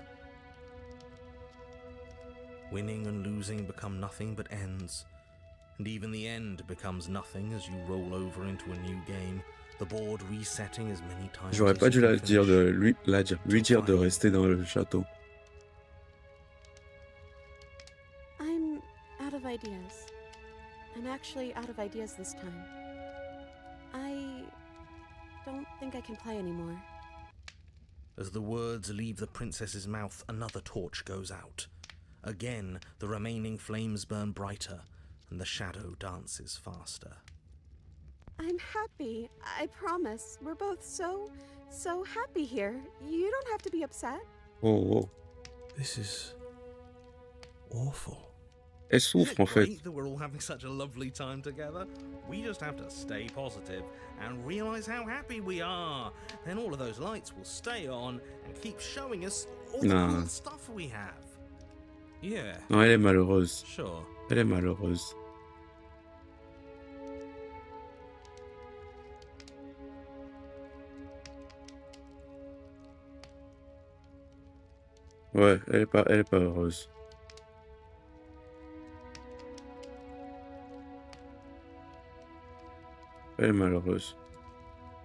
Winning and losing become nothing but ends, and even the end becomes nothing as you roll over into a new game, the board resetting as many times J'aurais as pas dû you can finish. lui dire de rester dans le château. I'm out of ideas. I'm actually out of ideas this time. I don't think I can play anymore. As the words leave the princess's mouth, another torch goes out. Again, the remaining flames burn brighter, and the shadow dances faster. I'm happy. I promise. We're both so happy here. You don't have to be upset. Oh, oh. This is awful. Elle souffre, en fait. Great that we're all having such a lovely time together. We just have to stay positive and realize how happy we are. Then all of those lights will stay on and keep showing us all the Nah. cool stuff we have. Yeah, Non, elle est malheureuse. sure. Elle est malheureuse. Ouais, elle est pas heureuse. Elle est malheureuse.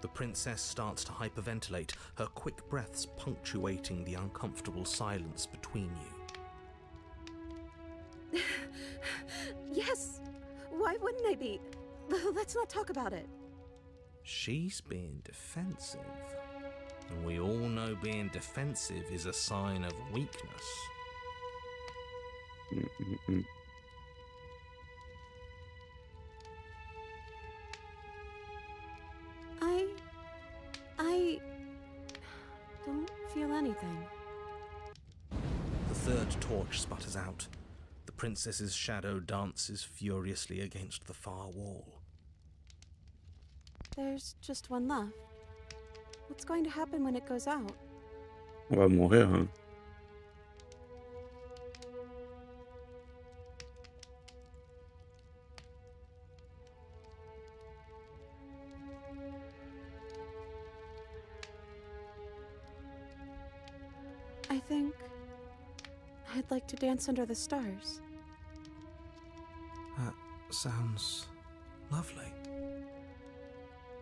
The princess starts to hyperventilate, her quick breaths punctuating the uncomfortable silence between you. Yes. Why wouldn't I be? Let's not talk about it. She's being defensive. And we all know being defensive is a sign of weakness. Mm, mm, mm. I don't feel anything. The third torch sputters out. The princess's shadow dances furiously against the far wall. There's just one left. What's going to happen when it goes out? On va mourir, hein. I think I'd like to dance under the stars. That sounds lovely.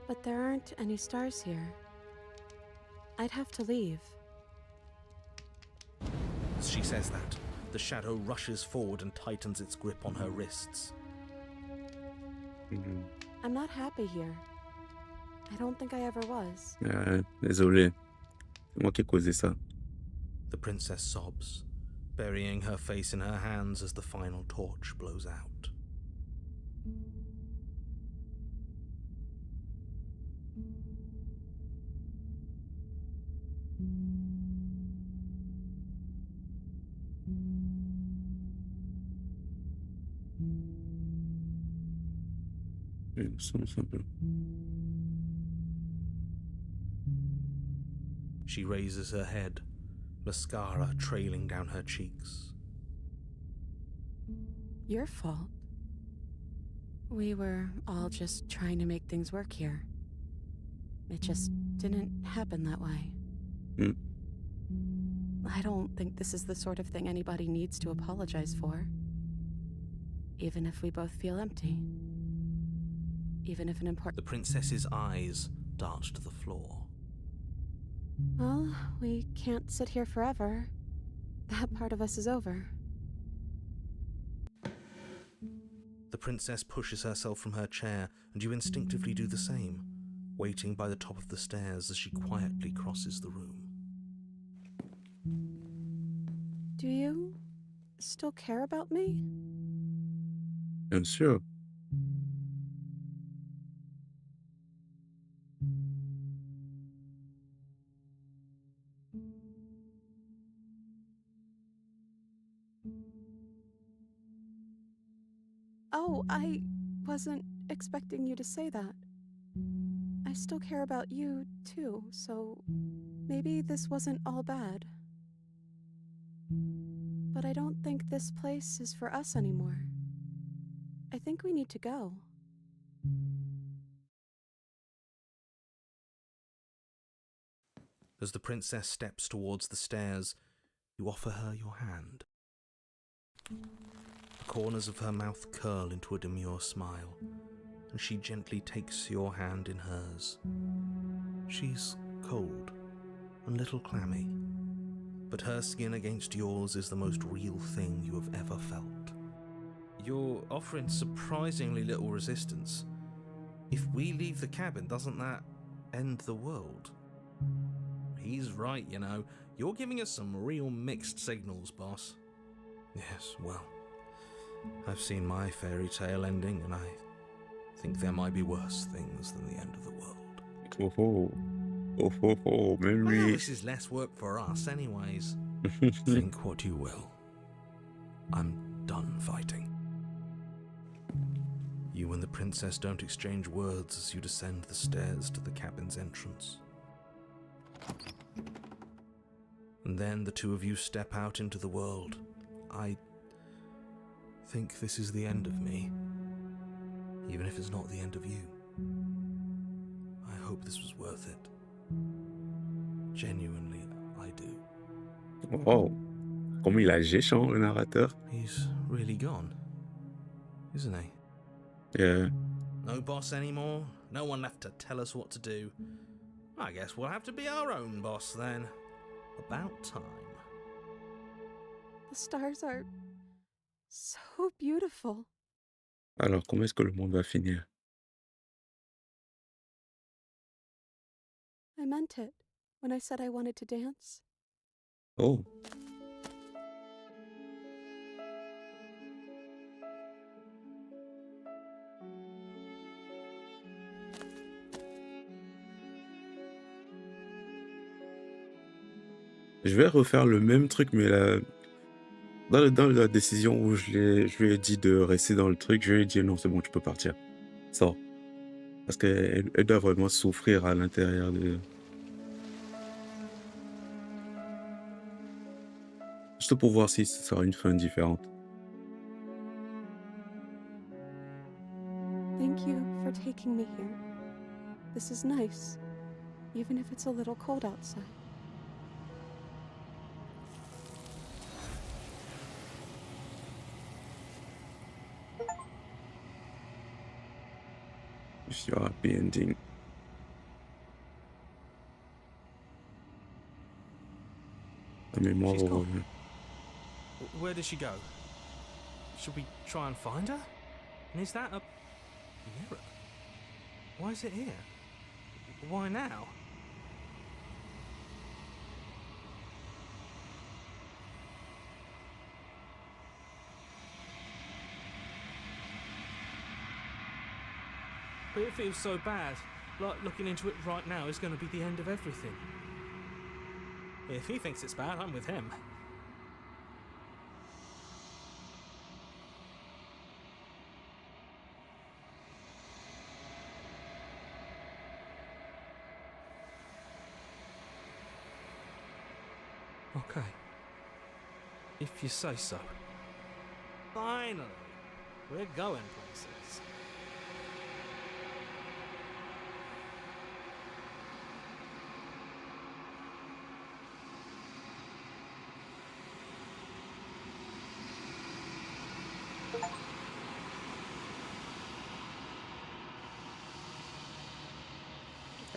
But there aren't any stars here. I'd have to leave. As she says that, the shadow rushes forward and tightens its grip on her wrists. I'm not happy here. I don't think I ever was. Désolé. C'est moi qui ai causé ça. The princess sobs, burying her face in her hands as the final torch blows out. Je me sens un peu. She raises her head, mascara trailing down her cheeks. Your fault. We were all just trying to make things work here. It just didn't happen that way. I don't think this is the sort of thing anybody needs to apologize for. Even if we both feel empty. Even if an important... The princess's eyes dart to the floor. Well, we can't sit here forever. That part of us is over. The princess pushes herself from her chair, and you instinctively do the same, waiting by the top of the stairs as she quietly crosses the room. Do you still care about me? Bien sûr. Oh, I wasn't expecting you to say that. I still care about you, too, so maybe this wasn't all bad. But I don't think this place is for us anymore. I think we need to go. As the princess steps towards the stairs, you offer her your hand. The corners of her mouth curl into a demure smile, and she gently takes your hand in hers. She's cold and a little clammy, but her skin against yours is the most real thing you have ever felt. You're offering surprisingly little resistance. If we leave the cabin, doesn't that end the world? He's right, you know. You're giving us some real mixed signals, boss. Yes, well, I've seen my fairy tale ending, and I think there might be worse things than the end of the world. Même Well, lui. this is less work for us anyways. Think what you will. I'm done fighting. You and the princess don't exchange words as you descend the stairs to the cabin's entrance. And then the two of you step out into the world. I think this is the end of me, even if it's not the end of you. I hope this was worth it. Genuinely, I do. Wow. Comme il a géchant, le narrateur. He's really gone, isn't he? Yeah. No boss anymore, no one left to tell us what to do. I guess we'll have to be our own boss then. About time. The stars are so beautiful. Alors, comment est-ce que le monde va finir? I meant it when I said I wanted to dance. Oh. Je vais refaire le même truc, mais dans la décision où je lui ai dit de rester dans le truc, je lui ai dit non, c'est bon, tu peux partir. Sors. Parce qu'elle doit vraiment souffrir à l'intérieur de... Juste pour voir si ce sera une fin différente. Thank you for taking me here. This is nice, even if it's a little cold outside. Je suis happy ending. La mémoire She's gone. revient. Where did she go? Should we try and find her? And is that a mirror? Why is it here? Why now? But it feels so bad. Like looking into it right now is going to be the end of everything. If he thinks it's bad, I'm with him. Okay. If you say so. Finally, we're going places.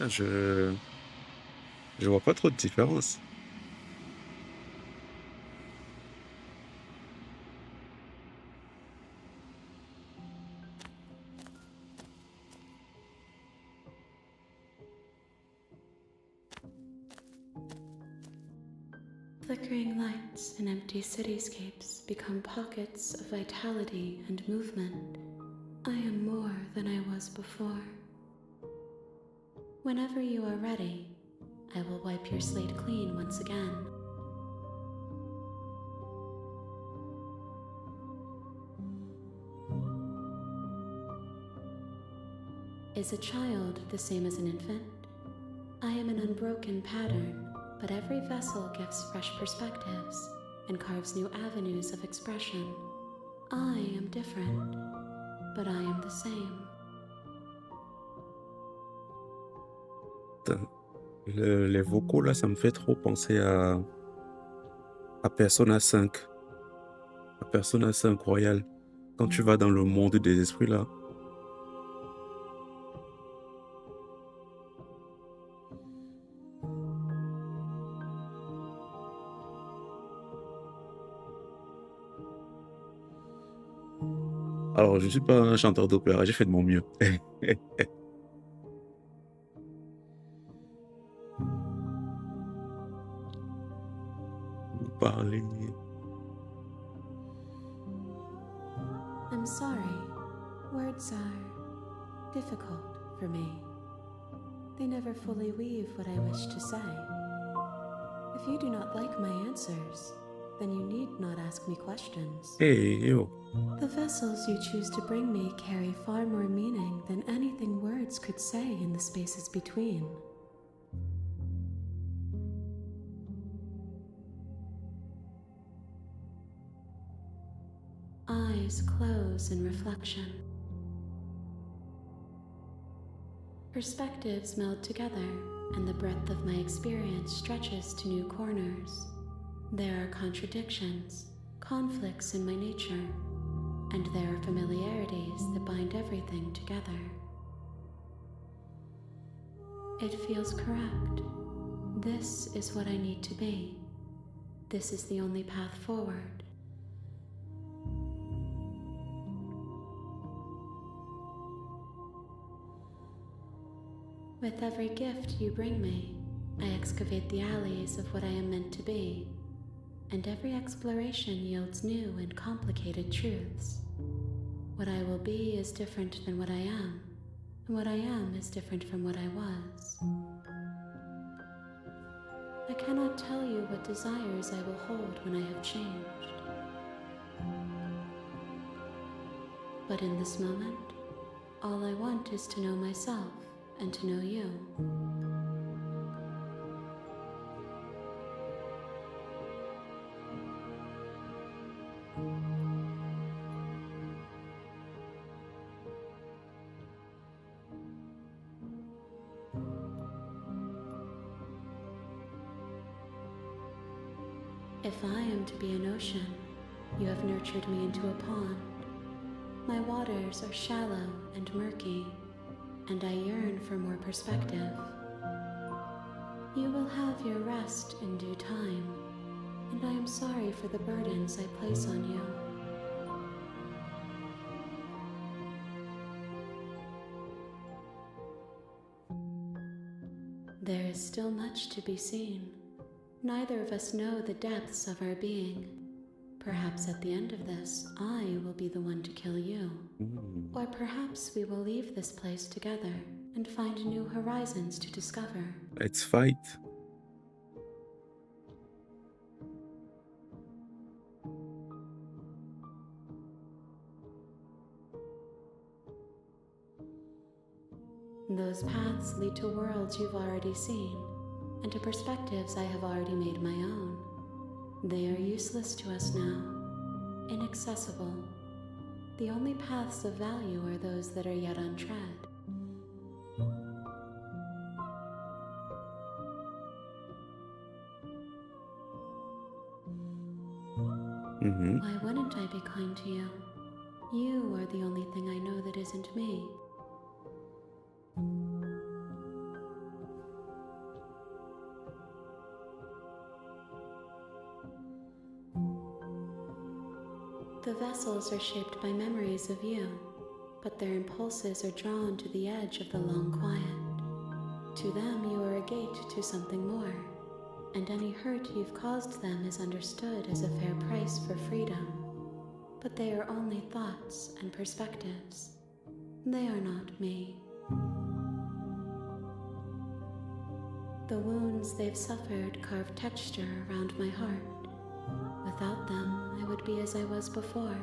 Ah, je vois pas trop de différence. Flickering lights in empty cityscapes become pockets of vitality and movement. I am more than I was before. Whenever you are ready, I will wipe your slate clean once again. Is a child the same as an infant? I am an unbroken pattern, but every vessel gives fresh perspectives and carves new avenues of expression. I am different, but I am the same. Les vocaux là, ça me fait trop penser à Persona 5. À Persona 5 Royal. Quand tu vas dans le monde des esprits là. Alors, je suis pas un chanteur d'opéra, j'ai fait de mon mieux. Vous parlez. I'm sorry. Words are difficult for me. They never fully weave what I wish to say. If you do not like my answers, then you need not ask me questions. Hey, yo. The vessels you choose to bring me carry far more meaning than anything words could say in the spaces between. Eyes close in reflection. Perspectives meld together, and the breadth of my experience stretches to new corners. There are contradictions, conflicts in my nature, and there are familiarities that bind everything together. It feels correct. This is what I need to be. This is the only path forward. With every gift you bring me, I excavate the alleys of what I am meant to be, and every exploration yields new and complicated truths. What I will be is different than what I am, and what I am is different from what I was. I cannot tell you what desires I will hold when I have changed. But in this moment, all I want is to know myself and to know you. If I am to be an ocean, you have nurtured me into a pond. My waters are shallow and murky, and I yearn for more perspective. You will have your rest in due time, and I am sorry for the burdens I place on you. There is still much to be seen. Neither of us know the depths of our being. Perhaps at the end of this, I will be the one to kill you. Or perhaps we will leave this place together and find new horizons to discover. Let's fight. Those paths lead to worlds you've already seen, and to perspectives I have already made my own. They are useless to us now, inaccessible. The only paths of value are those that are yet untread. Why wouldn't I be kind to you? You are the only thing I know that isn't me. The vessels are shaped by memories of you, but their impulses are drawn to the edge of the long quiet. To them, you are a gate to something more, and any hurt you've caused them is understood as a fair price for freedom. But they are only thoughts and perspectives. They are not me. The wounds they've suffered carve texture around my heart. Without them, I would be as I was before.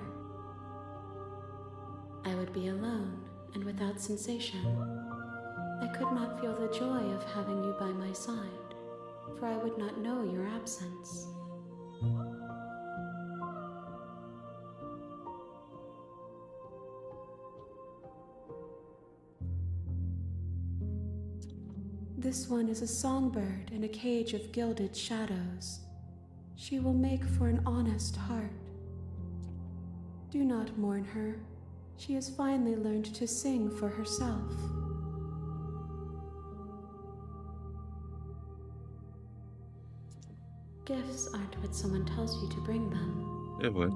I would be alone and without sensation. I could not feel the joy of having you by my side, for I would not know your absence. This one is a songbird in a cage of gilded shadows. She will make for an honest heart. Do not mourn her. She has finally learned to sing for herself. Gifts aren't what someone tells you to bring them. C'est vrai.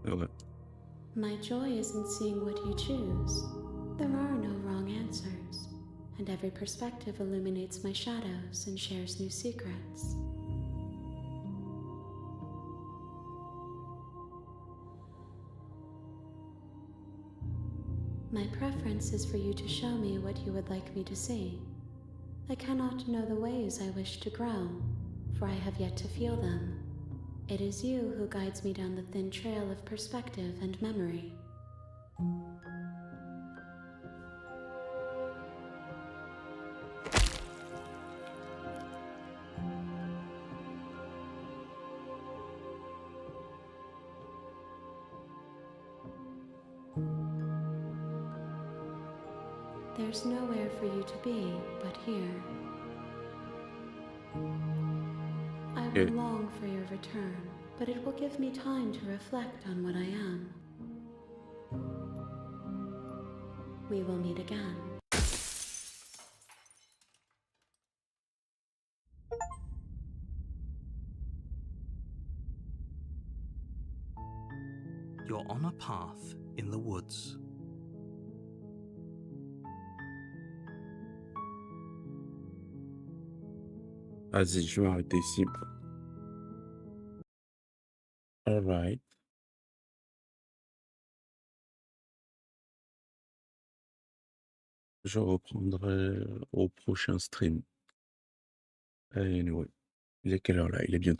C'est vrai. My joy is in seeing what you choose. There are no wrong answers, and every perspective illuminates my shadows and shares new secrets. My preference is for you to show me what you would like me to see. I cannot know the ways I wish to grow, for I have yet to feel them. It is you who guides me down the thin trail of perspective and memory. There's nowhere for you to be but here. I will long for your return, but it will give me time to reflect on what I am. We will meet again. You're on a path in the woods. Vas-y, je vais m'arrêter ici. Alright. Je reprendrai au prochain stream. Anyway, il est quelle heure là? Il est bientôt